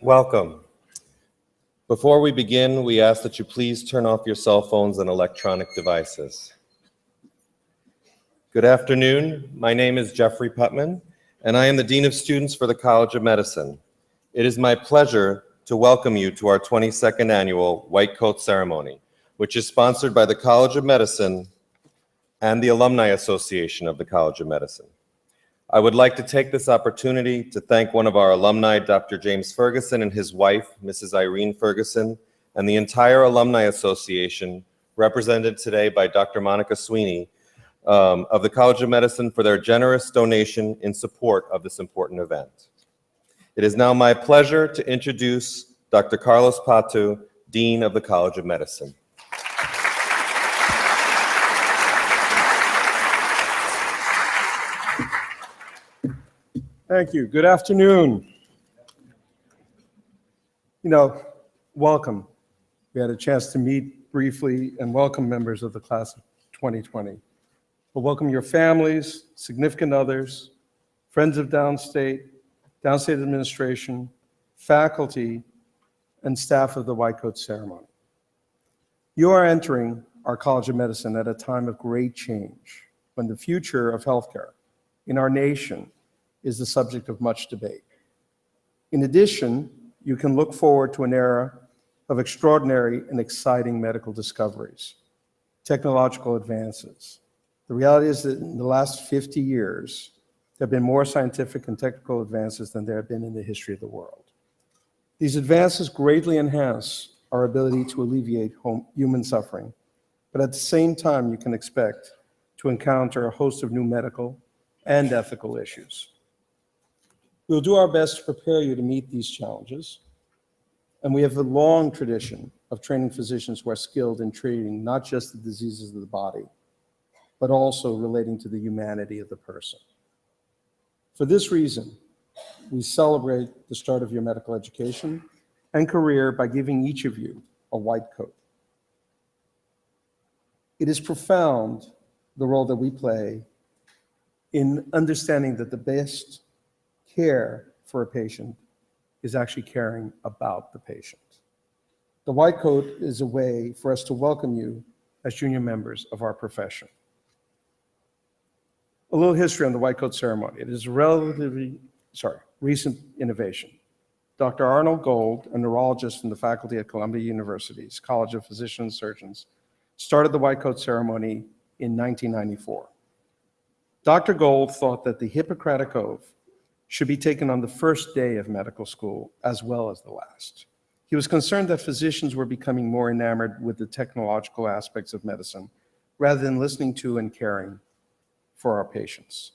Welcome. Before we begin, we ask that you please turn off your cell phones and electronic devices. Good afternoon. My name is Jeffrey Putman, and I am the Dean of Students for the College of Medicine. It is my pleasure to welcome you to our 22nd annual White Coat Ceremony, which is sponsored by the College of Medicine and the Alumni Association of the College of Medicine. I would like to take this opportunity to thank one of our alumni, Dr. James Ferguson, and his wife, Mrs. Irene Ferguson, and the entire Alumni Association, represented today by Dr. Monica Sweeney, of the College of Medicine, for their generous donation in support of this important event. It is now my pleasure to introduce Dr. Carlos Patu, Dean of the College of Medicine.
Thank you. Good afternoon. Welcome. We had a chance to meet briefly and welcome members of the class of 2020. We'll welcome your families, significant others, friends of downstate administration, faculty, and staff of the White Coat Ceremony. You are entering our College of Medicine at a time of great change, when the future of healthcare in our nation is the subject of much debate. In addition, you can look forward to an era of extraordinary and exciting medical discoveries, technological advances. The reality is that in the last 50 years, there have been more scientific and technical advances than there have been in the history of the world. These advances greatly enhance our ability to alleviate human suffering, but at the same time, you can expect to encounter a host of new medical and ethical issues. We'll do our best to prepare you to meet these challenges, and we have a long tradition of training physicians who are skilled in treating not just the diseases of the body, but also relating to the humanity of the person. For this reason, we celebrate the start of your medical education and career by giving each of you a white coat. It is profound, the role that we play in understanding that the best care for a patient is actually caring about the patient. The white coat is a way for us to welcome you as junior members of our profession. A little history on the White Coat Ceremony. It is a relatively recent innovation. Dr. Arnold Gold, a neurologist from the faculty at Columbia University's College of Physicians and Surgeons, started the White Coat Ceremony in 1994. Dr. Gold thought that the Hippocratic Oath should be taken on the first day of medical school as well as the last. He was concerned that physicians were becoming more enamored with the technological aspects of medicine rather than listening to and caring for our patients.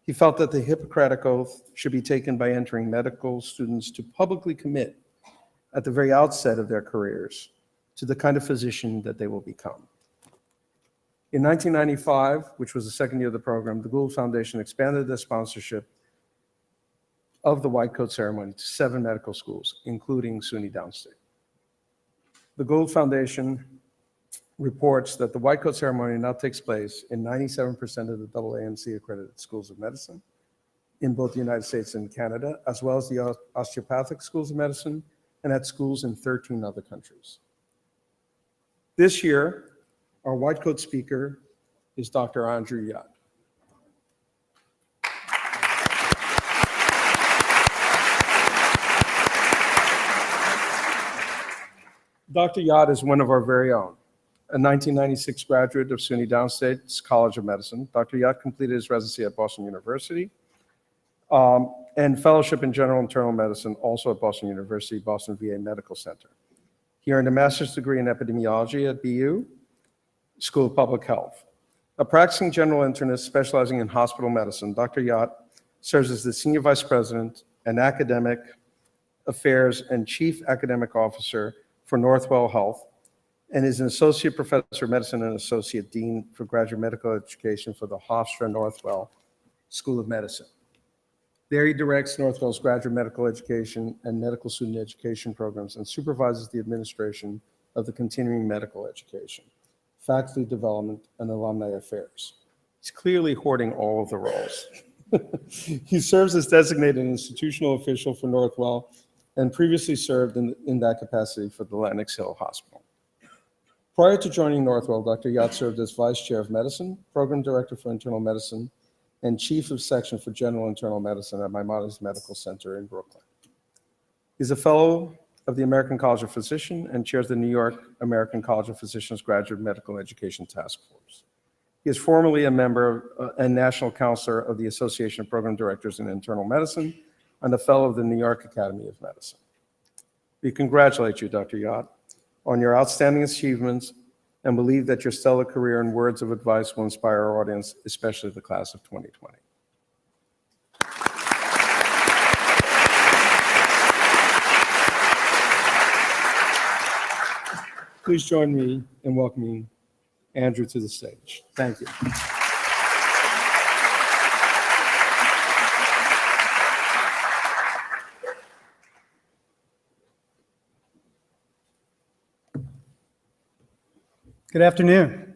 He felt that the Hippocratic Oath should be taken by entering medical students to publicly commit at the very outset of their careers to the kind of physician that they will become. In 1995, which was the second year of the program, the Gould Foundation expanded their sponsorship of the White Coat Ceremony to 7 medical schools, including SUNY Downstate. The Gould Foundation reports that the White Coat Ceremony now takes place in 97% of the AAMC accredited schools of medicine in both the United States and Canada, as well as the osteopathic schools of medicine and at schools in 13 other countries. This year, our White Coat speaker is Dr. Andrew Yat. Dr. Yat is one of our very own. A 1996 graduate of SUNY Downstate's College of Medicine, Dr. Yat completed his residency at Boston University and fellowship in general internal medicine also at Boston University, Boston VA Medical Center. He earned a master's degree in epidemiology at BU School of Public Health. A practicing general internist specializing in hospital medicine, Dr. Yat serves as the Senior Vice President and Academic Affairs and Chief Academic Officer for Northwell Health, and is an Associate Professor of Medicine and Associate Dean for Graduate Medical Education for the Hofstra Northwell School of Medicine. There he directs Northwell's graduate medical education and medical student education programs and supervises the administration of the continuing medical education, faculty development, and alumni affairs. He's clearly hoarding all of the roles. He serves as designated institutional official for Northwell and previously served in that capacity for the Lenox Hill Hospital. Prior to joining Northwell, Dr. Yat served as Vice Chair of Medicine, Program Director for Internal Medicine, and Chief of Section for General Internal Medicine at Maimonides Medical Center in Brooklyn. He's a Fellow of the American College of Physicians and chairs the New York American College of Physicians Graduate Medical Education Task Force. He is formerly a member and National Counselor of the Association of Program Directors in Internal Medicine and a Fellow of the New York Academy of Medicine. We congratulate you, Dr. Yat, on your outstanding achievements and believe that your stellar career and words of advice will inspire our audience, especially the class of 2020. Please join me in welcoming Andrew to the stage. Thank you.
Good afternoon.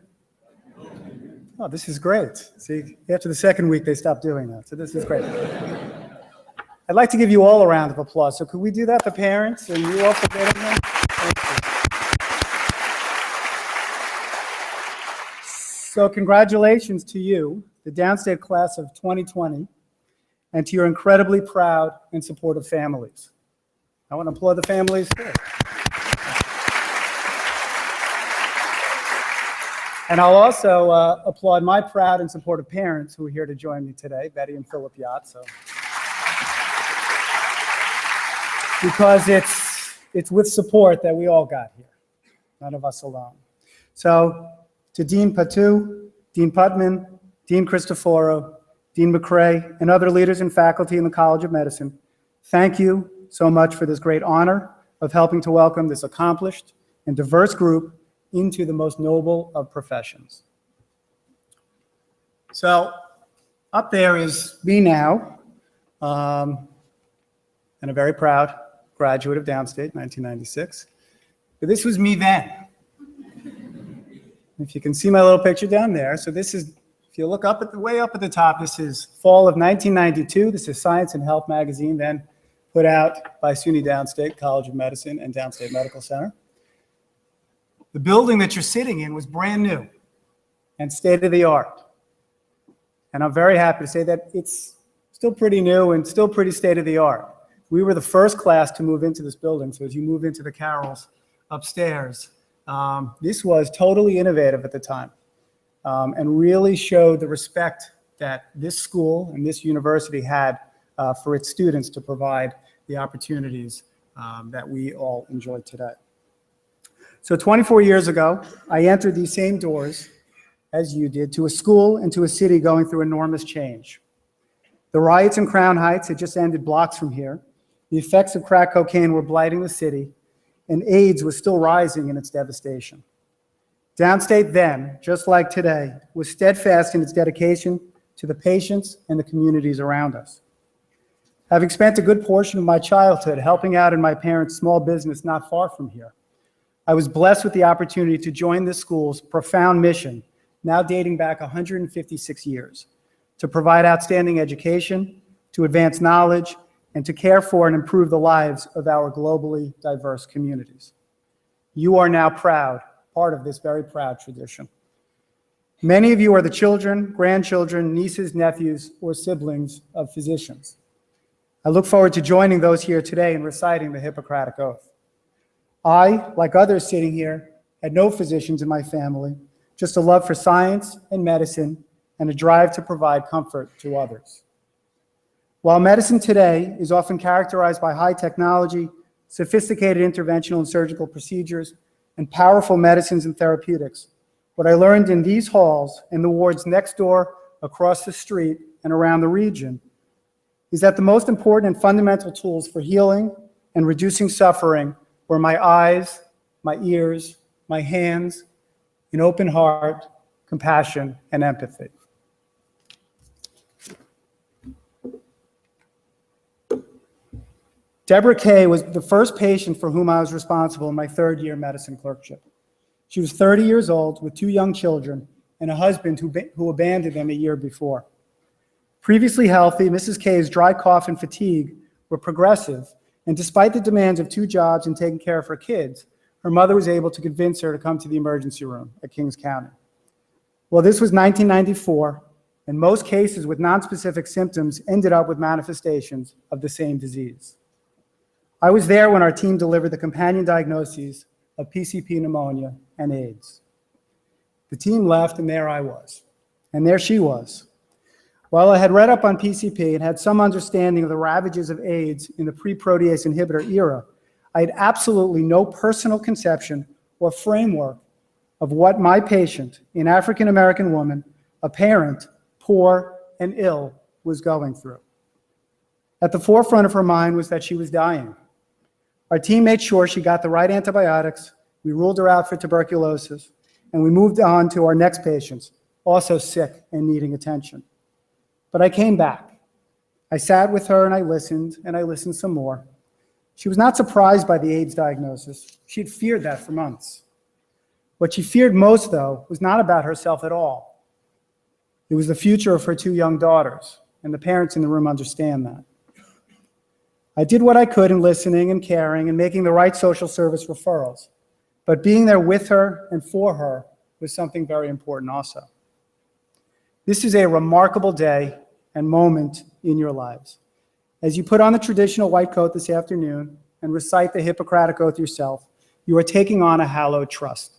Oh, this is great. See, after the second week, they stopped doing that, so this is great. I'd like to give you all a round of applause. So could we do that, the parents, and you all for getting them? Thank you. So congratulations to you, the Downstate class of 2020, and to your incredibly proud and supportive families. I want to applaud the families too. And I'll also applaud my proud and supportive parents who are here to join me today, Betty and Philip Yat. So, because it's with support that we all got here, none of us alone. So, to Dean Patu, Dean Putman, Dean Cristoforo, Dean McCrae, and other leaders and faculty in the College of Medicine, thank you so much for this great honor of helping to welcome this accomplished and diverse group into the most noble of professions. So up there is me now, and a very proud graduate of Downstate, 1996. But this was me then. If you can see my little picture down there, so this is, if you look up at the way up at the top, this is fall of 1992. This is Science and Health magazine, then put out by SUNY Downstate College of Medicine and Downstate Medical Center. The building that you're sitting in was brand new and state-of-the-art. And I'm very happy to say that it's still pretty new and still pretty state-of-the-art. We were the first class to move into this building, so as you move into the Carrolls upstairs, this was totally innovative at the time and really showed the respect that this school and this university had for its students to provide the opportunities that we all enjoy today. So 24 years ago, I entered these same doors as you did to a school and to a city going through enormous change. The riots in Crown Heights had just ended blocks from here. The effects of crack cocaine were blighting the city, and AIDS was still rising in its devastation. Downstate then, just like today, was steadfast in its dedication to the patients and the communities around us. Having spent a good portion of my childhood helping out in my parents' small business not far from here, I was blessed with the opportunity to join this school's profound mission, now dating back 156 years, to provide outstanding education, to advance knowledge, and to care for and improve the lives of our globally diverse communities. You are now proud, part of this very proud tradition. Many of you are the children, grandchildren, nieces, nephews, or siblings of physicians. I look forward to joining those here today in reciting the Hippocratic Oath. I, like others sitting here, had no physicians in my family, just a love for science and medicine and a drive to provide comfort to others. While medicine today is often characterized by high technology, sophisticated interventional and surgical procedures, and powerful medicines and therapeutics, what I learned in these halls and the wards next door, across the street, and around the region is that the most important and fundamental tools for healing and reducing suffering were my eyes, my ears, my hands, an open heart, compassion, and empathy. Deborah Kay was the first patient for whom I was responsible in my third year medicine clerkship. She was 30 years old with 2 young children and a husband who abandoned them a year before. Previously healthy, Mrs. Kay's dry cough and fatigue were progressive, and despite the demands of 2 jobs and taking care of her kids, her mother was able to convince her to come to the emergency room at Kings County. Well, this was 1994, and most cases with nonspecific symptoms ended up with manifestations of the same disease. I was there when our team delivered the companion diagnoses of PCP pneumonia and AIDS. The team left, and there I was, and there she was. While I had read up on PCP and had some understanding of the ravages of AIDS in the pre-protease inhibitor era, I had absolutely no personal conception or framework of what my patient, an African-American woman, a parent, poor and ill, was going through. At the forefront of her mind was that she was dying. Our team made sure she got the right antibiotics, we ruled her out for tuberculosis, and we moved on to our next patients, also sick and needing attention. But I came back. I sat with her and I listened some more. She was not surprised by the AIDS diagnosis. She had feared that for months. What she feared most, though, was not about herself at all. It was the future of her 2 young daughters, and the parents in the room understand that. I did what I could in listening and caring and making the right social service referrals, but being there with her and for her was something very important also. This is a remarkable day and moment in your lives. As you put on the traditional white coat this afternoon and recite the Hippocratic Oath yourself, you are taking on a hallowed trust.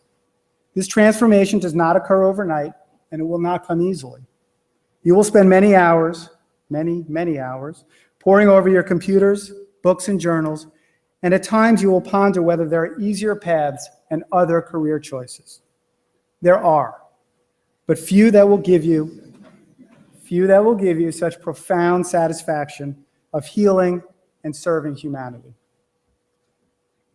This transformation does not occur overnight, and it will not come easily. You will spend many hours, many hours, poring over your computers, books, and journals, and at times you will ponder whether there are easier paths and other career choices. There are, but few that will give you such profound satisfaction of healing and serving humanity.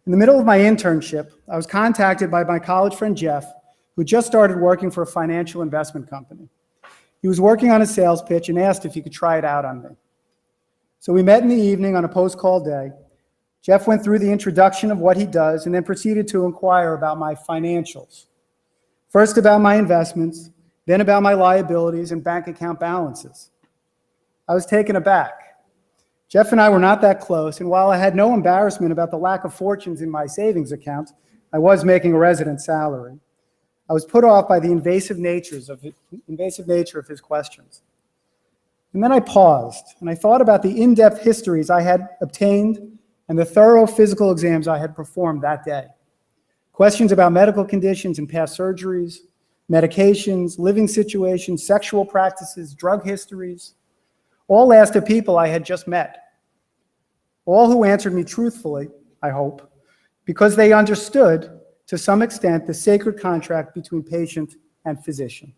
In the middle of my internship, I was contacted by my college friend Jeff, who just started working for a financial investment company. He was working on a sales pitch and asked if he could try it out on me. So we met in the evening on a post-call day. Jeff went through the introduction of what he does and then proceeded to inquire about my financials. First about my investments, then about my liabilities and bank account balances. I was taken aback. Jeff and I were not that close, and while I had no embarrassment about the lack of fortunes in my savings account, I was making a resident salary. I was put off by the invasive nature of his questions. And then I paused, and I thought about the in-depth histories I had obtained and the thorough physical exams I had performed that day. Questions about medical conditions and past surgeries, medications, living situations, sexual practices, drug histories, all asked of people I had just met. All who answered me truthfully, I hope, because they understood, to some extent, the sacred contract between patient and physician.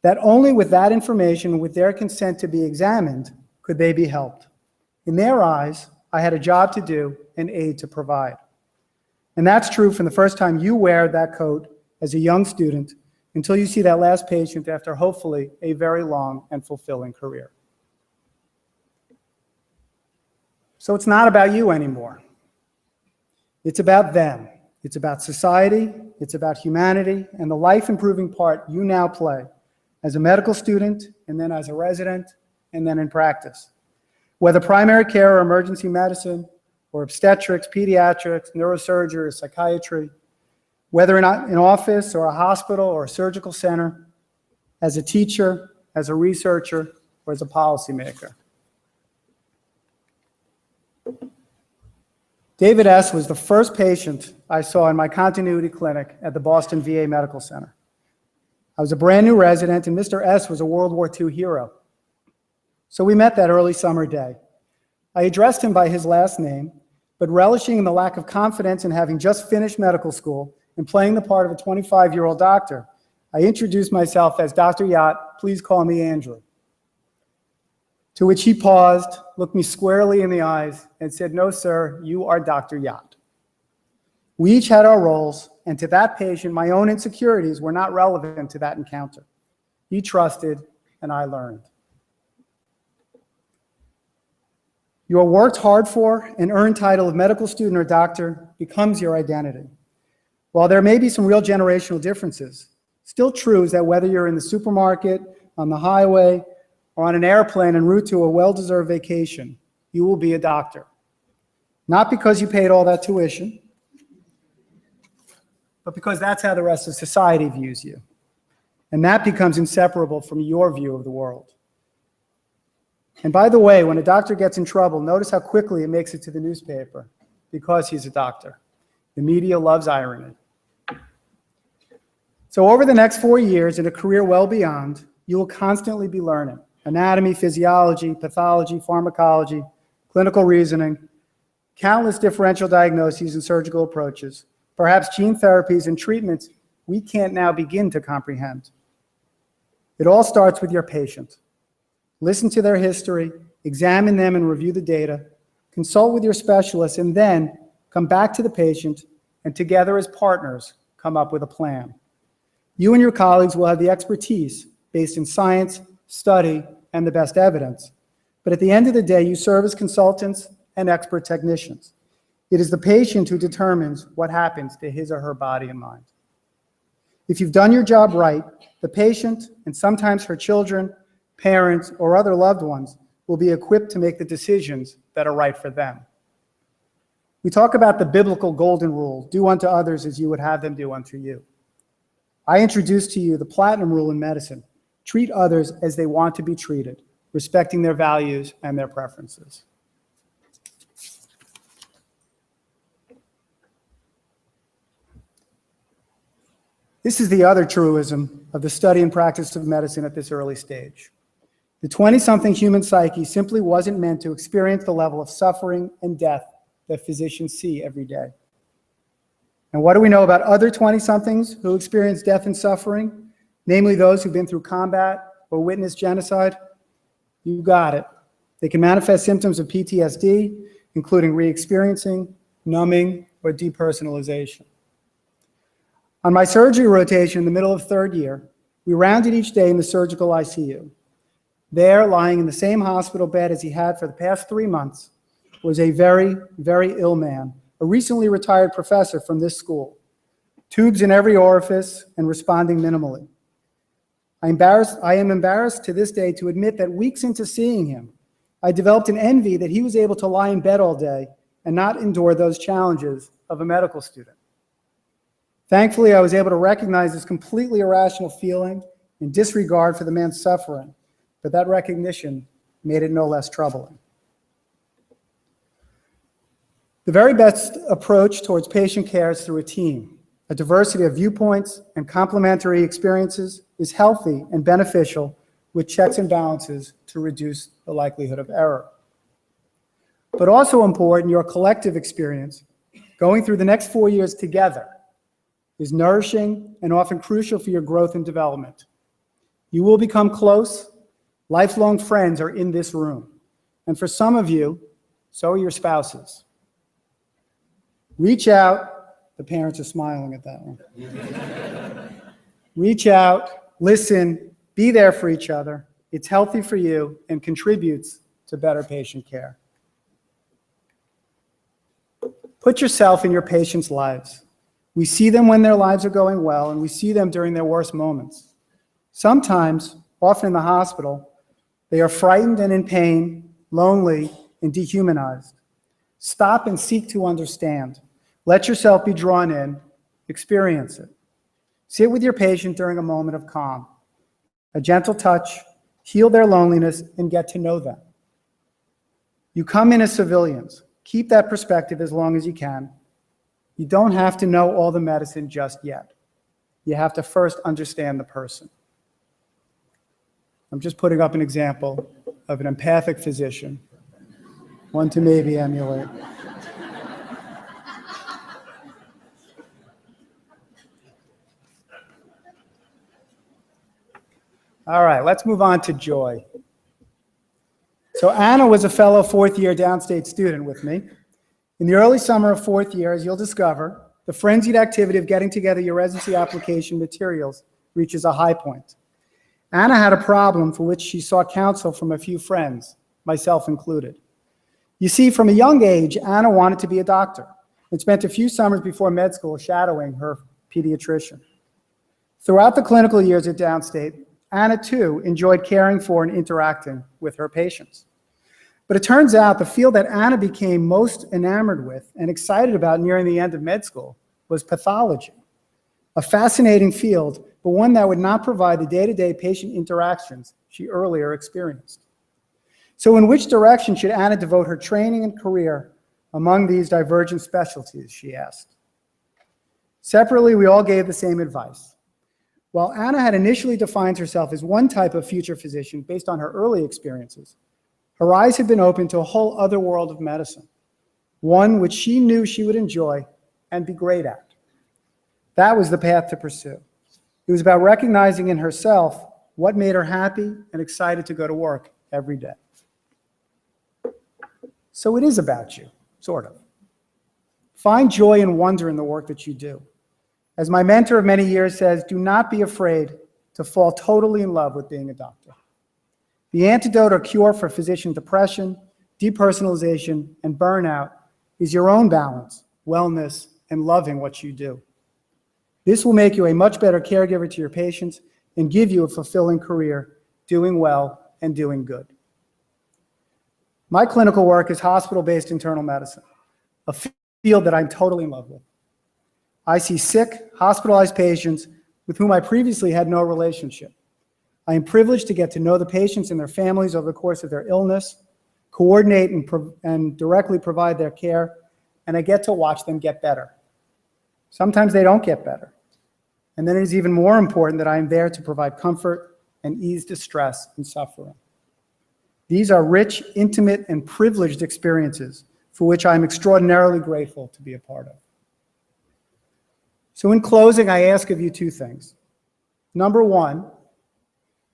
that only with that information, with their consent to be examined, could they be helped. In their eyes, I had a job to do, an aid to provide. And that's true from the first time you wear that coat as a young student until you see that last patient after hopefully a very long and fulfilling career. So it's not about you anymore. It's about them. It's about society. It's about humanity and the life-improving part you now play as a medical student, and then as a resident, and then in practice. Whether primary care or emergency medicine, or obstetrics, pediatrics, neurosurgery, or psychiatry, whether in an office or a hospital or a surgical center, as a teacher, as a researcher, or as a policymaker. David S. was the first patient I saw in my continuity clinic at the Boston VA Medical Center. I was a brand new resident, and Mr. S. was a World War II hero. So we met that early summer day. I addressed him by his last name, but relishing in the lack of confidence in having just finished medical school and playing the part of a 25-year-old doctor, I introduced myself as Dr. Yacht, please call me Andrew. To which he paused, looked me squarely in the eyes, and said, no, sir, you are Dr. Yacht. We each had our roles, and to that patient, my own insecurities were not relevant to that encounter. He trusted, and I learned. Your worked hard for and earned title of medical student or doctor becomes your identity. While there may be some real generational differences, still true is that whether you're in the supermarket, on the highway, or on an airplane en route to a well-deserved vacation, you will be a doctor. Not because you paid all that tuition, but because that's how the rest of society views you. And that becomes inseparable from your view of the world. And by the way, when a doctor gets in trouble, notice how quickly it makes it to the newspaper, because he's a doctor. The media loves irony. So over the next 4 years, in a career well beyond, you will constantly be learning anatomy, physiology, pathology, pharmacology, clinical reasoning, countless differential diagnoses and surgical approaches, perhaps gene therapies and treatments we can't now begin to comprehend. It all starts with your patient. Listen to their history, examine them and review the data, consult with your specialist, and then come back to the patient, and together as partners, come up with a plan. You and your colleagues will have the expertise based in science, study, and the best evidence. But at the end of the day, you serve as consultants and expert technicians. It is the patient who determines what happens to his or her body and mind. If you've done your job right, the patient, and sometimes her children, parents, or other loved ones, will be equipped to make the decisions that are right for them. We talk about the biblical golden rule, do unto others as you would have them do unto you. I introduce to you the platinum rule in medicine. Treat others as they want to be treated, respecting their values and their preferences. This is the other truism of the study and practice of medicine at this early stage. The 20-something human psyche simply wasn't meant to experience the level of suffering and death that physicians see every day. And what do we know about other 20-somethings who experience death and suffering, namely those who've been through combat or witnessed genocide? You got it. They can manifest symptoms of PTSD, including re-experiencing, numbing, or depersonalization. On my surgery rotation in the middle of third year, we rounded each day in the surgical ICU. There, lying in the same hospital bed as he had for the past 3 months, was a very, very ill man, a recently retired professor from this school, tubes in every orifice and responding minimally. I am embarrassed to this day to admit that weeks into seeing him, I developed an envy that he was able to lie in bed all day and not endure those challenges of a medical student. Thankfully, I was able to recognize this completely irrational feeling and disregard for the man's suffering, but that recognition made it no less troubling. The very best approach towards patient care is through a team. A diversity of viewpoints and complementary experiences is healthy and beneficial, with checks and balances to reduce the likelihood of error. But also important, your collective experience, going through the next 4 years together, is nourishing and often crucial for your growth and development. You will become close. Lifelong friends are in this room. And for some of you, so are your spouses. Reach out. The parents are smiling at that one. Reach out, listen, be there for each other. It's healthy for you and contributes to better patient care. Put yourself in your patients' lives. We see them when their lives are going well, and we see them during their worst moments. Sometimes, often in the hospital, they are frightened and in pain, lonely, and dehumanized. Stop and seek to understand. Let yourself be drawn in. Experience it. Sit with your patient during a moment of calm. A gentle touch, heal their loneliness, and get to know them. You come in as civilians. Keep that perspective as long as you can. You don't have to know all the medicine just yet. You have to first understand the person. I'm just putting up an example of an empathic physician, one to maybe emulate. All right, let's move on to joy. So Anna was a fellow fourth-year downstate student with me. In the early summer of fourth year, as you'll discover, the frenzied activity of getting together your residency application materials reaches a high point. Anna had a problem for which she sought counsel from a few friends, myself included. You see, from a young age, Anna wanted to be a doctor and spent a few summers before med school shadowing her pediatrician. Throughout the clinical years at Downstate, Anna, too, enjoyed caring for and interacting with her patients. But it turns out the field that Anna became most enamored with and excited about nearing the end of med school was pathology, a fascinating field, but one that would not provide the day-to-day patient interactions she earlier experienced. So in which direction should Anna devote her training and career among these divergent specialties, she asked. Separately, we all gave the same advice. While Anna had initially defined herself as one type of future physician based on her early experiences, her eyes had been opened to a whole other world of medicine, one which she knew she would enjoy and be great at. That was the path to pursue. It was about recognizing in herself what made her happy and excited to go to work every day. So it is about you, sort of. Find joy and wonder in the work that you do. As my mentor of many years says, do not be afraid to fall totally in love with being a doctor. The antidote or cure for physician depression, depersonalization, and burnout is your own balance, wellness, and loving what you do. This will make you a much better caregiver to your patients and give you a fulfilling career, doing well and doing good. My clinical work is hospital-based internal medicine, a field that I'm totally in love with. I see sick, hospitalized patients with whom I previously had no relationship. I am privileged to get to know the patients and their families over the course of their illness, coordinate and directly provide their care, and I get to watch them get better. Sometimes they don't get better. And then it is even more important that I am there to provide comfort and ease distress and suffering. These are rich, intimate, and privileged experiences for which I am extraordinarily grateful to be a part of. So in closing, I ask of you two things. Number one,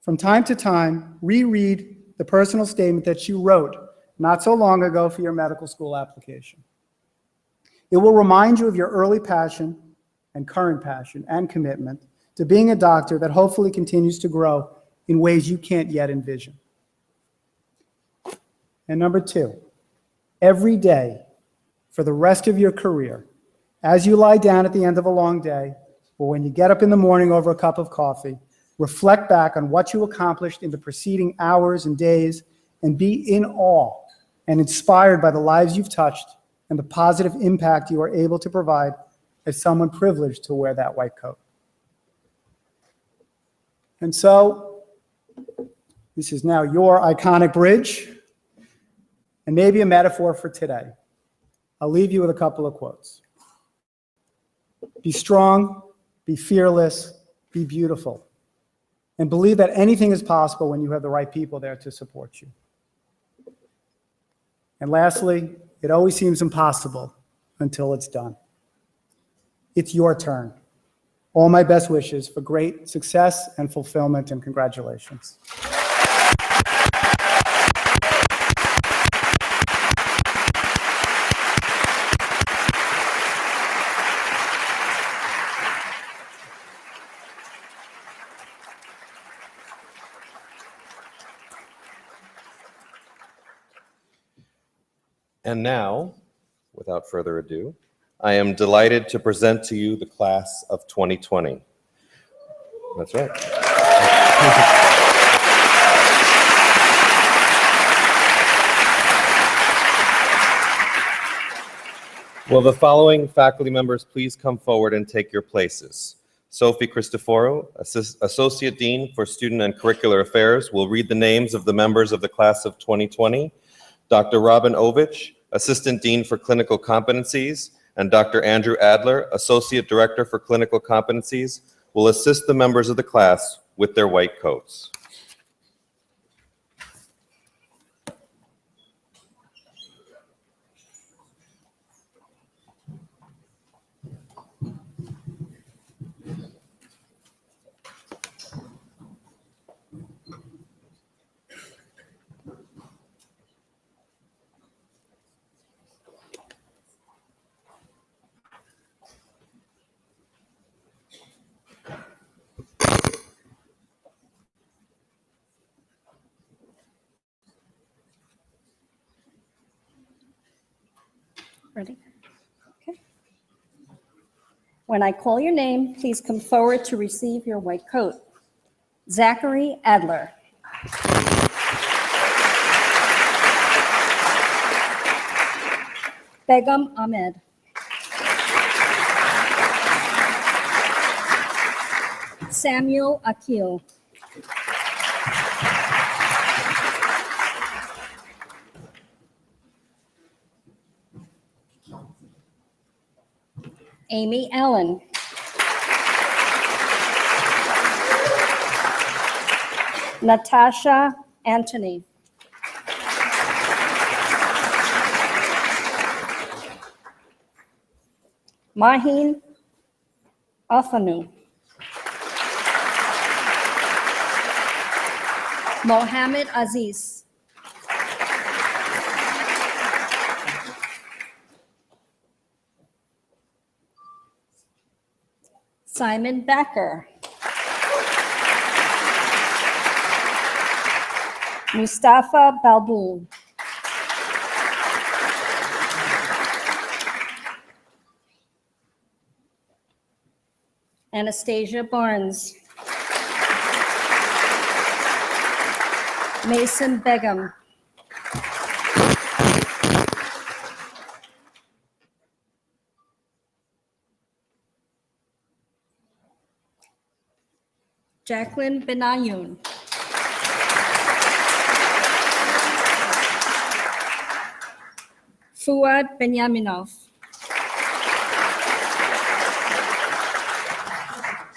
from time to time, reread the personal statement that you wrote not so long ago for your medical school application. It will remind you of your early passion and current passion and commitment to being a doctor that hopefully continues to grow in ways you can't yet envision. And number two, every day for the rest of your career, as you lie down at the end of a long day, or when you get up in the morning over a cup of coffee, reflect back on what you accomplished in the preceding hours and days, and be in awe and inspired by the lives you've touched and the positive impact you are able to provide as someone privileged to wear that white coat. And so, this is now your iconic bridge, and maybe a metaphor for today. I'll leave you with a couple of quotes. Be strong, be fearless, be beautiful, and believe that anything is possible when you have the right people there to support you. And lastly, it always seems impossible until it's done. It's your turn. All my best wishes for great success and fulfillment, and congratulations.
And now, without further ado, I am delighted to present to you the class of 2020. That's right. Will the following faculty members please come forward and take your places? Sophie Cristoforo, Associate Dean for Student and Curricular Affairs, will read the names of the members of the class of 2020. Dr. Robin Ovich, Assistant Dean for Clinical Competencies, and Dr. Andrew Adler, Associate Director for Clinical Competencies, will assist the members of the class with their white coats.
Ready? Okay. When I call your name, please come forward to receive your white coat. Zachary Adler. Begum Ahmed. Samuel Akil. Amy Allen. Natasha Anthony. Mahin Athanu. Mohammed Aziz. Simon Becker. Mustafa Balboul. Anastasia Barnes. Mason Begum. Jacqueline Benayoun. Fuad Benyaminov.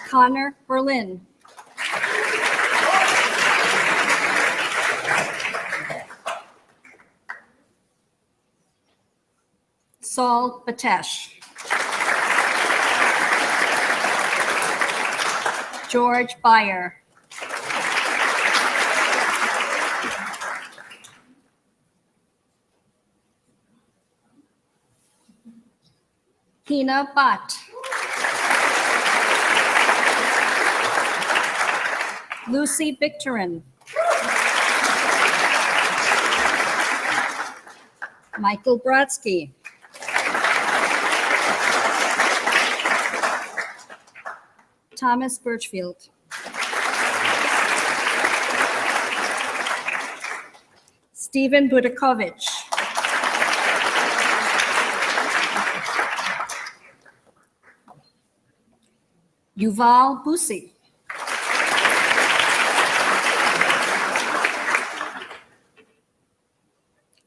Connor Berlin. Saul Batesh. George Byer. Hina Bhatt. Lucy Victorin. Michael Brodsky. Thomas Birchfield. Stephen Budakovich. Yuval Busi.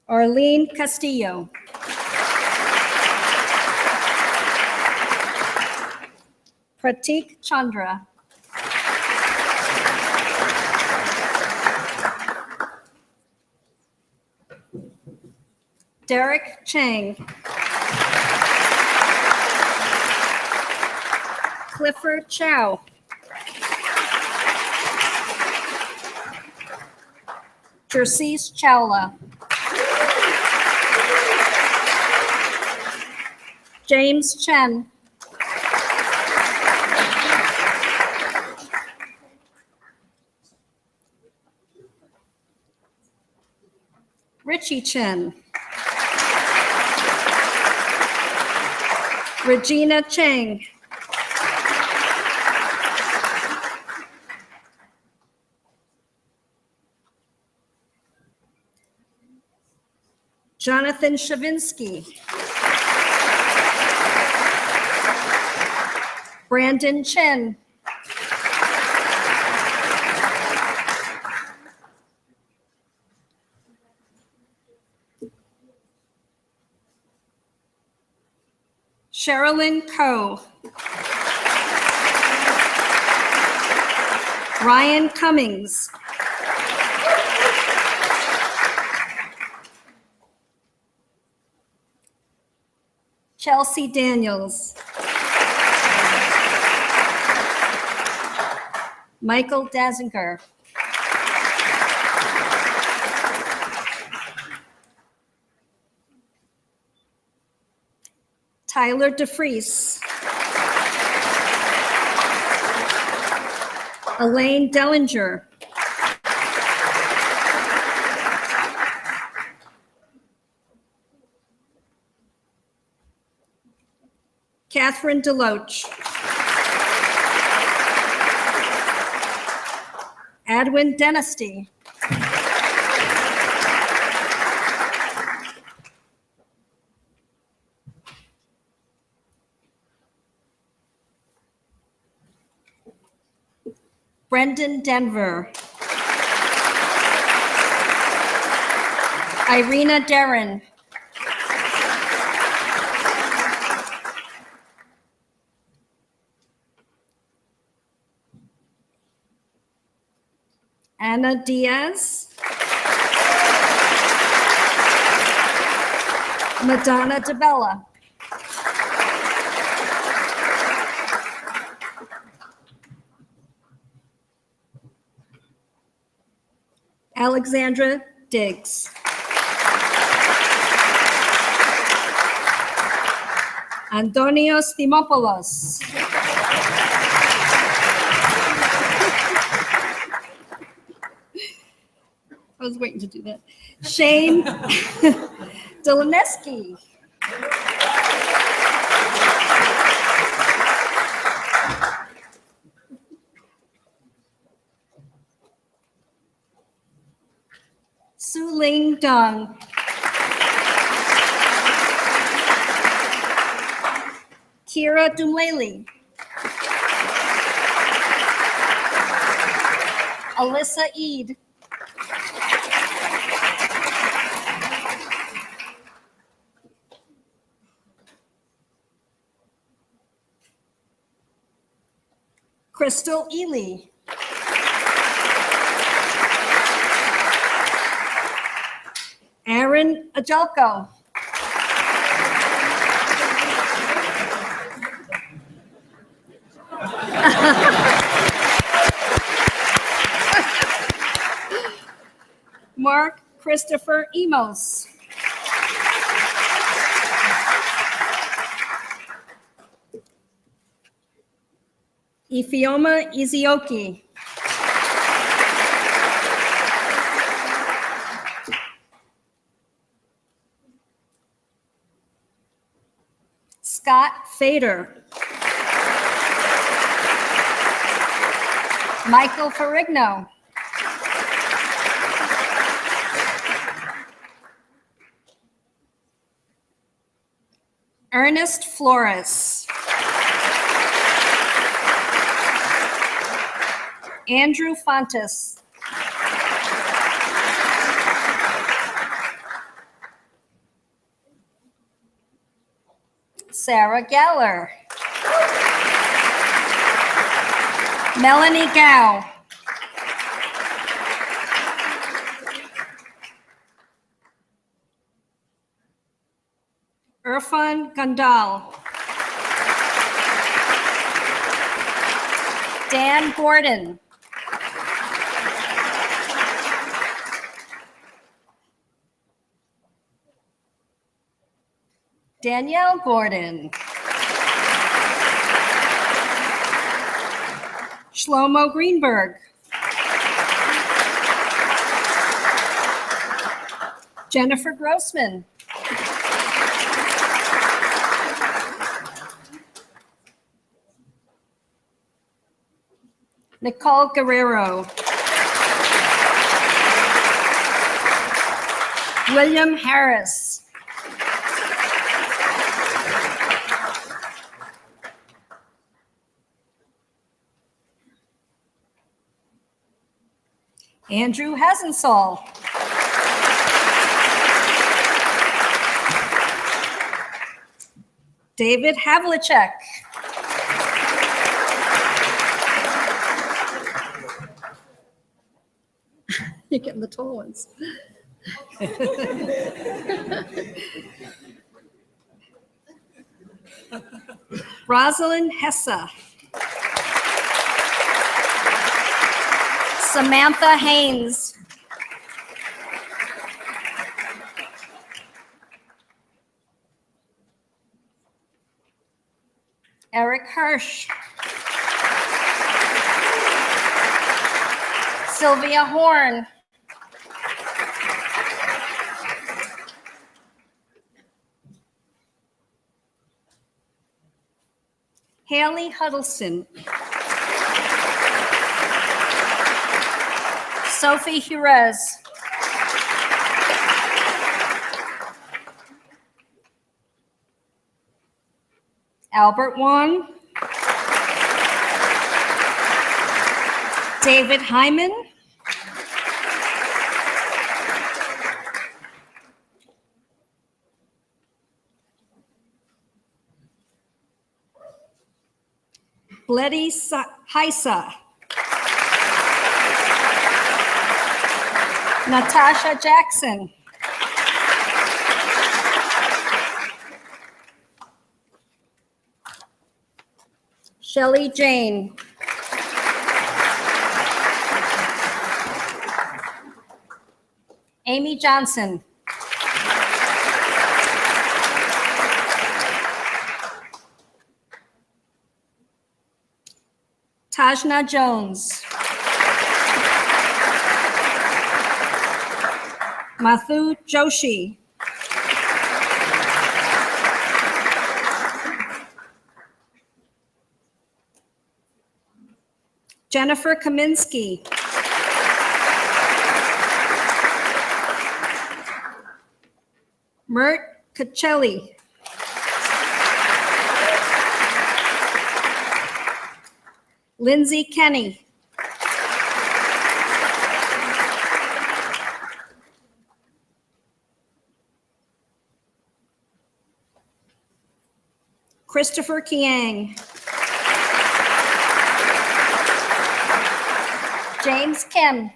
Arlene Castillo. Pratik Chandra. Derek Chang. Clifford Chow. Jerseys Chawla. James Chen. Richie Chen. Regina Chang. Jonathan Shavinsky. Brandon Chen. Sherilyn Coe. Ryan Cummings. Chelsea Daniels. Michael Dazinger. Tyler DeFries. Elaine Dellinger. Catherine Deloach. Adwin Denisty. Brendan Denver. Irina Darren. Anna Diaz. Madonna DeBella. Alexandra Diggs. Antonio Stimopoulos. I was waiting to do that. Shane Delaneski. Su Ling Dong. Kira Dumlele. Alyssa Eid. Crystal Ely. Aaron Ajelko. Mark Christopher Emos. Ifioma Izioki. Scott Fader. Michael Ferrigno. Ernest Flores. Andrew Fontes. Sarah Geller. Melanie Gao. Irfan Gandal. Dan Gordon. Danielle Gordon. Shlomo Greenberg. Jennifer Grossman. Nicole Guerrero. William Harris. Andrew Hasensall. David Havlicek. You're getting the tall ones. Rosalind Hessa. Samantha Haynes. Eric Hirsch. Sylvia Horn. Haley Huddleston. Sophie Jerez. Albert Wong. David Hyman. Letty Heisa. Natasha Jackson. Shelley Jane. Amy Johnson. Tajna Jones. Mathu Joshi. Jennifer Kaminsky. Mert Kacelli. Lindsay Kenny. Christopher Kiang. James Kim.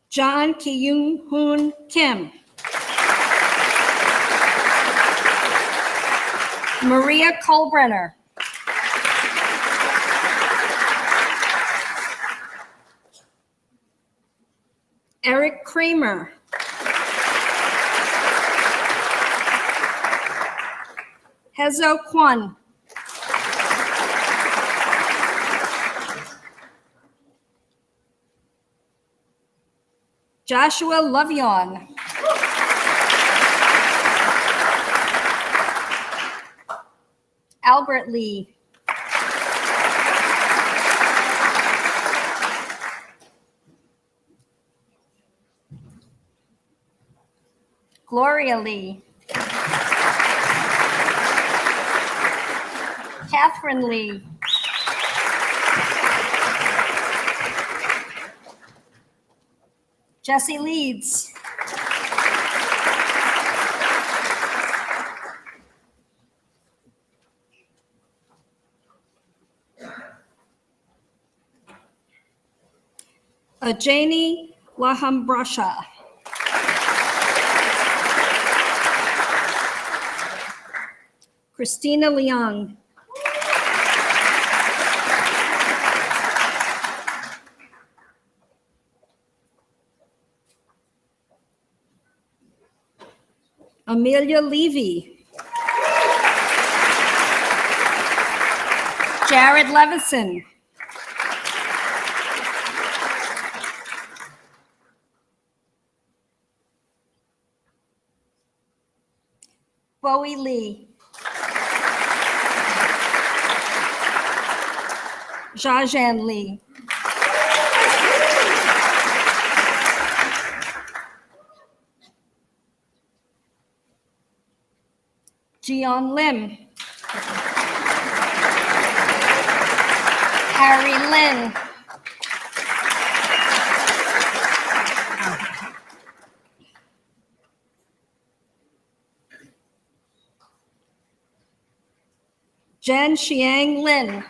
John Kyung Hoon Kim. Maria Kolbrenner. Eric Kramer. Hezo Kwon. Joshua Lovion. Albert Lee. Gloria Lee. Catherine Lee. Jesse Leeds. Ajani Lahambrasha. Christina Leong. Amelia Levy. Jared Levison. Bowie Lee. Jajan Lee. Jion Lim. Harry Lin. Jen Xiang Lin.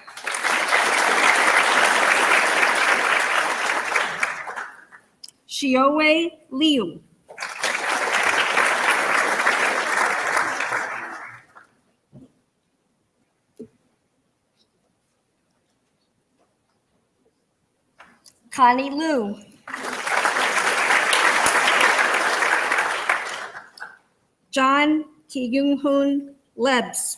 Xiaowei Liu. Connie Liu. John Ki-Young-hoon Lebs.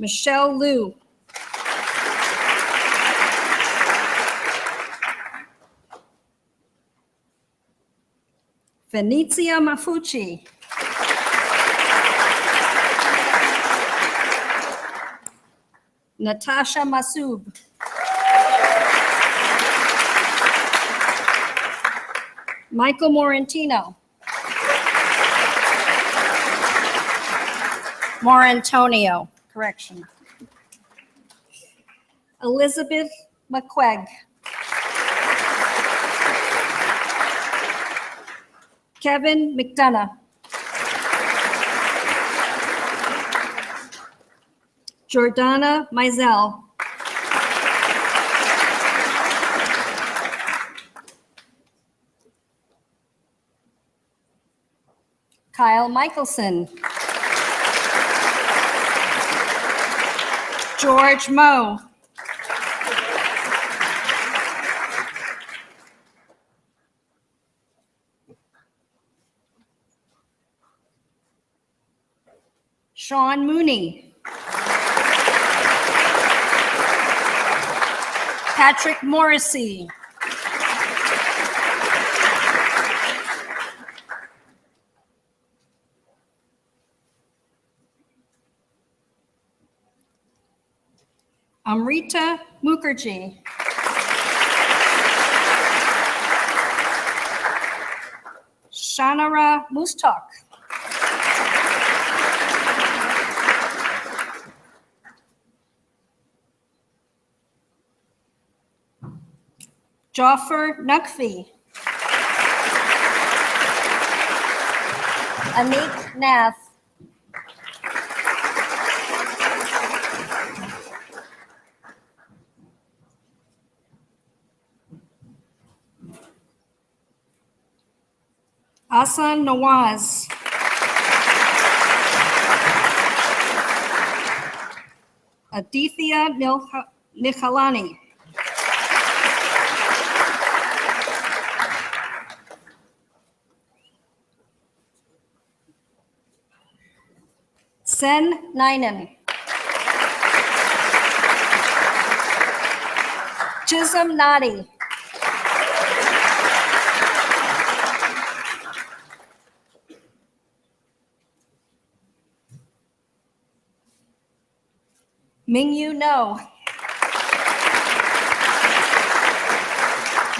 Michelle Liu. Venezia Mafucci. Natasha Masub. Michael Morantino. Morantonio, correction. Elizabeth McQuegg. Kevin McDonough. Jordana Mizell. Kyle Michelson. George Moe. Sean Mooney. Patrick Morrissey. Amrita Mukherjee. Shanara Mustak. Jaffer Naqvi. Anik Nath. Asan Nawaz. Adithya Nikhalani. Sen Nainan. Chisholm Nadi. Mingyu No.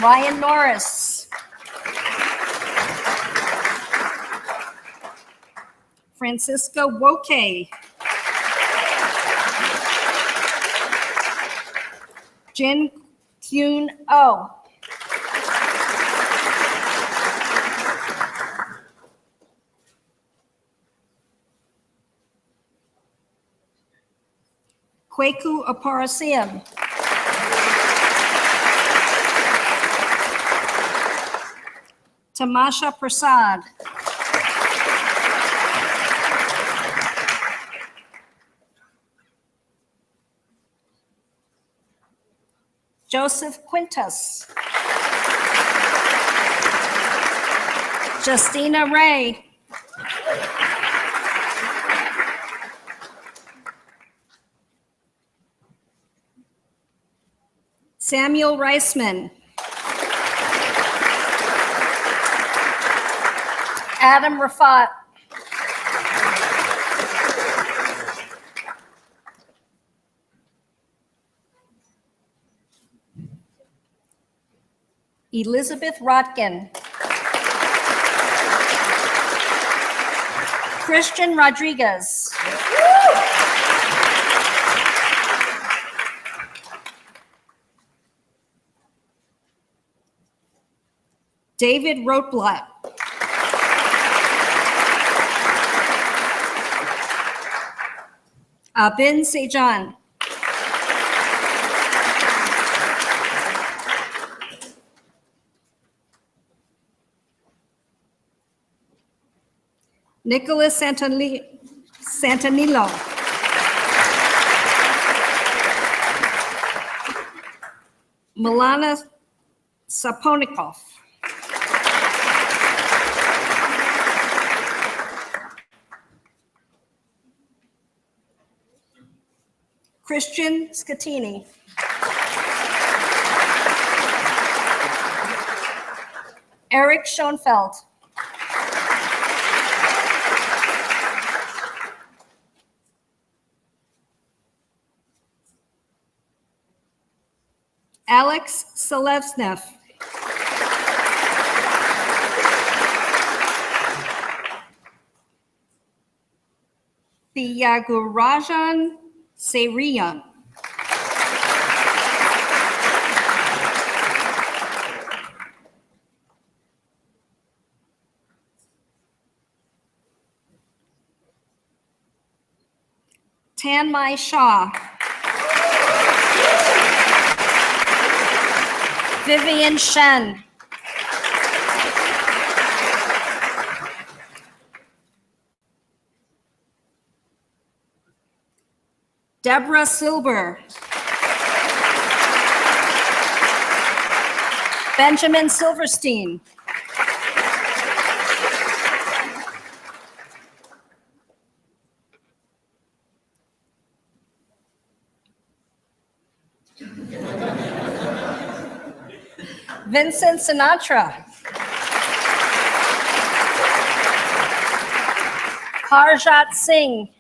Ryan Norris. Francisco Woke. Jin Kyun Oh. Kweku Aparasiam. Tamasha Prasad. Joseph Quintus. Justina Ray. Samuel Reisman. Adam Rafat. Elizabeth Rotkin. Christian Rodriguez. David Rotblatt. Abin Sejan. Nicholas Santanillo. Milana Saponikov. Christian Scatini. Eric Schoenfeld. Alex Selevsnev. Thiagurajan Serian. Tanmai Shah. Vivian Shen. Deborah Silber. Benjamin Silverstein. Vincent Sinatra. Harjat Singh.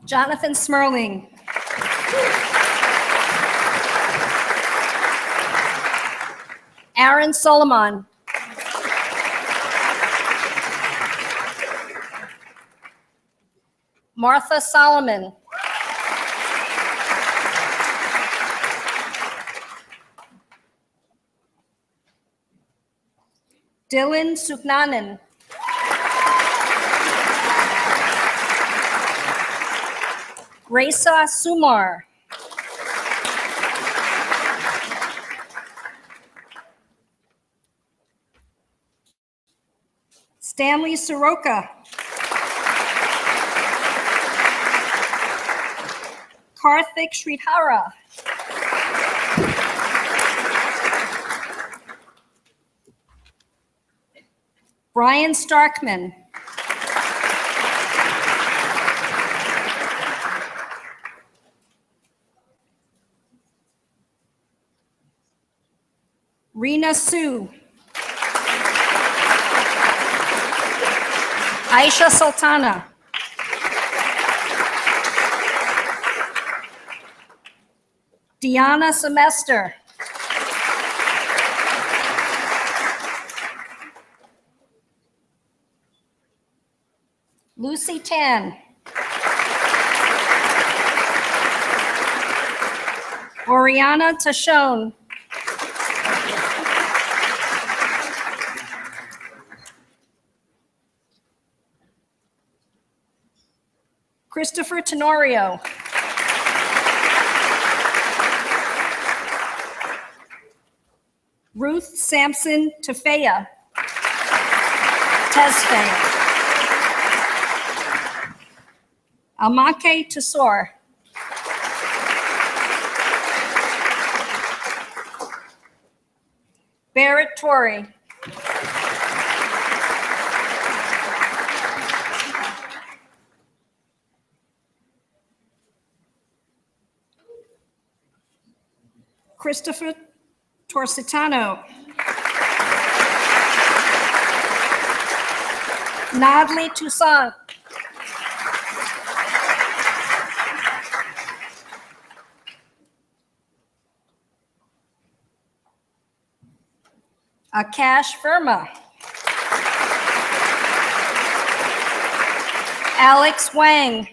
Jonathan Smerling. Aaron Solomon. Martha Solomon. Dylan Suknanan. Raisa Sumar. Stanley Soroka. Karthik Sridhara. Brian Starkman. Rena Sue. Aisha Sultana. Diana Semester. Lucy Tan. Oriana Tashone. Christopher Tenorio. Ruth Sampson Tafeya. Test failed. Almake Tesor. Barrett Torrey. Christopher Torsitano. Nadli Toussaint. Akash Verma. Alex Wang.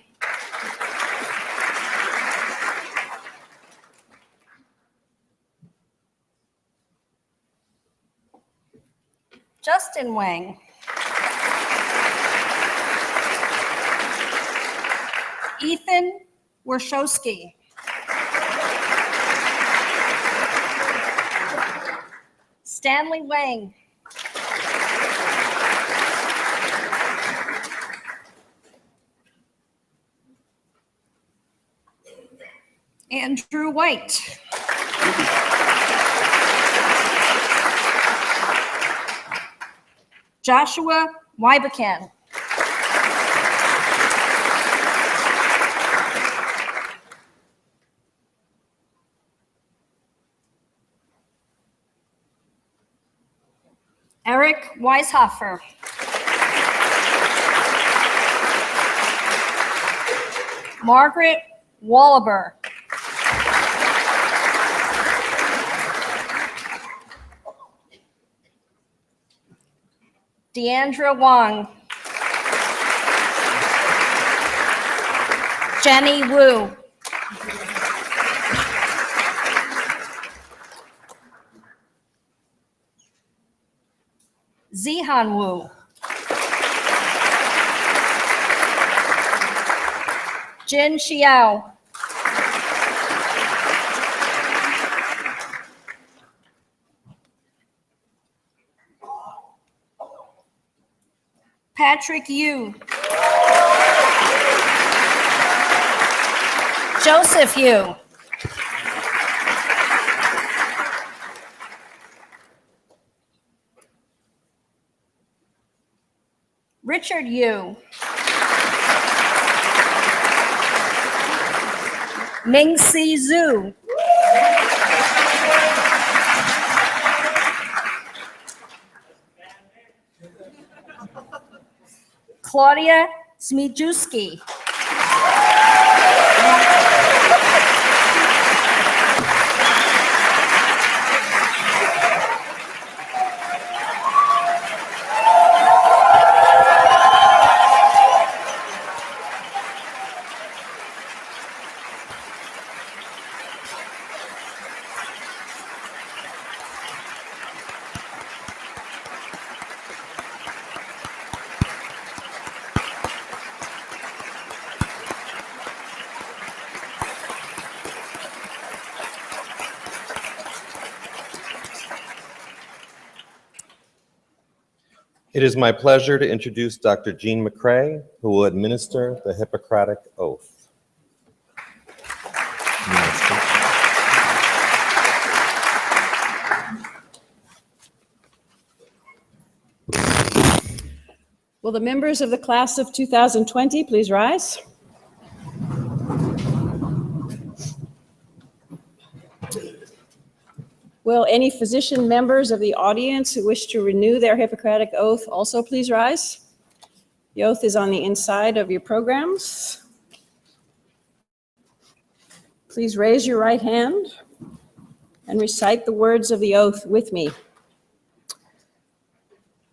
Justin Wang. Ethan Warshowski. Stanley Wang. Andrew White. Joshua Wybecan. Eric Weishofer. Margaret Wallaber. Deandra Wong. Jenny Wu. Zihan Wu. Jin Xiao. Patrick Yu. Joseph Yu. Richard Yu. Ming-Si Zhu. Claudia Smijuski.
It is my pleasure to introduce Dr. Jean McCrae, who will administer the Hippocratic Oath.
Will the members of the class of 2020 please rise? Will any physician members of the audience who wish to renew their Hippocratic Oath also please rise? The oath is on the inside of your programs. Please raise your right hand and recite the words of the oath with me.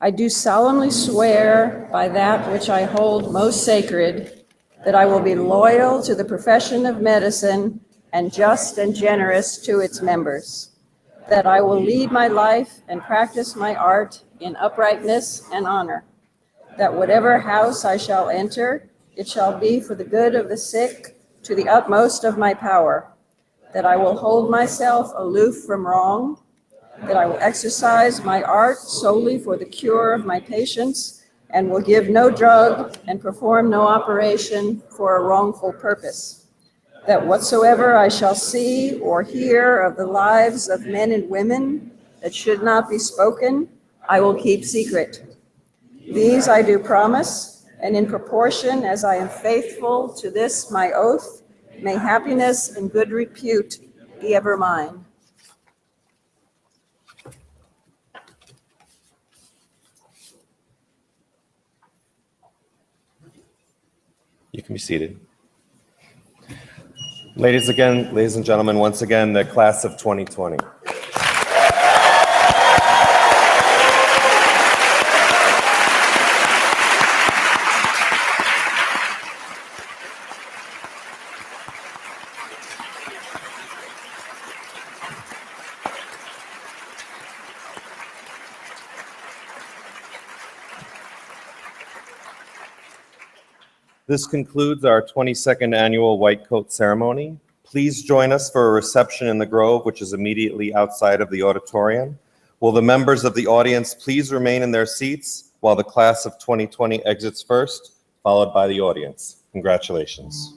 I do solemnly swear by that which I hold most sacred, that I will be loyal to the profession of medicine and just and generous to its members, that I will lead my life and practice my art in uprightness and honor, that whatever house I shall enter, it shall be for the good of the sick to the utmost of my power, that I will hold myself aloof from wrong, that I will exercise my art solely for the cure of my patients and will give no drug and perform no operation for a wrongful purpose. That whatsoever I shall see or hear of the lives of men and women that should not be spoken, I will keep secret. These I do promise, and in proportion as I am faithful to this my oath, may happiness and good repute be ever mine.
You can be seated. Ladies and gentlemen, once again, the class of 2020. This concludes our 22nd annual White Coat Ceremony. Please join us for a reception in the Grove, which is immediately outside of the auditorium. Will the members of the audience please remain in their seats while the class of 2020 exits first, followed by the audience. Congratulations.